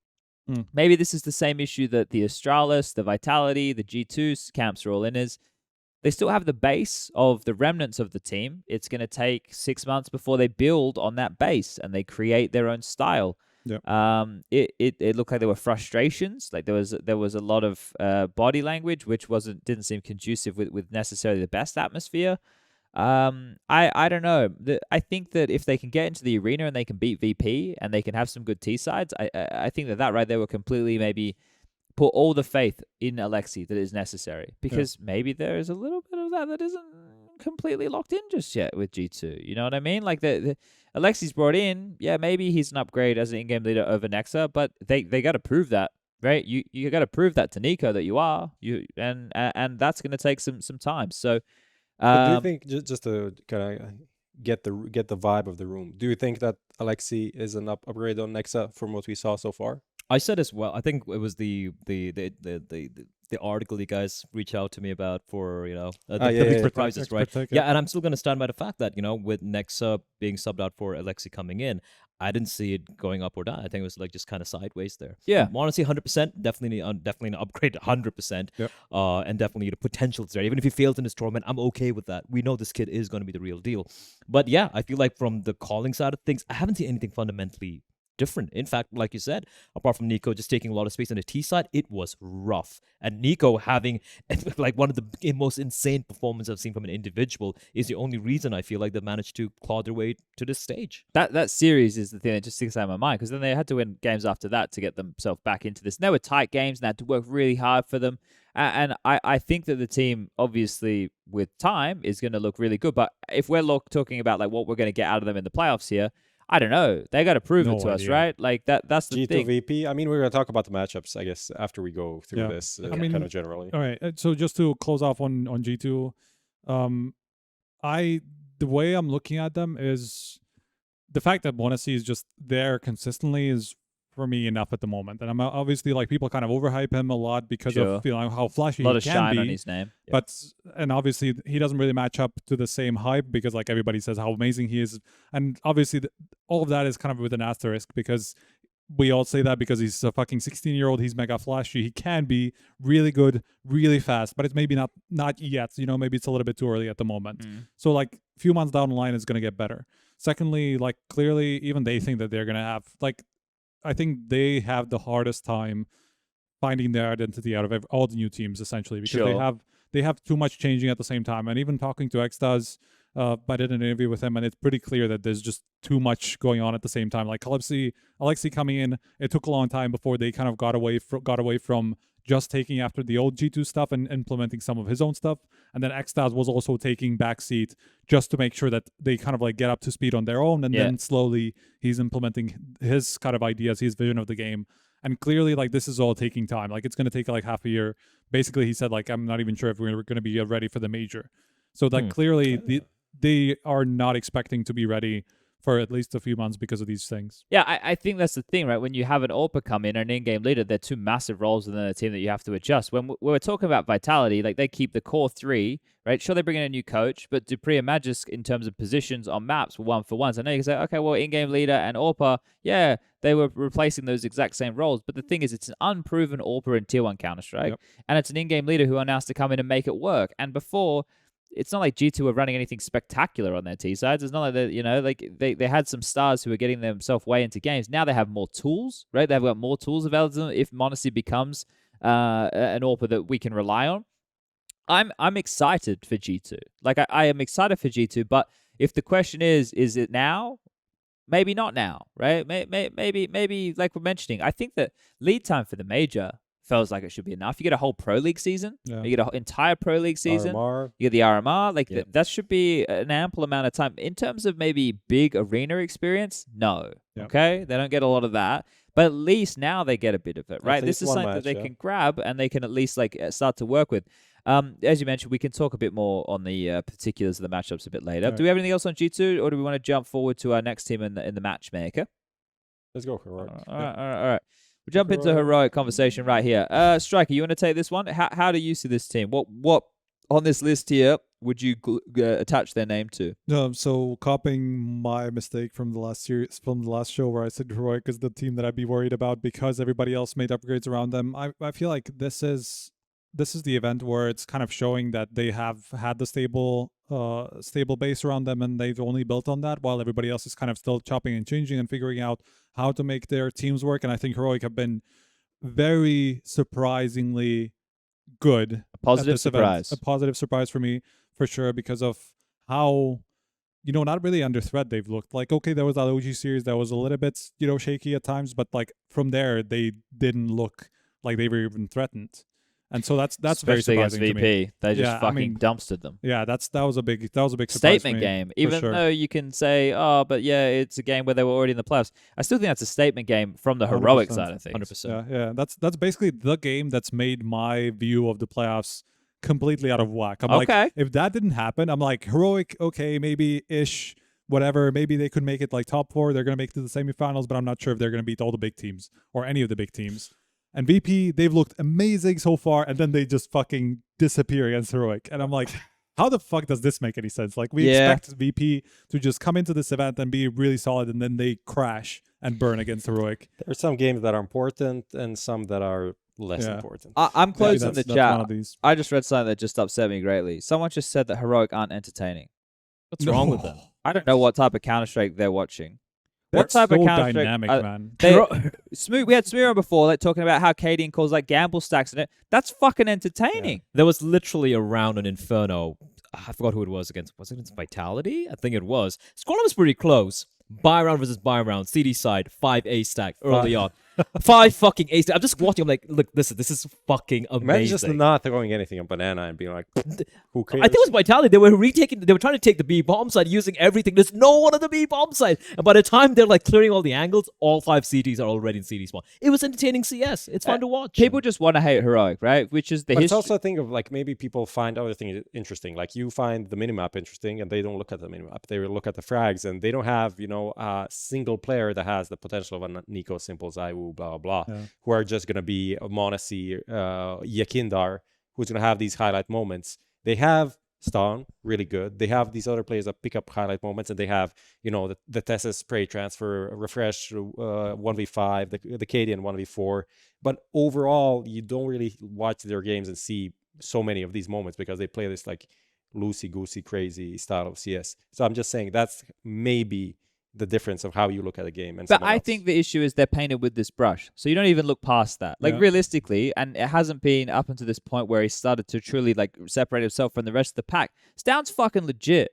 Maybe this is the same issue that the Astralis, the Vitality, the G2 camps are all in. Is they still have the base of the remnants of the team. It's going to take 6 months before they build on that base and they create their own style. Yeah. It looked like there were frustrations. Like there was a lot of body language, which didn't seem conducive with necessarily the best atmosphere. I don't know. I think that if they can get into the arena and they can beat VP and they can have some good T sides, I think that right there will completely maybe put all the faith in Alexi that is necessary, because maybe there is a little bit of that isn't completely locked in just yet with G2. You know what I mean? Like the Alexi's brought in, yeah, maybe he's an upgrade as an in-game leader over Nexa, but they got to prove that. Right, you got to prove that to Nico that you are and that's going to take some time. So. But do you think, just to kind of get the vibe of the room, do you think that Alexi is an upgrade on Nexa from what we saw so far? I said as well. I think it was the article you guys reached out to me about for the big surprises, right? Yeah, and I'm still going to stand by the fact that with Nexa being subbed out for Alexi coming in, I didn't see it going up or down. I think it was like just kind of sideways there. Yeah, honestly, 100%, definitely an upgrade, 100%. Yep. And definitely the potential is there. Even if he fails in this tournament, I'm okay with that. We know this kid is going to be the real deal. But yeah, I feel like from the calling side of things, I haven't seen anything fundamentally different. In fact, like you said, apart from Nico just taking a lot of space on the T side, it was rough. And Nico having like one of the most insane performances I've seen from an individual is the only reason I feel like they managed to claw their way to this stage. That series is the thing that just sticks out of my mind, because then they had to win games after that to get themselves back into this. And they were tight games and they had to work really hard for them. And I think that the team, obviously, with time, is going to look really good. But if we're talking about like what we're going to get out of them in the playoffs here, I don't know. They got to prove it to us, right? Like that's the thing. G2 VP. I mean, we're going to talk about the matchups, I guess, after we go through this, kind of generally. All right. So just to close off on G2, the way I'm looking at them is the fact that m0NESY is just there consistently is, for me, enough at the moment. And I'm obviously, like, people kind of overhype him a lot because of how flashy he can be. A lot of shine on his name. But and obviously he doesn't really match up to the same hype, because like everybody says how amazing he is. And obviously all of that is kind of with an asterisk, because we all say that because he's a fucking 16-year-old, he's mega flashy. He can be really good, really fast, but it's maybe not yet. Maybe it's a little bit too early at the moment. So like a few months down the line, it's going to get better. Secondly, like clearly even they think that they're going to have, like, I think they have the hardest time finding their identity out of all the new teams, essentially, because they have too much changing at the same time. And even talking to Xtaz, I did an interview with him, and it's pretty clear that there's just too much going on at the same time. Like Alexi coming in, it took a long time before they kind of got away from just taking after the old G2 stuff and implementing some of his own stuff. And then Xtaz was also taking backseat just to make sure that they kind of like get up to speed on their own. And then slowly he's implementing his kind of ideas, his vision of the game. And clearly, like, this is all taking time. Like, it's going to take like half a year. Basically, he said, like, I'm not even sure if we're going to be ready for the major. So like clearly they are not expecting to be ready for at least a few months because of these things. Yeah, I think that's the thing, right? When you have an AWPer come in or an in-game leader, they're two massive roles within a team that you have to adjust. When we're talking about Vitality, like, they keep the core three, right? Sure, they bring in a new coach, but Dupree and Magisk, in terms of positions on maps, were 1-for-1s. I know you can say, okay, well, in-game leader and AWPer, yeah, they were replacing those exact same roles. But the thing is, it's an unproven AWPer in Tier 1 Counter-Strike, and it's an in-game leader who announced to come in and make it work. And before, it's not like G2 were running anything spectacular on their T sides. It's not like they had some stars who were getting themselves way into games. Now they have more tools, right? They've got more tools available to them if m0NESY becomes an AWPer that we can rely on. I'm excited for G2. Like, I am excited for G2, but if the question is it now? Maybe not now, right? Maybe like we're mentioning, I think that lead time for the major feels like it should be enough. You get a whole Pro League season. Yeah. You get an entire Pro League season. RMR. You get the RMR. Like Yep. that should be an ample amount of time. In terms of maybe big arena experience, no. Yep. Okay? They don't get a lot of that. But at least now they get a bit of it, right? least This is one something that match, they yeah. can grab and they can at least like start to work with. As you mentioned, we can talk a bit more on the particulars of the matchups a bit later. Right. Do we have anything else on G2, or do we want to jump forward to our next team in the Matchmaker? Let's go for it. All right. We'll jump into heroic conversation right here. Striker, you want to take this one? How do you see this team? What on this list here would you attach their name to? So copying my mistake from the last series, from the last show where I said Heroic is the team that I'd be worried about because everybody else made upgrades around them. I feel like this is the event where it's kind of showing that they have had the stable base around them and they've only built on that, while everybody else is kind of still chopping and changing and figuring out how to make their teams work. And I think Heroic have been very surprisingly good. A positive at this event. surprise. A positive surprise for me, for sure, because of how, not really under threat they've looked. Like, okay, there was that OG series that was a little bit, shaky at times, but like from there, they didn't look like they were even threatened. And so that's very Especially against surprising to VP. me. They just fucking dumpstered them. Yeah, that was a big surprise Statement for me, game. for Even sure. though you can say, oh, but yeah, it's a game where they were already in the playoffs. I still think that's a statement game from the heroic 100%. side of things. 100%. Yeah. That's basically the game that's made my view of the playoffs completely out of whack. I'm like, if that didn't happen, I'm like, Heroic, okay, maybe ish, whatever. Maybe they could make it like top 4. They're gonna make it to the semifinals, but I'm not sure if they're gonna beat all the big teams or any of the big teams. And VP, they've looked amazing so far, and then they just fucking disappear against Heroic. And I'm like, how the fuck does this make any sense? Like, we expect VP to just come into this event and be really solid, and then they crash and burn against Heroic. There are some games that are important and some that are less important. I'm closing the that's one chat. of these. I just read something that just upset me greatly. Someone just said that heroic aren't entertaining. What's wrong with them? I don't know what type of Counter-Strike they're watching. They're What type so of Counter-Strike? dynamic, man. We had Smooya on before, like talking about how Cadian calls like gamble stacks in it. That's fucking entertaining. There was literally a round on Inferno. I forgot who it was against. Was it against Vitality? I think it was. Squad was pretty close. Buy round versus buy round. CD side, 5 A stack early on. 5 fucking A stack. I'm just watching. I'm like, look, this is fucking amazing. Imagine just not throwing anything on banana and being like, who cares? I think it was Vitality. They were trying to take the B bomb side using everything. There's no one on the B bomb side. And by the time they're like clearing all the angles, all 5 CTs are already in CD spawn. It was entertaining CS. It's fun to watch. People just want to hate heroic, right? Which is the But it's history. also a thing of like maybe people find other things interesting. Like you find the minimap interesting and they don't look at the minimap. They will look at the frags and they don't have, a single player that has the potential of a Nico, Simple, Zaiwu, blah, blah, who are just going to be a Monasi, Yakindar, who's going to have these highlight moments. They have Stone, really good. They have these other players that pick up highlight moments, and they have, the Tessa spray transfer, Refresh 1v5, the Cadian 1v4. But overall, you don't really watch their games and see so many of these moments because they play this like loosey-goosey, crazy style of CS. So I'm just saying that's maybe the difference of how you look at a game. And but I think the issue is they're painted with this brush. So you don't even look past that. Like realistically, and it hasn't been up until this point where he started to truly like separate himself from the rest of the pack. Stound's fucking legit.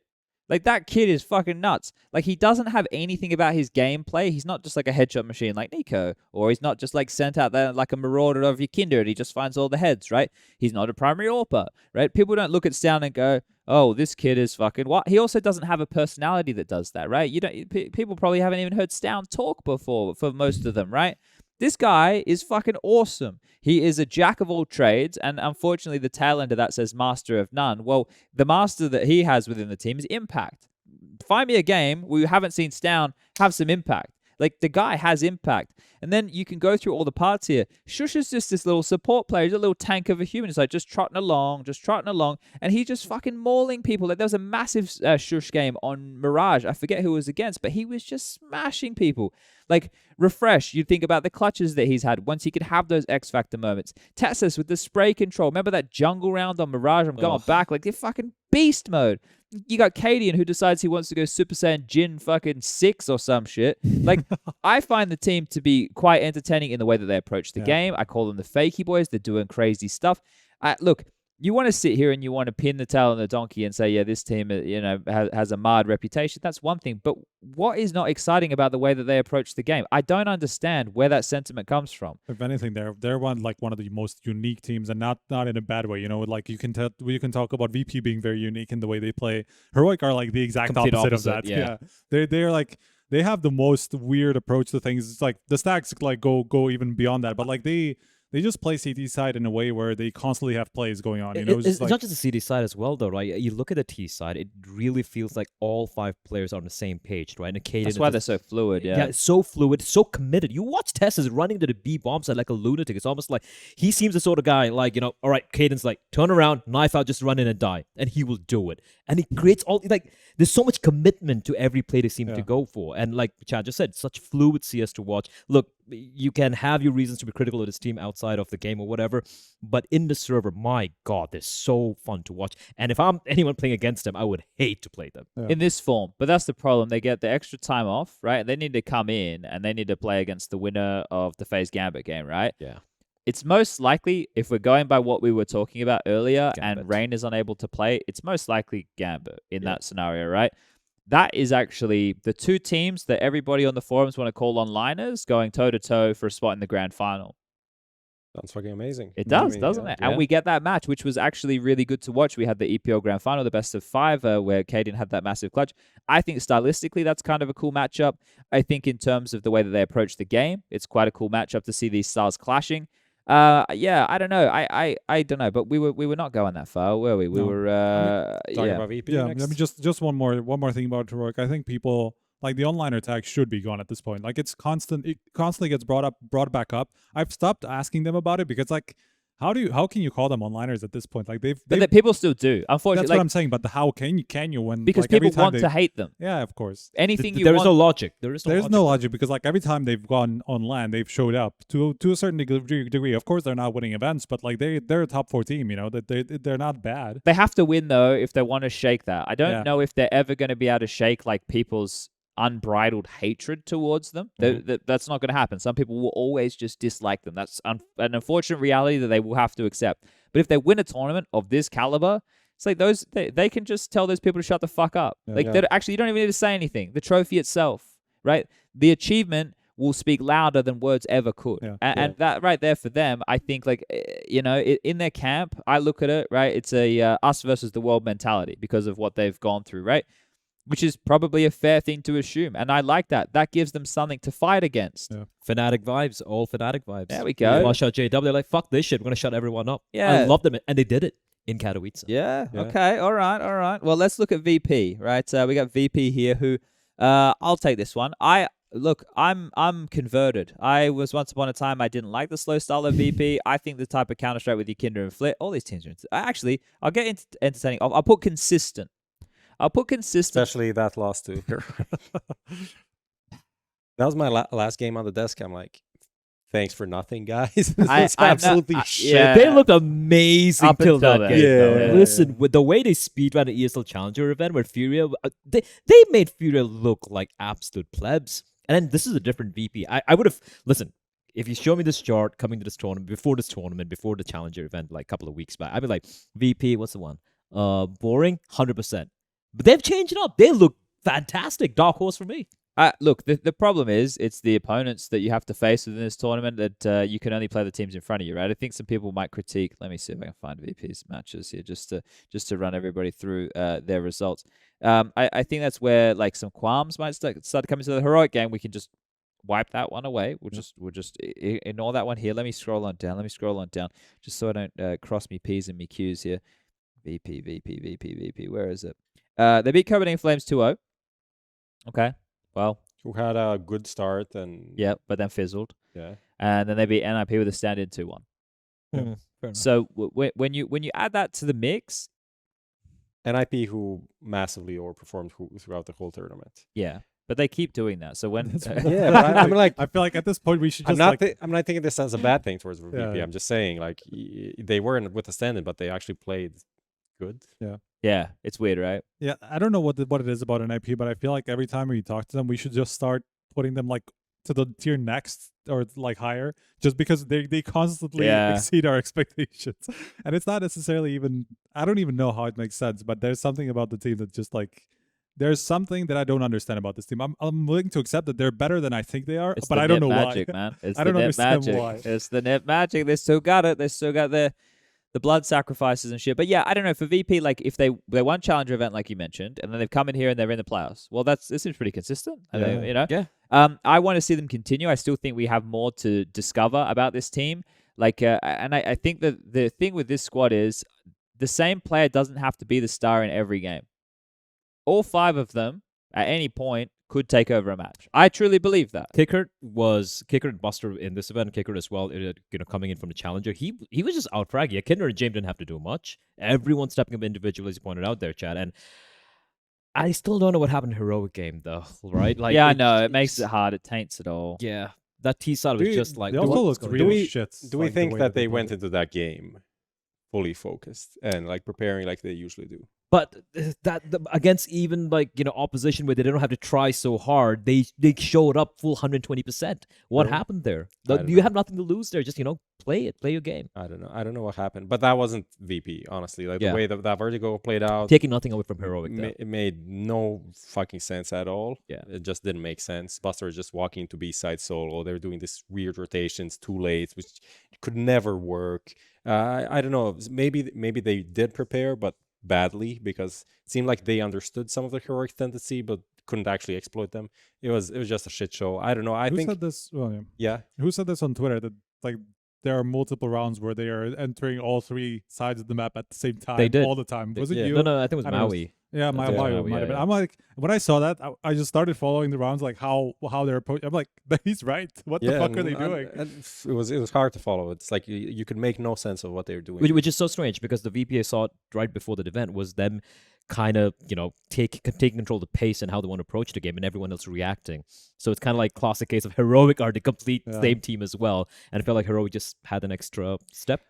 Like that kid is fucking nuts. Like he doesn't have anything about his gameplay. He's not just like a headshot machine like Nico, or he's not just like sent out there like a marauder of your kinder and he just finds all the heads, right? He's not a primary AWPer, right? People don't look at Stound and go, oh, this kid is fucking what? He also doesn't have a personality that does that, right? People probably haven't even heard Stound talk before for most of them, right? This guy is fucking awesome. He is a jack of all trades, and unfortunately the tail end of that says master of none. Well, the master that he has within the team is impact. Find me a game where you haven't seen Stound have some impact. Like, the guy has impact. And then you can go through all the parts here. Shush is just this little support player. He's a little tank of a human. He's like just trotting along. And he's just fucking mauling people. Like, there was a massive Shush game on Mirage. I forget who it was against, but he was just smashing people. Like, Refresh, you think about the clutches that he's had once he could have those X Factor moments. Texas with the spray control. Remember that jungle round on Mirage? I'm going back. Like, they're fucking beast mode. You got Cadian who decides he wants to go Super Saiyan Jin fucking 6 or some shit. Like, I find the team to be quite entertaining in the way that they approach the game. I call them the fakey boys. They're doing crazy stuff. Look, you want to sit here and you want to pin the tail on the donkey and say, yeah, this team, has a marred reputation. That's one thing. But what is not exciting about the way that they approach the game? I don't understand where that sentiment comes from. If anything, they're one of the most unique teams, and not in a bad way. Like you can talk about VP being very unique in the way they play. Heroic are like the exact opposite of that. Yeah. They're like, they have the most weird approach to things. It's like the stacks like go even beyond that, but like they just play CT side in a way where they constantly have plays going on. It's not just the CD side as well, though, right? You look at the T side, it really feels like all 5 players are on the same page, right? And That's why they're so fluid, yeah. Yeah, it's so fluid, so committed. You watch Tess running to the B bomb side like a lunatic. It's almost like he seems the sort of guy, like, all right, Caden's like, turn around, knife out, just run in and die. And he will do it. And he creates there's so much commitment to every play they seem to go for. And like Chad just said, such fluid CS to watch. Look, you can have your reasons to be critical of this team outside of the game or whatever, but in the server, my God, they're so fun to watch. And if I'm anyone playing against them, I would hate to play them. In this form. But that's the problem. They get the extra time off, right? They need to come in and they need to play against the winner of the FaZe Gambit game, right? Yeah. It's most likely, if we're going by what we were talking about earlier, Gambit. and Rain is unable to play, it's most likely Gambit in that scenario, right? That is actually the 2 teams that everybody on the forums want to call onliners going toe-to-toe for a spot in the grand final. Sounds fucking amazing. It does, doesn't it? Yeah. And we get that match, which was actually really good to watch. We had the EPL Grand Final, the best of 5, where Caden had that massive clutch. I think stylistically, that's kind of a cool matchup. I think in terms of the way that they approach the game, it's quite a cool matchup to see these styles clashing. Yeah, I don't know. I don't know, but we were not going that far, were we? We were talking about VP. Yeah, next. let me just one more thing about Heroic. I think people like the onliner tag should be gone at this point. Like it constantly gets brought back up. I've stopped asking them about it because like how can you call them onliners at this point? Like but people still do. Unfortunately, that's what I'm saying. But how can you when because like, people every time want to hate them. Yeah, of course. Anything you there want. is no logic. There's no logic because like every time they've gone on LAN, they've showed up to a certain degree. Of course, they're not winning events, but like they're a top 4 team. That they're not bad. They have to win though if they want to shake that. I don't know if they're ever going to be able to shake like people's unbridled hatred towards them. That's not going to happen. Some people will always just dislike them. That's an unfortunate reality that they will have to accept. But if they win a tournament of this caliber, it's like they can just tell those people to shut the fuck up. Actually, you don't even need to say anything. The trophy itself, right? The achievement will speak louder than words ever could. And that right there for them, I think like, in their camp, I look at it, right? It's a us versus the world mentality because of what they've gone through, right? Which is probably a fair thing to assume. And I like that. That gives them something to fight against. Yeah. Fnatic vibes, all Fnatic vibes. There we go. Flush out JW, they're like, fuck this shit, we're going to shut everyone up. Yeah. I love them, and they did it in Katowice. Yeah, okay, all right. Well, let's look at VP, right? We got VP here who, I'll take this one. I'm converted. I was once upon a time, I didn't like the slow style of VP. I think the type of Counter-Strike with your Kinder and Flit, all these teams are, actually, I'll get into entertaining. I'll put consistent. Especially that loss to That was my last game on the desk. I'm like, thanks for nothing, guys. This is absolutely shit. Yeah. They looked amazing Up till until that then. game. Yeah. Listen, with the way they speedran the ESL Challenger event with Furia, they made Furia look like absolute plebs. And then this is a different VP. I would have, listen, if you show me this chart coming to this tournament, before the Challenger event, like a couple of weeks back, I'd be like, VP, what's the one? Boring, 100%. But they've changed it up. They look fantastic. Dark horse for me. Look, the problem is it's the opponents that you have to face within this tournament that you can only play the teams in front of you, right? I think some people might critique. Let me see if I can find VP's matches here just to run everybody through their results. I think that's where like some qualms might start coming to the Heroic game. We can just wipe that one away. We'll just ignore that one here. Let me scroll on down. Just so I don't cross me P's and me Q's here. VP. Where is it? They beat Copenhagen Flames 2-0. Okay. Well, who had a good start and but then fizzled. Yeah. And then they beat NIP with a stand-in 2-1. So when you add that to the mix, NIP who massively overperformed throughout the whole tournament. Yeah. But they keep doing that. So when but I'm like, I feel like at this point we should just I'm not thinking this as a bad thing towards VP. Yeah. I'm just saying like they weren't with a stand-in, but they actually played good. Yeah, it's weird, right? Yeah, I don't know what it is about an IP, but I feel like every time we talk to them, we should just start putting them like to the tier next or like higher, just because they constantly Yeah. exceed our expectations. And it's not necessarily even, I don't even know how it makes sense, but there's something about the team that just like, there's something that I don't understand about this team. I'm willing to accept that they're better than I think they are, It's but the I don't net know magic, why. man. It's I the don't net understand magic. why. It's the net magic. They still got it. They still got the blood sacrifices and shit. But yeah, I don't know. For VP, like if they won Challenger event, like you mentioned, and then they've come in here and they're in the playoffs. Well, this seems pretty consistent. And Yeah. they, you know, Yeah. I want to see them continue. I still think we have more to discover about this team. Like, and I think that the thing with this squad is the same player doesn't have to be the star in every game. All 5 of them at any point could take over a match. I truly believe that. Kicker and Buster in this event. Kicker as well. Coming in from the challenger, he was just out fragging. Yeah, Kinder and James didn't have to do much. Everyone stepping up individually, as you pointed out there, Chad. And I still don't know what happened in heroic game though, right? Like, yeah, I know it makes it hard. It taints it all. Yeah, that T side was just like. They also what's looked going real on? shits. Do we like, the think way that they played went it. into that game fully focused and like preparing like they usually do? But against even like opposition where they don't have to try so hard, they showed up full 120%. What Really? happened there? I don't You know. have nothing to lose there. Just play your game. I don't know what happened, but that wasn't VP, honestly. Like Yeah. the way that Vertigo played out, Taking nothing away from heroic. Though. it made no fucking sense at all. Yeah. It just didn't make sense. Buster was just walking to B side solo. They were doing this weird rotations too late, which could never work. I don't know. Maybe they did prepare, but badly, because it seemed like they understood some of the heroic tendency, but couldn't actually exploit them. It was just a shit show. I don't know. Who said this? Well, yeah. Yeah. Who said this on Twitter that like there are multiple rounds where they are entering all 3 sides of the map at the same time, They did. all the time? Was it yeah. you? No, I think it was I don't know. Maui. Yeah, I my think it was Mario Maui, might have been. yeah. I'm like, when I saw that, I just started following the rounds, like how they're approaching. I'm like, he's right. What the fuck are they doing? And it was hard to follow. It's like you could make no sense of what they were doing. Which is so strange because the VPA saw it right before the event was them kind of, taking control of the pace and how they want to approach the game and everyone else reacting. So it's kind of like classic case of Heroic are the complete same team as well. And I felt like Heroic just had an extra step,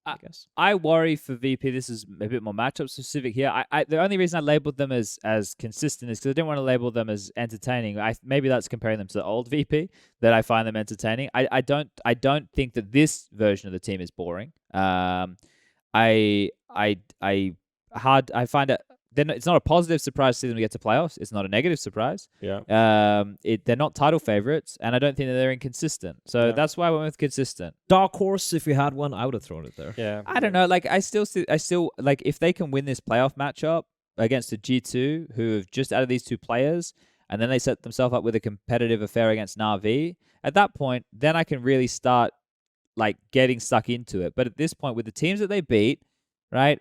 I guess. I worry for VP. This is a bit more matchup specific here. The only reason I labeled them as consistent is because I didn't want to label them as entertaining. Maybe that's comparing them to the old VP that I find them entertaining. I don't think that this version of the team is boring. I find it. It's not a positive surprise to see them get to playoffs. It's not a negative surprise. Yeah. They're not title favorites, and I don't think that they're inconsistent. So that's why I went with consistent. Dark horse, if you had one, I would have thrown it there. Yeah. I don't know. Like I still like if they can win this playoff matchup against a G2 who have just added these 2 players, and then they set themselves up with a competitive affair against NAVI. At that point, then I can really start like getting stuck into it. But at this point, with the teams that they beat, right?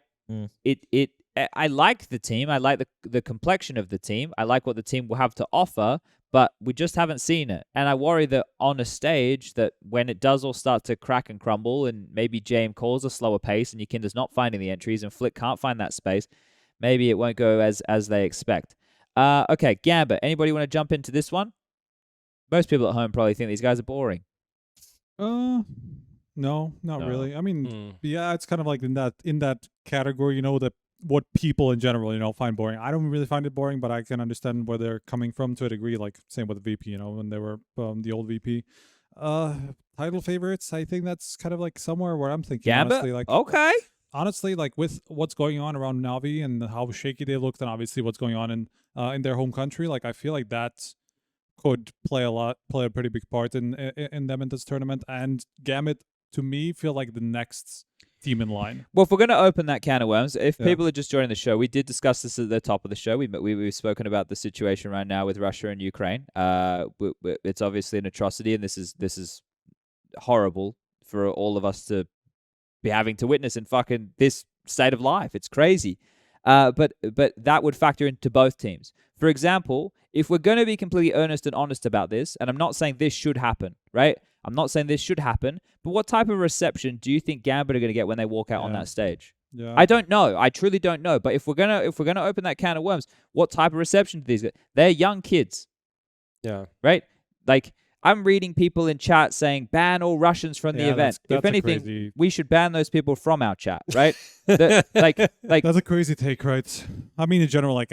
I like the team. I like the complexion of the team. I like what the team will have to offer, but we just haven't seen it. And I worry that on a stage, that when it does all start to crack and crumble, and maybe JM calls a slower pace, and Yakinda's not finding the entries, and Flick can't find that space, maybe it won't go as they expect. Okay, Gambit. Anybody want to jump into this one? Most people at home probably think these guys are boring. No, not No. really. I mean, yeah, it's kind of like in that category, that what people in general, find boring. I don't really find it boring, but I can understand where they're coming from to a degree. Like same with VP, when they were the old VP. Title favorites. I think that's kind of like somewhere where I'm thinking. Gambit? Honestly, like Okay. honestly, like with what's going on around Navi and how shaky they looked, and obviously what's going on in their home country, like I feel like that could play a pretty big part in them in this tournament. And Gambit, to me, feel like the next team in line. Well, if we're going to open that can of worms, if people are just joining the show, we did discuss this at the top of the show. We've spoken about the situation right now with Russia and Ukraine. It's obviously an atrocity, and this is horrible for all of us to be having to witness in fucking this state of life. It's crazy. But that would factor into both teams. For example, if we're going to be completely earnest and honest about this, and I'm not saying this should happen, right? I'm not saying this should happen, but what type of reception do you think Gambit are going to get when they walk out on that stage? Yeah. I don't know. I truly don't know. But if we're gonna open that can of worms, what type of reception do these get? They're young kids. Yeah. Right? Like, I'm reading people in chat saying ban all Russians from the event. That's If anything, crazy... we should ban those people from our chat, right? like that's a crazy take, right? I mean, in general, like,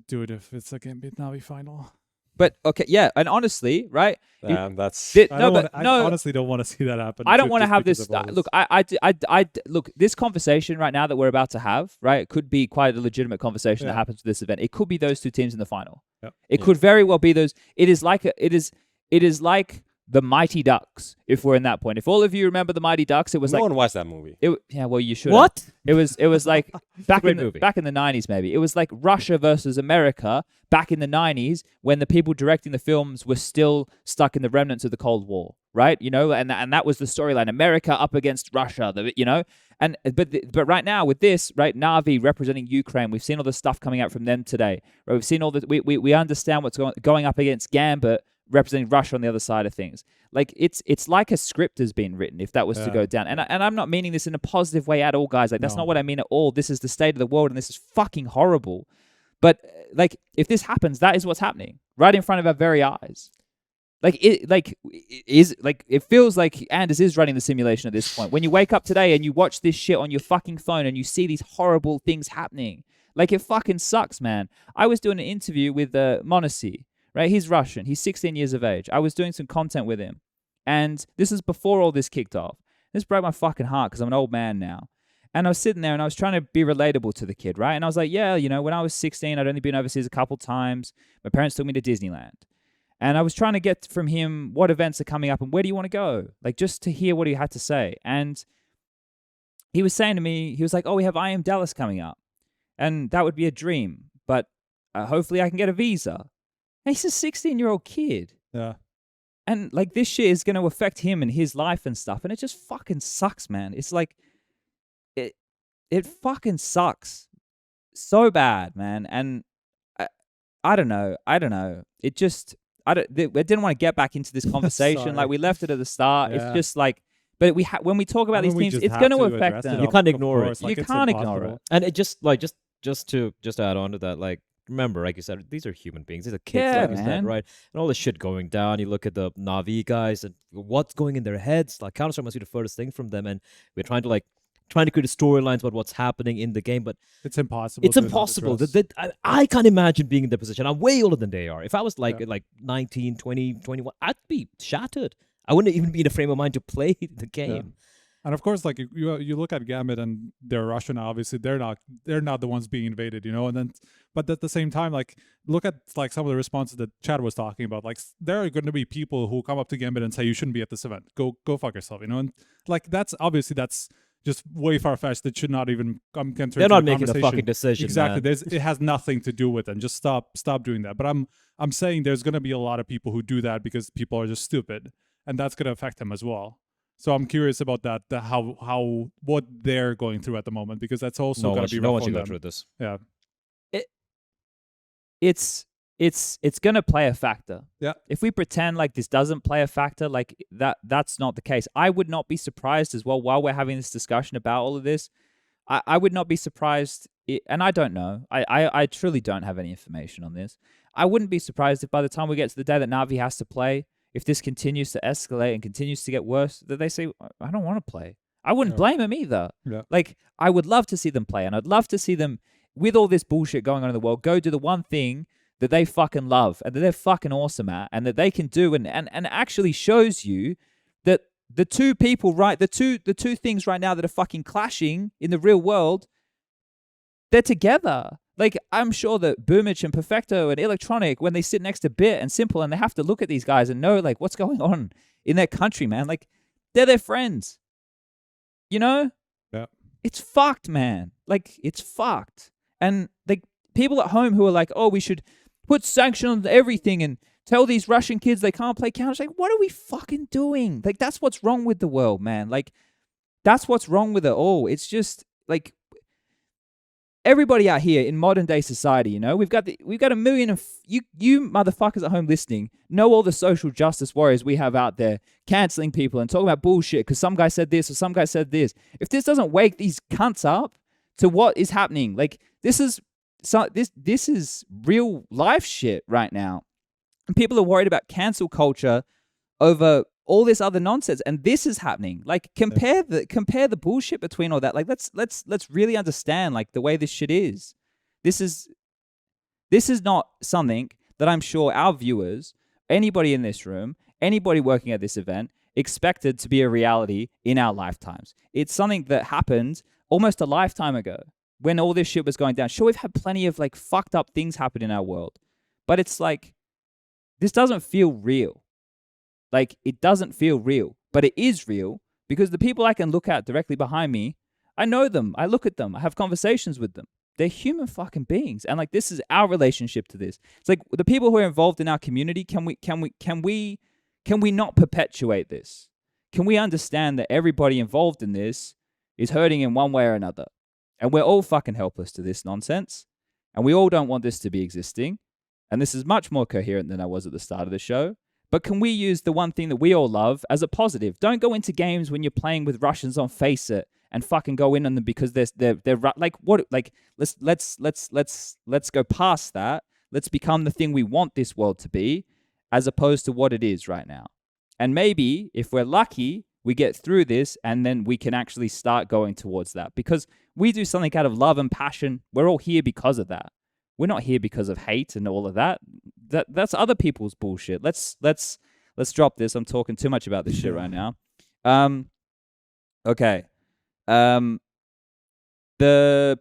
dude, if it's a Gambit Navi final, But okay, yeah, and honestly, right? That's I honestly don't want to see that happen. I don't want to just have because this. of all Look, look. This conversation right now that we're about to have, right? It could be quite a legitimate conversation that happens with this event. It could be those two teams in the final. Yep. It could very well be those. It is like the Mighty Ducks. If we're in that point, if all of you remember the Mighty Ducks, it was no like one watched that movie. well, you should. What? It was like back in movie. back in the 90s, maybe. It was like Russia versus America back in the 90s when the people directing the films were still stuck in the remnants of the Cold War, right? You know, and that was the storyline: America up against Russia. You know, but right now with this, right, NAVI representing Ukraine, we've seen all the stuff coming out from them today. Right, we've seen all the we understand what's going up against Gambit, representing Russia on the other side of things. Like it's like a script has been written if that was to go down. And I'm not meaning this in a positive way at all, guys. Like that's not what I mean at all. This is the state of the world and this is fucking horrible. But like if this happens, that is what's happening right in front of our very eyes. It feels like Anders is running the simulation at this point. When you wake up today and you watch this shit on your fucking phone and you see these horrible things happening, like it fucking sucks, man. I was doing an interview with Monacy. Right, he's Russian. He's 16 years of age. I was doing some content with him, and this is before all this kicked off. This broke my fucking heart because I'm an old man now, and I was sitting there and I was trying to be relatable to the kid, right? And I was like, yeah, you know, when I was 16, I'd only been overseas a couple times. My parents took me to Disneyland, and I was trying to get from him what events are coming up and where do you want to go, like just to hear what he had to say. And he was saying to me, he was like, oh, we have IEM Dallas coming up, and that would be a dream, but hopefully I can get a visa. And he's a 16-year-old kid. Yeah. And like this shit is going to affect him and his life and stuff. And it just fucking sucks, man. It's like, it fucking sucks so bad, man. And I don't know. It just, I didn't want to get back into this conversation. Like we left it at the start. Yeah. It's just like, but when we talk about these teams, it's going to affect them. You can't ignore it. You can't ignore it. And it just to add on to that, like, remember, like you said, these are human beings. These are kids, Yeah, like you said, man. right? And all this shit going down. You look at the Navi guys and what's going in their heads. Like Counter-Strike must be the furthest thing from them, and we're trying to create storylines about what's happening in the game, but it's impossible. It's impossible. I can't imagine being in their position. I'm way older than they are. If I was like 19, 20, 21, I'd be shattered. I wouldn't even be in a frame of mind to play the game. Yeah. And of course, like you look at Gambit and they're Russian. Obviously, they're not the ones being invaded, you know. And then, but at the same time, like look at like some of the responses that Chad was talking about. Like there are going to be people who come up to Gambit and say you shouldn't be at this event. Go fuck yourself, you know. And like that's just way far fetched. That should not even come. They're not making a fucking decision. Exactly. Man. It has nothing to do with them. Just stop doing that. But I'm saying there's going to be a lot of people who do that because people are just stupid, and that's going to affect them as well. So I'm curious about that, how what they're going through at the moment, because that's also going to be rough no one on should go them. through this. Yeah, It's going to play a factor. Yeah. If we pretend like this doesn't play a factor, like that's not the case. I would not be surprised as well while we're having this discussion about all of this. I would not be surprised, and I don't know. I truly don't have any information on this. I wouldn't be surprised if by the time we get to the day that Navi has to play, if this continues to escalate and continues to get worse, that they say, I don't want to play. I wouldn't blame them either. Yeah. Like, I would love to see them play, and I'd love to see them, with all this bullshit going on in the world, go do the one thing that they fucking love and that they're fucking awesome at and that they can do and actually shows you that the two people, right, the two things right now that are fucking clashing in the real world, they're together. Like, I'm sure that Boomich and Perfecto and Electronic, when they sit next to Bit and Simple and they have to look at these guys and know, like, what's going on in their country, man. Like, they're their friends. You know? Yeah. It's fucked, man. Like, it's fucked. And, like, people at home who are like, oh, we should put sanctions on everything and tell these Russian kids they can't play Counter. Like, what are we fucking doing? Like, that's what's wrong with the world, man. Like, that's what's wrong with it all. It's just, like, everybody out here in modern day society, you know, we've got a million of you motherfuckers at home listening know all the social justice warriors we have out there canceling people and talking about bullshit because some guy said this or some guy said this. If this doesn't wake these cunts up to what is happening, like this is real life shit right now, and people are worried about cancel culture over all this other nonsense, and this is happening. Like, compare the bullshit between all that. Like, let's really understand like the way this shit is. This is not something that I'm sure our viewers, anybody in this room, anybody working at this event, expected to be a reality in our lifetimes. It's something that happened almost a lifetime ago when all this shit was going down. Sure, we've had plenty of like fucked up things happen in our world, but it's like, this doesn't feel real. Like, it doesn't feel real, but it is real because the people I can look at directly behind me, I know them, I look at them, I have conversations with them. They're human fucking beings. And like, this is our relationship to this. It's like the people who are involved in our community, can we not perpetuate this? Can we understand that everybody involved in this is hurting in one way or another? And we're all fucking helpless to this nonsense. And we all don't want this to be existing. And this is much more coherent than I was at the start of the show. But can we use the one thing that we all love as a positive? Don't go into games when you're playing with Russians on FaceIt and fucking go in on them because they're like what, like let's go past that. Let's become the thing we want this world to be, as opposed to what it is right now. And maybe if we're lucky, we get through this and then we can actually start going towards that, because we do something out of love and passion. We're all here because of that. We're not here because of hate and all of that. That's other people's bullshit. Let's drop this. I'm talking too much about this shit right now. Okay. The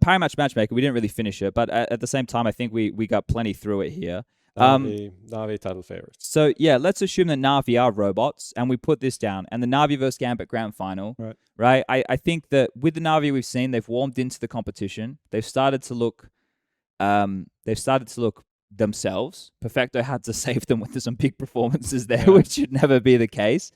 Power Match Matchmaker, we didn't really finish it, but at the same time, I think we got plenty through it here. NAVI title favorites. So yeah, let's assume that NAVI are robots, and we put this down. And the NAVI versus Gambit grand final, right? I think that with the NAVI we've seen, they've warmed into the competition. They've started to look themselves. Perfecto had to save them with some big performances there, which should never be the case.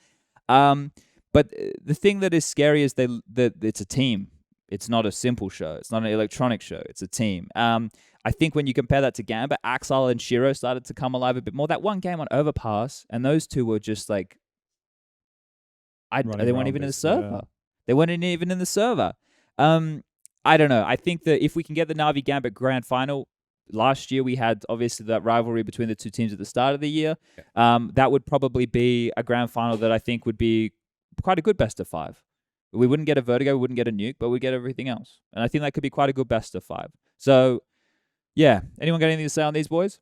But the thing that is scary is that it's a team. It's not a simple show. It's not an electronic show. It's a team. I think when you compare that to Gambit, Axel and Shiro started to come alive a bit more. That one game on Overpass, and those two were just like, they weren't even in the server. Yeah. They weren't even in the server. I don't know. I think that if we can get the Navi Gambit grand final, last year we had obviously that rivalry between the two teams at the start of the year. That would probably be a grand final that I think would be quite a good best of 5. We wouldn't get a Vertigo, we wouldn't get a Nuke, but we'd get everything else. And I think that could be quite a good best of 5. So, yeah. Anyone got anything to say on these boys?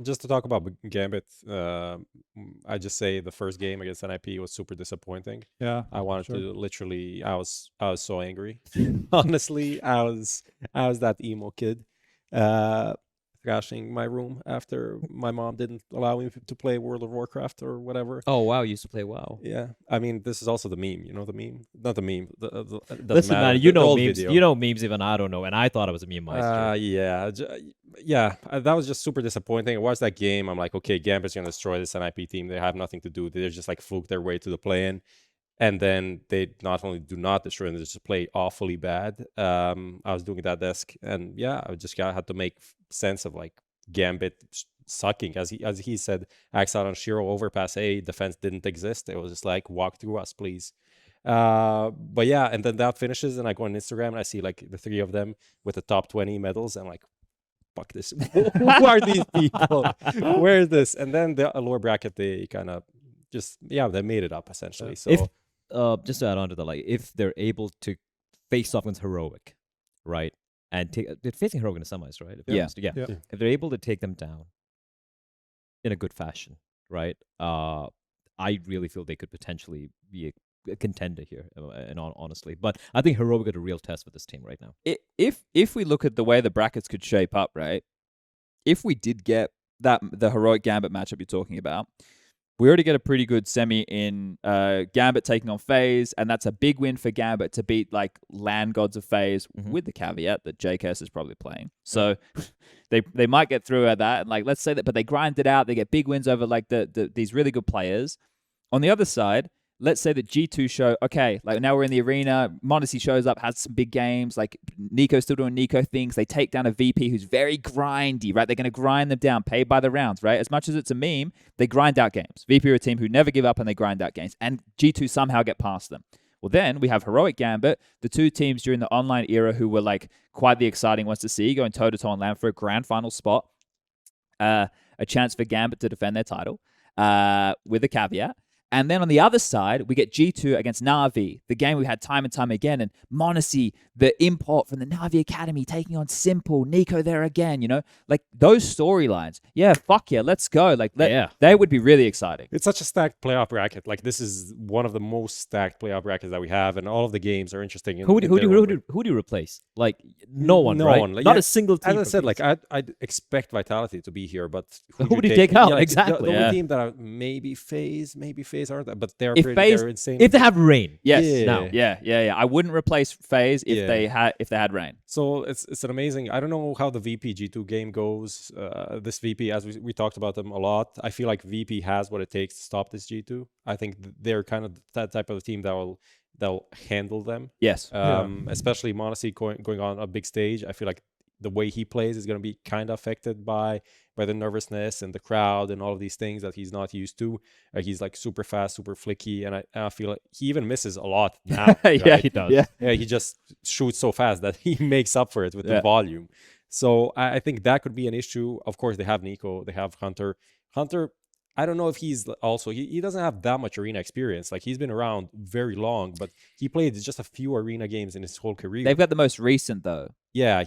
Just to talk about Gambit, I just say the first game against NIP was super disappointing. Yeah, I wanted to literally. I was so angry. Honestly, I was that emo kid, thrashing my room after my mom didn't allow me to play World of Warcraft or whatever. Oh wow, you used to play WoW. Yeah, I mean this is also the meme. You know the meme, not the meme. Listen, man, you know memes. Video. You know memes even I don't know, and I thought it was a meme meister. Yeah, that was just super disappointing. I watched that game. I'm like, okay, Gambit's gonna destroy this NIP team. They have nothing to do. They're just like fluke their way to the play-in, and then they not only do not destroy, they just play awfully bad. I was doing that desk, and yeah, I just had to make sense of like Gambit sucking, as he said. Axel and Shiro overpass A, defense didn't exist. It was just like, walk through us, please. But yeah, and then that finishes, and I go on Instagram and I see like the 3 of them with the top 20 medals, and I'm like, fuck this. Who are these people? Where is this? And then the lower bracket, they kind of just, they made it up essentially. So if, just to add on to that, like if they're able to face off against Heroic, right? And they're facing Heroic in the semis, right? If they're able to take them down in a good fashion, right? I really feel they could potentially be a contender here, and honestly. But I think Heroic got a real test with this team right now. If we look at the way the brackets could shape up, right? If we did get the Heroic Gambit matchup you're talking about, we already get a pretty good semi in Gambit taking on FaZe, and that's a big win for Gambit to beat like land gods of FaZe, with the caveat that JKS is probably playing. So they might get through at that, and like let's say that, but they grind it out. They get big wins over like these really good players. On the other side, let's say that G2 show, okay, like now we're in the arena, Modesty shows up, has some big games, like Nico's still doing Nico things, they take down a VP who's very grindy, right? They're going to grind them down, paid by the rounds, right? As much as it's a meme, they grind out games. VP are a team who never give up and they grind out games, and G2 somehow get past them. Well, then we have Heroic Gambit, the 2 teams during the online era who were like quite the exciting ones to see, going toe-to-toe on LAN for a grand final spot, a chance for Gambit to defend their title with a caveat. And then on the other side, we get G2 against NAVI, the game we had time and time again, and m0NESY, the import from the NAVI Academy, taking on Simple, Nico there again, you know? Like, those storylines, yeah, fuck yeah, let's go. Like, they would be really exciting. It's such a stacked playoff bracket. Like, this is one of the most stacked playoff brackets that we have, and all of the games are interesting. Who do you replace? Like, no one, right? One. Like, not a single team. As I said, like, I'd expect Vitality to be here, but who would you take out? Yeah, like, exactly. The only team that are maybe FaZe aren't, but they're if they're insane. If they have Rain, yes, yeah. Yeah. I wouldn't replace FaZe if they had Rain. So it's an amazing. I don't know how the VP G2 game goes. This VP, as we talked about them a lot, I feel like VP has what it takes to stop this G2. I think they're kind of that type of team that'll handle them. Yes. Especially m0NESY going on a big stage. I feel like the way he plays is going to be kind of affected by the nervousness and the crowd and all of these things that he's not used to. He's like super fast, super flicky, and I feel like he even misses a lot now. Yeah, he does. Yeah, he just shoots so fast that he makes up for it with the volume. So I think that could be an issue. Of course, they have Nico, they have Hunter. Hunter, I don't know if he's also, he doesn't have that much arena experience. Like, he's been around very long, but he played just a few arena games in his whole career. They've got the most recent, though. Yeah,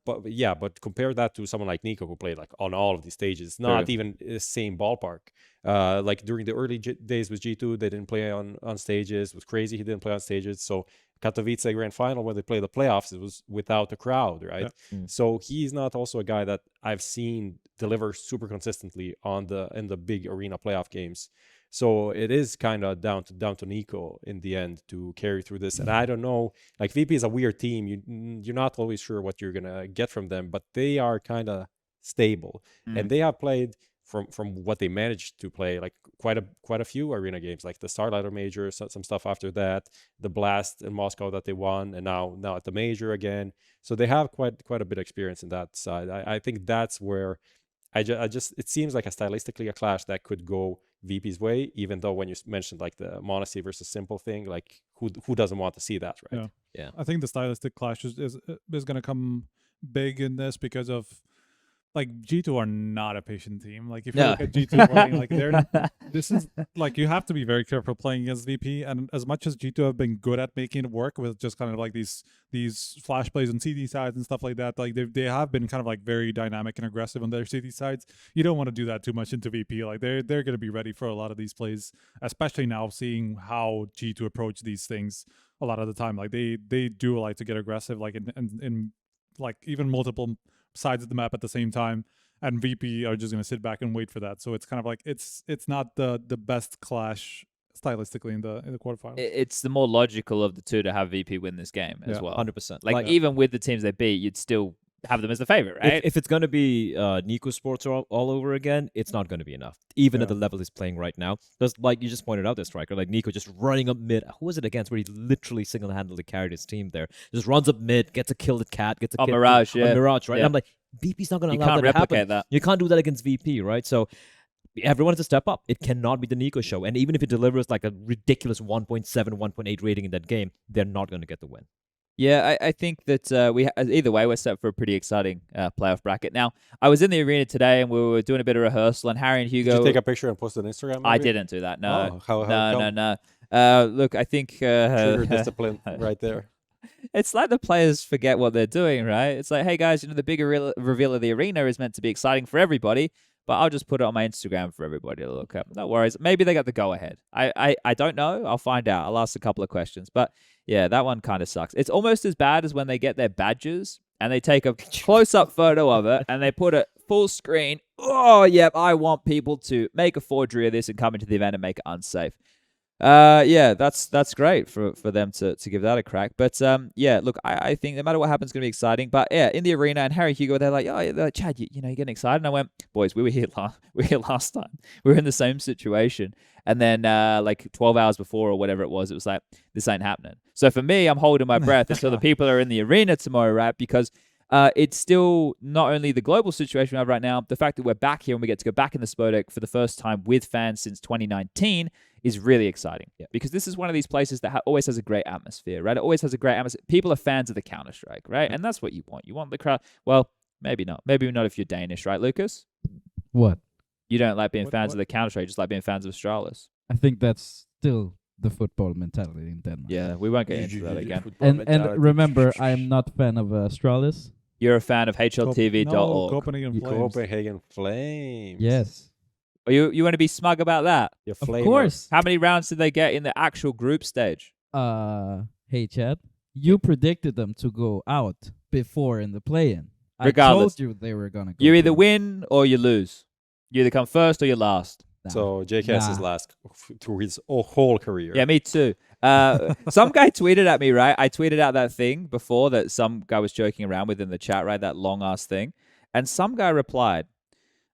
but compare that to someone like Nico, who played like on all of these stages, not even the same ballpark. Like during the early days with G2, they didn't play on stages. It was crazy. He didn't play on stages. So Katowice Grand Final, when they played the playoffs, it was without a crowd, right? Yeah. So he's not also a guy that I've seen deliver super consistently in the big arena playoff games. So it is kind of down to Nico in the end to carry through this. And I don't know, like, VP is a weird team. You're not always sure what you're gonna get from them, but they are kind of stable, and they have played from what they managed to play, like quite a few arena games, like the Starlighter Major, some stuff after that, the Blast in Moscow that they won, and now at the Major again. So they have quite a bit of experience in that side. I think that's where I just it seems like stylistically a clash that could go VP's way, even though when you mentioned like the m0NESY versus Simple thing, like who doesn't want to see that, right? Yeah. I think the stylistic clash is going to come big in this because of, like, G2 are not a patient team. Like, if you look at G2 playing, like, this is like, you have to be very careful playing against VP. And as much as G2 have been good at making it work with just kind of like these flash plays on CD sides and stuff like that, like they have been kind of like very dynamic and aggressive on their CD sides. You don't want to do that too much into VP. Like, they're going to be ready for a lot of these plays, especially now seeing how G2 approach these things a lot of the time. Like, they do like to get aggressive, like in like even multiple sides of the map at the same time, and VP are just going to sit back and wait for that. So it's kind of like it's not the best clash stylistically in the quarterfinals. It's the more logical of the two to have VP win this game as well. 100%. Like, even with the teams they beat, you'd still have them as the favorite, right? If it's going to be Nico Sports all over again, it's not going to be enough, even at the level he's playing right now. Because, like you just pointed out, this striker, like Nico just running up mid. Who was it against where he literally single-handedly carried his team there? Just runs up mid, gets a kill at Cat, gets a kill Mirage, on Mirage, right? Yeah. And I'm like, VP's not going to allow that to happen. replicate that. You can't do that against VP, right? So everyone has to step up. It cannot be the Nico show. And even if it delivers like a ridiculous 1.7, 1.8 rating in that game, they're not going to get the win. Yeah, I think that either way, we're set for a pretty exciting playoff bracket. Now, I was in the arena today, and we were doing a bit of rehearsal, and Harry and Hugo... Did you take a picture and post it on Instagram? Maybe? I didn't do that, no. Oh, no. Look, I think... Trigger discipline right there. It's like the players forget what they're doing, right? It's like, hey, guys, the big reveal of the arena is meant to be exciting for everybody, but I'll just put it on my Instagram for everybody to look up. No worries. Maybe they got the go-ahead. I don't know. I'll find out. I'll ask a couple of questions. But, yeah, that one kind of sucks. It's almost as bad as when they get their badges and they take a close-up photo of it and they put it full screen. Oh, yep, I want people to make a forgery of this and come into the event and make it unsafe. Yeah, that's great for them to give that a crack. But yeah, look, I think no matter what happens, it's gonna be exciting. But yeah, in the arena, and Harry Hugo, they're like, oh, they're like, Chad, you know, you're getting excited. And I went, boys, we were here last time. We were in the same situation. And then like 12 hours before or whatever it was like, this ain't happening. So for me, I'm holding my breath until the people are in the arena tomorrow, right? Because it's still not only the global situation we have right now, the fact that we're back here and we get to go back in the Spodek for the first time with fans since 2019 is really exciting. Yeah. Because this is one of these places that always has a great atmosphere, right? It always has a great atmosphere. People are fans of the Counter-Strike, right? And that's what you want. You want the crowd. Well, maybe not. Maybe not if you're Danish, right, Lucas? What? You don't like being fans of the Counter-Strike, you just like being fans of Astralis. I think that's still the football mentality in Denmark. Yeah, we won't get into that again. And remember, I am not a fan of Astralis. You're a fan of HLTV.org. Copenhagen Flames. Copenhagen Flames. Yes. Are you want to be smug about that? Your Of flamer. course. How many rounds did they get in the actual group stage? Hey Chad, you predicted them to go out before in the play-in. Regardless. I told you they were gonna go. You either through. win or you lose. You either come first or you're last. Nah. So JKS is Nah. last through his whole career. Yeah, me too. Some guy tweeted at me, right? I tweeted out that thing before that some guy was joking around with in the chat, right? That long ass thing. And some guy replied,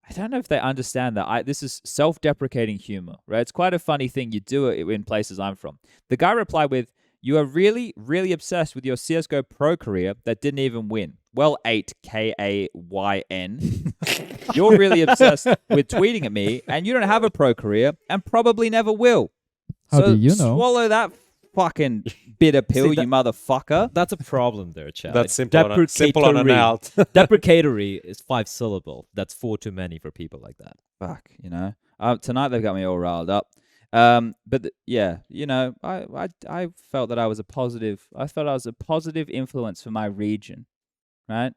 I don't know if they understand that this is self-deprecating humor, right? It's quite a funny thing. You do it in places I'm from. The guy replied with, you are really, really obsessed with your CSGO pro career that didn't even win. Well, 8KAYN. You're really obsessed with tweeting at me, and you don't have a pro career, and probably never will. How So do you know? swallow that fucking bitter pill, See, you motherfucker. That's a problem there, Chad. That's simple on an out. Deprecatory is 5 syllable. That's 4 too many for people like that. Fuck, you know. Tonight they've got me all riled up. Yeah, you know, I felt that I was a positive. I felt I was a positive influence for my region, right?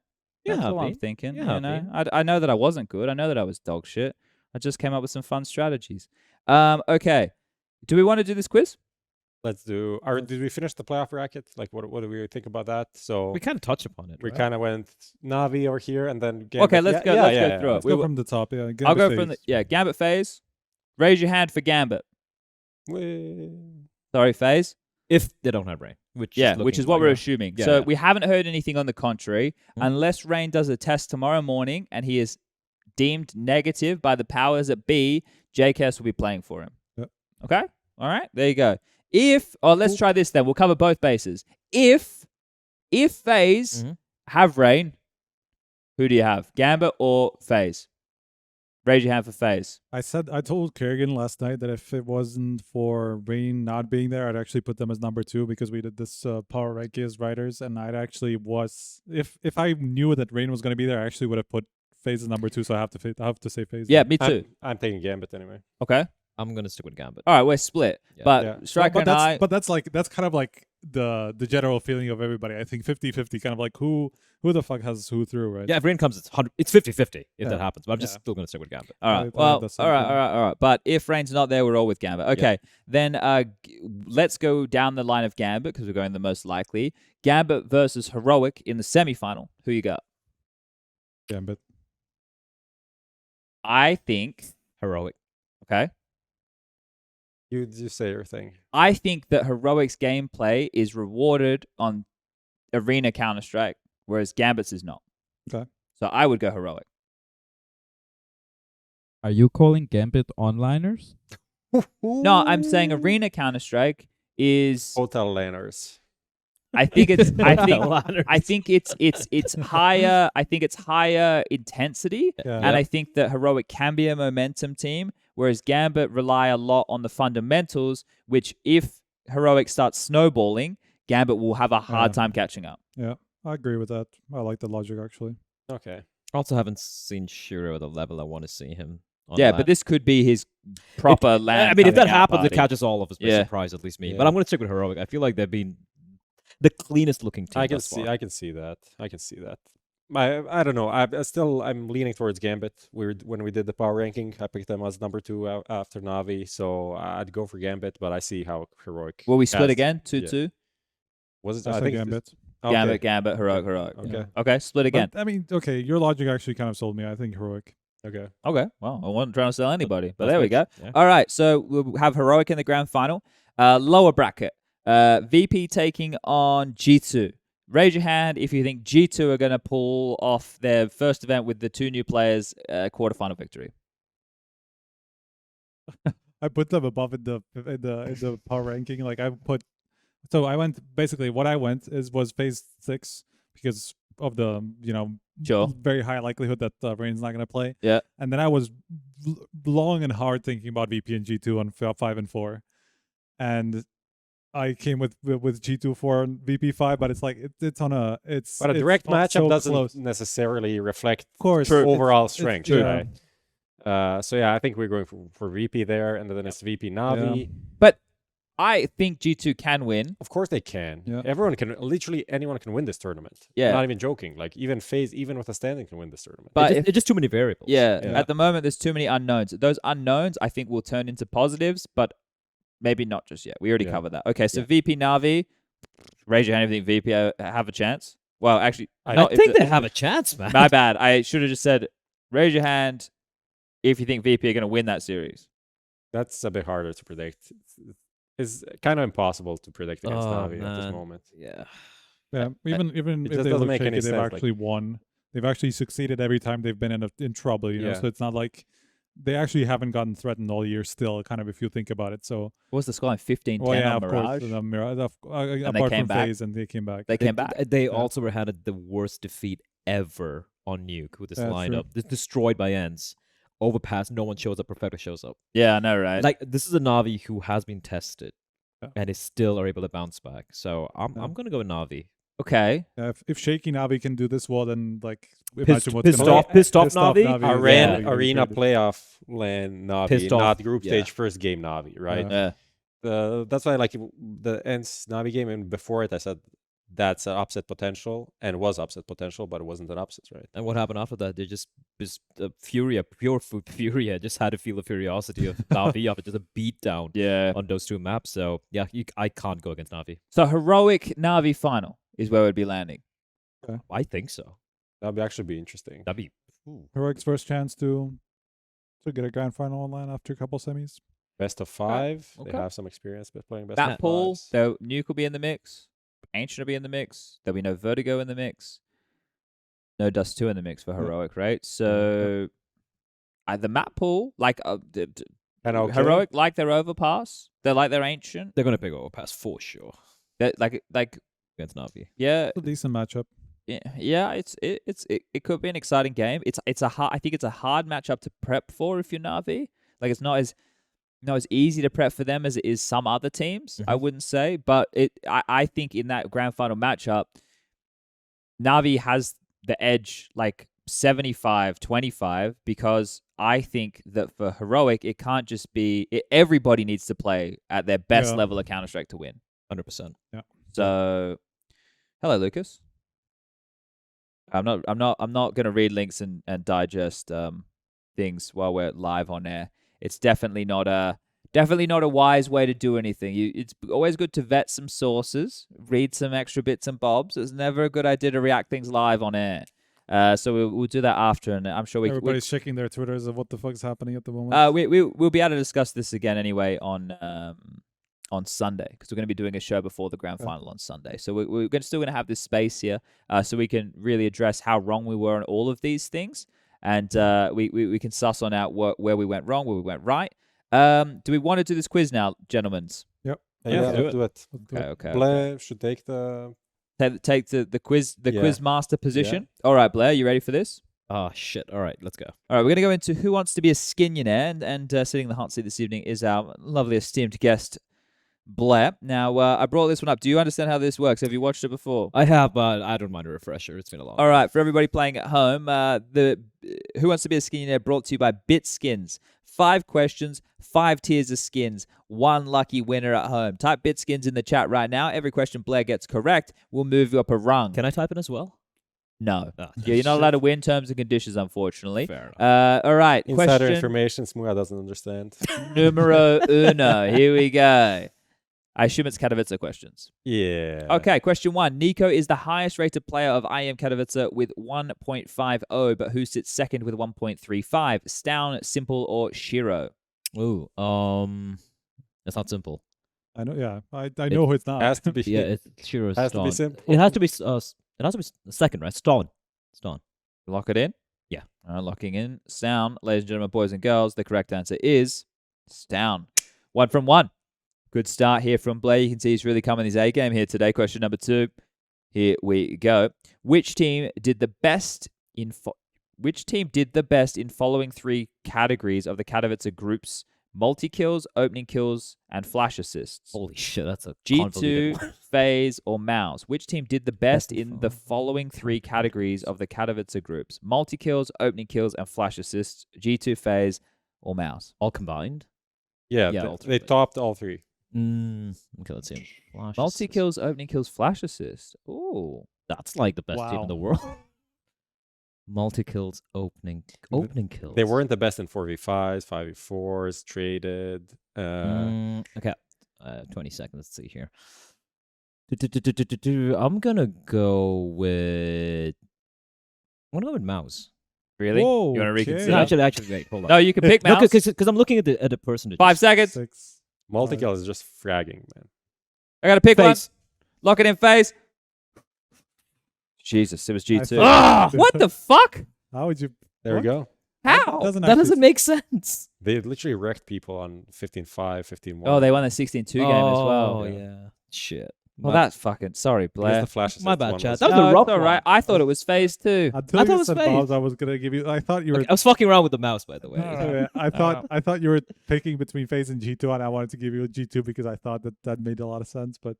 That's all I'm thinking. Yeah, you know, I know that I wasn't good. I know that I was dog shit. I just came up with some fun strategies. Okay, do we want to do this quiz? Let's do. Did we finish the playoff bracket? Like, what do we think about that? So We kind of touch upon it. we right? kind of went Navi over here, and then Gambit. Okay, let's go. Let's go through it. Let's go from the top. Yeah, I'll go from the Gambit phase. Raise your hand for Gambit. Sorry, phase. If they don't have rain, which Which is what we're assuming. Yeah, So yeah. we haven't heard anything on the contrary, unless Rain does a test tomorrow morning and he is deemed negative by the powers that be. JKS will be playing for him. Yep. Okay. All right. There you go. Let's try this then. We'll cover both bases. If FaZe have Rain, who do you have? Gambit or FaZe? Raise your hand for FaZe. I told Kerrigan last night that if it wasn't for Rain not being there, I'd actually put them as number 2 because we did this power ranking as writers, and I'd actually if I knew that Rain was going to be there, I actually would have put FaZe as number 2. So I have to say FaZe. Yeah, me too. I'm taking Gambit anyway. Okay. I'm gonna stick with Gambit. All right, we're split. Yeah. But Striker and I. But that's kind of like the general feeling of everybody. I think 50-50, kind of like who the fuck has who through, right? Yeah, if rain comes, it's 50-50 if that happens. But I'm just still gonna stick with Gambit. All right. Well, all right. But if Rain's not there, we're all with Gambit. Okay. Then let's go down the line of Gambit because we're going the most likely. Gambit versus Heroic in the semifinal. Who you got? Gambit. I think Heroic. Okay. You say your thing. I think that Heroic's gameplay is rewarded on Arena Counter-Strike, whereas Gambit's is not. Okay. So I would go Heroic. Are you calling Gambit onliners? No, I'm saying Arena Counter-Strike is Hotel laners. I think it's higher. I think it's higher intensity, and I think that Heroic can be a momentum team, whereas Gambit rely a lot on the fundamentals. Which, if Heroic starts snowballing, Gambit will have a hard time catching up. Yeah, I agree with that. I like the logic actually. Okay. Also, haven't seen Shiro at the level I want to see him. Yeah, but this could be his proper land. I mean, if that coming out happens, it party. catches all of us by surprise, at least me. But I'm going to stick with Heroic. I feel like they've been the cleanest looking team. I can see that. I don't know. I'm leaning towards Gambit. When we did the power ranking, I picked them as number 2 after Navi, so I'd go for Gambit. But I see how Heroic. Will we split again? 2-2. Was it? I think Gambit. Okay. Gambit, Heroic. Okay. Okay, split again. But, I mean, okay, your logic actually kind of sold me. I think Heroic. Okay. Well, I wasn't trying to sell anybody, but That's there we go. Yeah. All right, so we'll have Heroic in the grand final. Lower bracket. VP taking on G2. Raise your hand if you think G2 are going to pull off their first event with the 2 new players quarterfinal victory. I put them above in the power ranking. Like I went basically what I went was phase 6 because of the very high likelihood that Rain's not going to play. Yeah. And then I was long and hard thinking about VP and G2 on 5 and 4, and I came with G2 for VP 5, but it's like it's on a But a direct matchup so doesn't close. necessarily reflect Of course, overall strength, right? So yeah, I think we're going for VP there, and then it's VP Navi. But I think G2 can win. Of course they can. Yeah. Everyone can. Literally anyone can win this tournament. Yeah. Not even joking. Like even FaZe, even with a standing, can win this tournament. But It's just too many variables. Yeah, Yeah. at the moment, there's too many unknowns. Those unknowns, I think, will turn into positives, but maybe not just yet. We already Yeah. covered that. Okay, so Yeah. VP Navi, raise your hand if you think VP have a chance. Well, actually, I not if think the- they have a chance, man. My bad. I should have just said, raise your hand if you think VP are going to win that series. That's a bit harder to predict. It's kind of impossible to predict against Oh, Navi at this man. moment. Yeah. Yeah, even it if just they doesn't look make shaky, any they've sense, like- actually won. They've actually succeeded every time they've been in trouble, you know. Yeah. So it's not like they actually haven't gotten threatened all year still, kind of, if you think about it. So What was the score? 15-10 well, yeah, on of Mirage? course, Mirage. they Apart came from back. FaZe, and they came back. They came back. They also had the worst defeat ever on Nuke with this Yeah, true. lineup. It's destroyed by ends. Overpass, no one shows up. Perfecto shows up. Yeah, I know, right? Like this is a Navi who has been tested Yeah. and is still are able to bounce back. So I'm Yeah. gonna go with Navi. okay. If Shaky Navi can do this well, then like Pissed imagine what's pissed gonna off Navi. is Arena, really gonna be arena crazy. playoff land Navi, Pissed off, not group yeah. stage first game Navi, right? Yeah. That's why I like the ends Navi game, and before it I said that's an upset potential, and it was upset potential, but it wasn't an upset, right? And what happened after that? They just Furia, pure Furia, just had to feel the curiosity of Navi after just a beat down Yeah. on those two maps. So yeah, I can't go against Navi. So heroic Navi final is where we'd be landing. I think so. That'd actually be interesting. That'd be Heroic's first chance to get a grand final online after a couple semis. Best of 5. okay. They have some experience with playing best That of pool, 5s. though, Nuke will be in the mix. Ancient will be in the mix. There'll be no Vertigo in the mix. No Dust 2 in the mix for Heroic, right? So the map pool, like And okay. Heroic, like their Overpass. They're like their Ancient. they're gonna pick Overpass for sure They're like against Navi. yeah, It's a decent matchup. yeah. It could be an exciting game. It's a hard. I think it's a hard matchup to prep for if you're Navi. Like it's not as easy to prep for them as it is some other teams. I wouldn't say, but I think in that grand final matchup, Navi has the edge like 75-25 because I think that for Heroic it can't just be everybody needs to play at their best Yeah. level of Counter-Strike to win. 100%. So, hello Lucas. I'm not gonna read links and digest things while we're live on air. It's definitely not a wise way to do anything. It's always good to vet some sources, read some extra bits and bobs. It's never a good idea to react things live on air. So we'll do that after, and I'm sure Everybody's checking their Twitters of what the fuck's happening at the moment. we'll be able to discuss this again anyway on Sunday because we're going to be doing a show before the grand final on Sunday. So we're still going to have this space here, so we can really address how wrong we were on all of these things, and we can suss on out where we went wrong, where we went right. Do we want to do this quiz now, gentlemen? Yeah, let's do let's do it. Okay. Bleh should take the... Take the quiz Yeah. quiz master position. All right, Blair, you ready for this? Oh shit! All right, let's go. Oh, All right, we're going to go into Who Wants to Be a Skinionaire, and sitting in the hot seat this evening is our lovely esteemed guest, Blair. Now, I brought this one up. Do you understand how this works? Have you watched it before? I have, but I don't mind a refresher. It's been a long. All right, for everybody playing at home, the Who Wants to Be a Skinionaire brought to you by Bitskins. 5 questions, 5 tiers of skins, 1 lucky winner at home. Type Bitskins in the chat right now. Every question Blair gets correct will move you up a rung. Can I type in as well? No. Oh, Yeah, you're not allowed to win terms and conditions, unfortunately. Fair enough. All right, Insider question information smooya doesn't understand. numero uno. Here we go. I assume it's Katowice questions. Yeah. Okay, question 1. Nico is the highest rated player of IEM Katowice with 1.50, but who sits second with 1.35? Stown, Simple, or Shiro? Ooh, it's not simple. I know. Yeah, I know it's not. Has to be. Yeah, it's Shiro's Has to be Stalin. simple. It has to be. It has to be second, right? Stalin. Lock it in? Yeah. Locking in. Stown. Ladies and gentlemen, boys and girls, the correct answer is Stown. 1 from 1. Good start here from Bleh. You can see he's really coming his A game here today. Question number 2. Here we go. Which team did the best in following 3 categories of the Katowice Group's multi-kills, opening kills, and flash assists. Holy shit, that's a G2, convoluted one. FaZe, or MOUZ? Which team did the best Best in the following 3 categories of the Katowice groups? Multi-kills, opening kills, and flash assists. G2, FaZe, or MOUZ? All combined? Yeah, Yeah, they ultimately. topped all 3. Okay, let's see. Flash Multi-kills, opening kills, flash assists. Ooh. That's like the best team in the world. Multi-kills, opening kills. They weren't the best in 4v5s, 5v4s, traded. Okay. 20 seconds. Let's see here. I'm gonna go with MOUZ. Really? Whoa, You want to okay. reconsider? No, actually, wait, hold on. No, you can pick No, MOUZ. because I'm looking at the person. 5 seconds. 6. Multi-kill is just fragging, man. I got to pick one. FaZe. Lock it in, FaZe. Jesus, it was G2. thought- What the fuck? How would you? There we go. How? Doesn't That actually- doesn't make sense. They literally wrecked people on 15-5, 15-1. Oh, they won the 16-2 game as well. Oh, yeah. Shit. Well, that's fucking... Sorry, Because Blair. the flash My assist bad, one Chad. was- That was No, a rough it's all right. one. I thought it was FaZe too. Until I you thought it was said FaZe. MOUZ, I was gonna give you. I thought you were. Okay, I was fucking around with the mouse, by the way. I thought you were picking between FaZe and G2, and I wanted to give you a G2 because I thought that made a lot of sense. But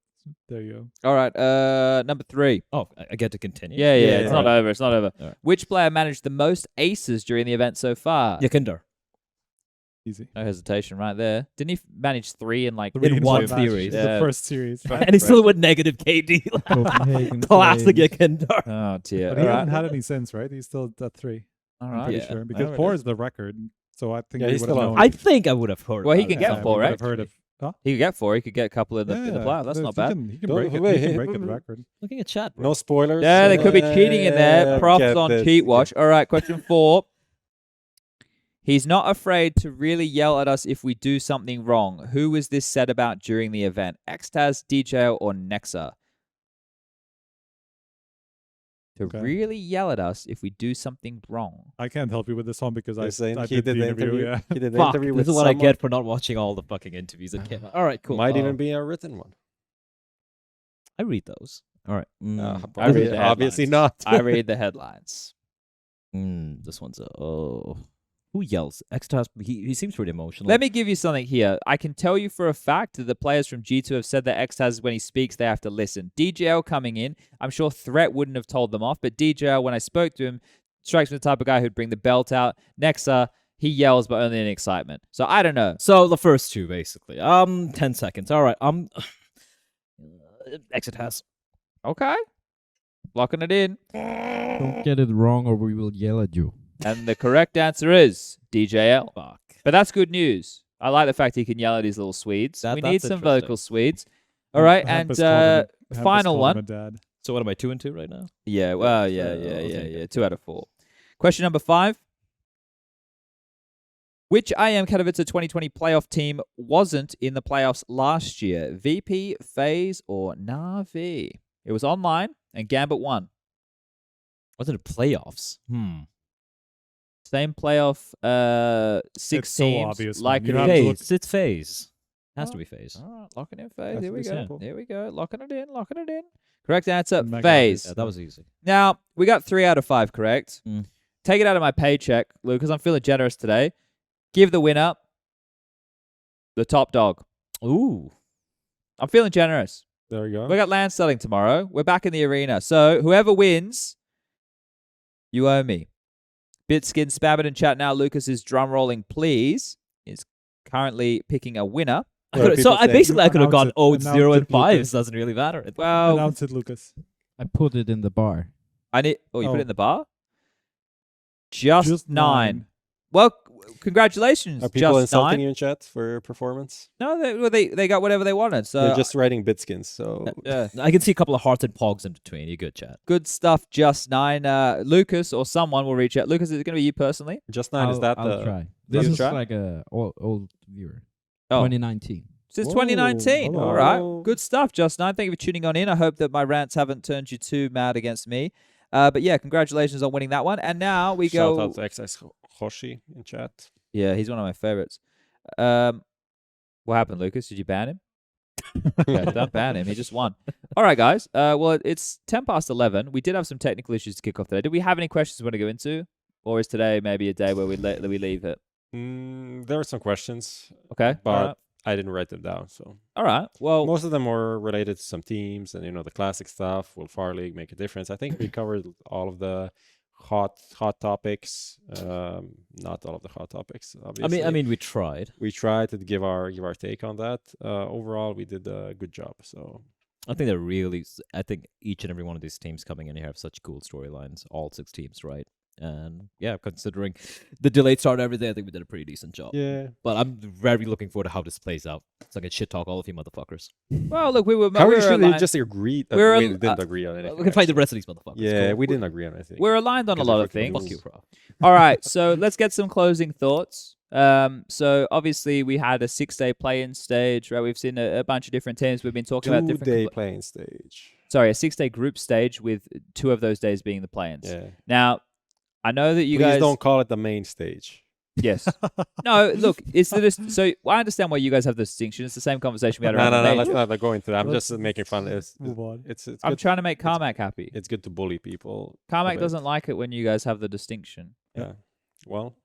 there you go. All right, number 3. Oh, I get to continue? Yeah, Yeah, it's yeah. not over. It's not over. All right. Which player managed the most aces during the event so far? Yakinder. Easy. No hesitation right there. Didn't he manage 3 in like... 3 in one match. series. The Yeah. first series. And he still went negative KD. Copenhagen Classic Flames. Yakinder. Oh, dear. But he All hasn't right. had any since, right? He's still at 3. All I'm right. pretty Yeah. sure because There it 4 is. is the record. So I think Yeah, we he's would have still on known. I think I would have heard. Well, he about can that. get 4, we would right? have heard of. Huh? He could get 4. He could get a couple in the playoffs. That's not bad. He can Don't- break it. wait, He can hey, break the wait, record. Looking at chat. Bro. No spoilers. Yeah, there could be cheating in there. Props Get on this. Cheat Watch. All right, question 4. He's not afraid to really yell at us if we do something wrong. Who was this said about during the event? Xtaz, DJ, or Nexa? To Okay. really yell at us if we do something wrong. I can't help you with this one because You're I saying I he did did the the interview. interview. Yeah. He did the Fuck, interview this with is what I someone. get for not watching all the fucking interviews that came out. All right, cool. Might even be a written one. I read those. All right. I read the Obviously headlines. not. I read the headlines. This one's who yells? Xtas. He seems pretty emotional. Let me give you something here. I can tell you for a fact that the players from G2 have said that Xtaz, when he speaks, they have to listen. DJL coming in, I'm sure Threat wouldn't have told them off, but DJL, when I spoke to him, strikes me the type of guy who'd bring the belt out. Nexa, he yells, but only in excitement. So I don't know. So the first two, basically. 10 seconds. All right. Exit has. Okay. Locking it in. Don't get it wrong or we will yell at you. And the correct answer is DJL. Fuck. But that's good news. I like the fact he can yell at his little Swedes. That- We that's need some interesting. vocal Swedes. All right, and Hampus called him Hampus final called him a one. dad. So what am I 2-2 right now? Yeah, well, yeah. I'll take it. 2 out of 4. Question number 5. Which IEM Katowice 2020 playoff team wasn't in the playoffs last year? VP, FaZe, or NAVI? It was online, and Gambit won. Wasn't it playoffs? Same playoff, 6 It's so teams. obvious, Like man. it You have to is. look- It's FaZe. Has to be FaZe. All right, locking in FaZe. That's Here we pretty go. simple. Here we go. Locking it in. Correct answer, Mega FaZe. Yeah, that was easy. Now, we got 3 out of 5 correct. Mm. Take it out of my paycheck, Lucas. I'm feeling generous today. Give the winner the top dog. Ooh. I'm feeling generous. There we go. We got land starting tomorrow. We're back in the arena. So whoever wins, you owe me. Bitskins, spam it in chat now. Lucas is drum rolling, please. Is currently picking a winner. What are So people I saying? basically I could have gone Announce it. 0 and Announce it, 5. Lucas. Doesn't really matter. Well, Announce it, Lucas. I put it in the bar. I need. Oh, you put it Oh. in the bar? Just 9. Well, congratulations. Are people just insulting 9. you in chat for performance? No, they got whatever they wanted. So They're just writing Bitskins, so yeah. I can see a couple of hearts and pogs in between. You're good, chat. Good stuff, just 9. Lucas or someone will reach out. Lucas, is it going to be you personally? just 9 is that I'll the try. This You is try? like a old viewer. Oh. 2019. Since Whoa, 2019. hello. All right. Good stuff, just 9. Thank you for tuning on in. I hope that my rants haven't turned you too mad against me. But yeah, congratulations on winning that one. And now we shout go. out to XX Hoshi in chat. Yeah, he's one of my favorites. What happened, Lucas? Did you ban him? Okay, don't ban him. He just won. All right, guys. Well, it's 10 past 11. We did have some technical issues to kick off today. Did we have any questions we want to go into? Or is today maybe a day where we leave it? There are some questions, Okay. but all right. I didn't write them down. So All right. Well, most of them were related to some teams and the classic stuff. Will Farlig make a difference? I think we covered all of the hot topics. Not all of the hot topics, obviously. I mean, we tried. We tried to give our take on that. Overall, we did a good job. So I think I think each and every one of these teams coming in here have such cool storylines. All 6 teams, right? And yeah, considering the delayed start and everything, I think we did a pretty decent job. yeah. But I'm very looking forward to how this plays out. So I can shit talk all of you motherfuckers. well, look, we were Really just agreed. we're We al- didn't agree on anything. We can fight the actually. rest of these motherfuckers. Yeah, Cool. we didn't agree on anything. we're aligned on a Because lot we're of fucking things. Fuck you, bro. All right, so let's get some closing thoughts. So obviously we had a 6-day play-in stage, right? We've seen a bunch of different teams. We've been talking about different. 2-day playing stage. Sorry, a 6-day group stage with 2 of those days being the play-ins. Yeah. Now, I know that you Please guys don't call it the main stage. Yes. No, look, it's so I understand why you guys have the distinction. It's the same conversation we had around the No. major. Let's not go into that. I'm just making fun. Move on. It's I'm good. trying to make Carmack happy. It's good to bully people. a Carmack bit. doesn't like it when you guys have the distinction. Yeah. Well.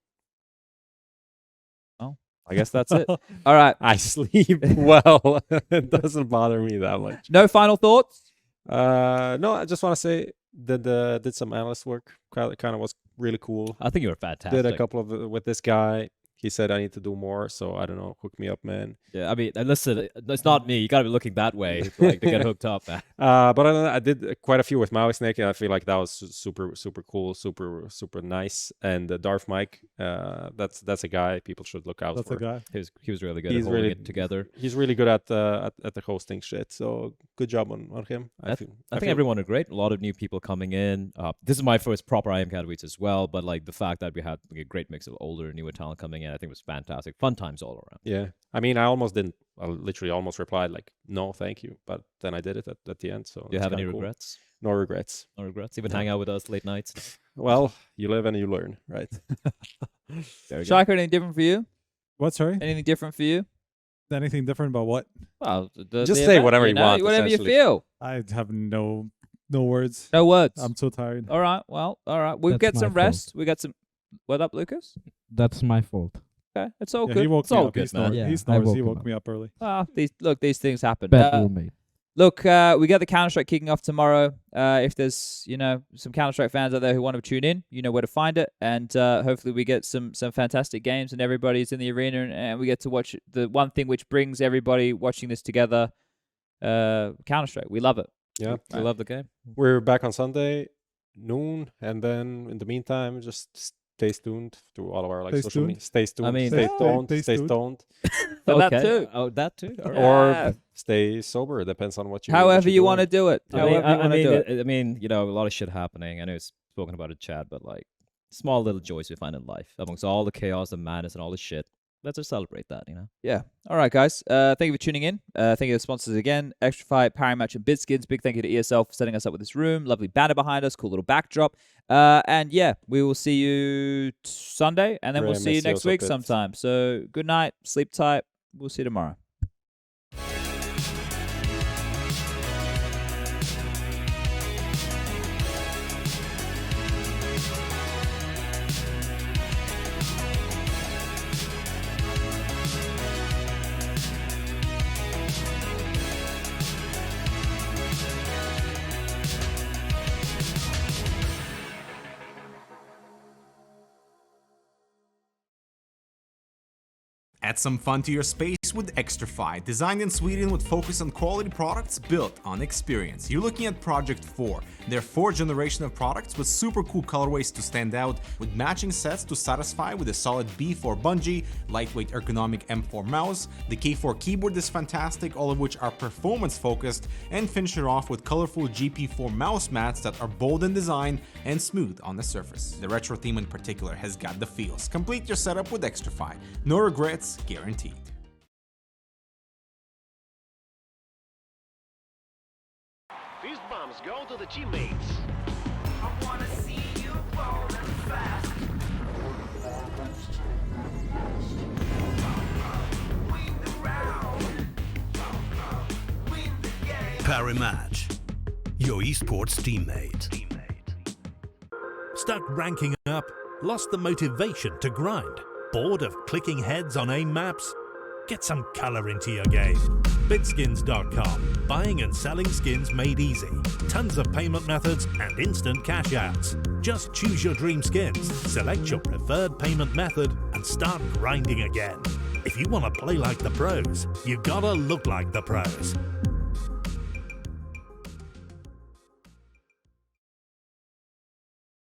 Oh. I guess that's it. All right. I sleep well. It doesn't bother me that much. No final thoughts? No, I just want to say that did some analyst work. Kind of was really cool. I think you were fantastic. Did a couple of with this guy. He said I need to do more, so I don't know. Hook me up, man. Yeah, I mean, listen, it's not me. You gotta be looking that way, like to get hooked up, man. But I did quite a few with MOUZ Snake, and I feel like that was super cool, super nice. And Darth Mike, that's a guy people should look out That's for. a guy. He was really good He's at holding really- it together. He's really good at the hosting shit. So good job on him. I think everyone are great. A lot of new people coming in. This is my first proper IEM Katowice as well, but like the fact that we had like, a great mix of older and newer talent coming in, I think was fantastic. Fun times all around. Yeah, I mean, I literally almost replied like, no, thank you, but then I did it at the end. So Do you that's have any kinda cool. regrets? No regrets. No regrets. Even hang out with us late nights. Well, you live and you learn, right? Very good. Shaka, anything different for you? What? Sorry. Anything different for you? Anything different about what? Well, Just say whatever you want, Whatever you essentially. feel. I have no words. No words. I'm so tired. All right. Well, all right. We'll That's get my some fault. rest. We got some. What up, Lucas? That's my fault. Okay, it's all Yeah, good. he woke It's me all up. good, He snored. Yeah, He I snores. woke He him woke up. me up early. These things happen. Bad roommate. Look, we got the Counter-Strike kicking off tomorrow. If there's, some Counter-Strike fans out there who want to tune in, you know where to find it. And hopefully we get some fantastic games and everybody's in the arena and we get to watch the one thing which brings everybody watching this together, Counter-Strike. We love it. Yeah, I love the game. we're back on Sunday noon, and then in the meantime, just stay tuned to all of our Stay social media. tuned? Stay tuned. I mean- stay Stay stoned. tuned. Stay stoned. So that too. Oh, that too. All right. Yeah. Or stay sober. It depends on what you. However you want to do it. I mean, However you want to do it. I mean, a lot of shit happening. I know it's spoken about in chat, but like small little joys we find in life amongst all the chaos and madness and all the shit. Let's just celebrate that, Yeah. All right, guys. Thank you for tuning in. Thank you to the sponsors again. Xtrfy, Match, and Bitskins. Big thank you to ESL for setting us up with this room. Lovely banner behind us. Cool little backdrop. And yeah, we will see you Sunday, and then we'll see you Messi next also week bit. sometime. So good night. Sleep tight. We'll see you tomorrow. Add some fun to your space with Xtrfy, designed in Sweden with focus on quality products built on experience. You're looking at Project 4, their 4th generation of products with super cool colorways to stand out, with matching sets to satisfy with a solid B4 bungee, lightweight ergonomic M4 mouse, the K4 keyboard is fantastic, all of which are performance focused, and finish it off with colorful GP4 mouse mats that are bold in design and smooth on the surface. The retro theme in particular has got the feels. Complete your setup with Xtrfy. No regrets, guaranteed. These bombs go to the teammates. I wanna see you rolling fast. Win the round. Win the game. Parimatch, your esports teammate. Stuck ranking up? Lost the motivation to grind? Bored of clicking heads on AIM maps? Get some color into your game. Bitskins.com. Buying and selling skins made easy. Tons of payment methods and instant cash outs. Just choose your dream skins, select your preferred payment method, and start grinding again. If you want to play like the pros, you gotta look like the pros.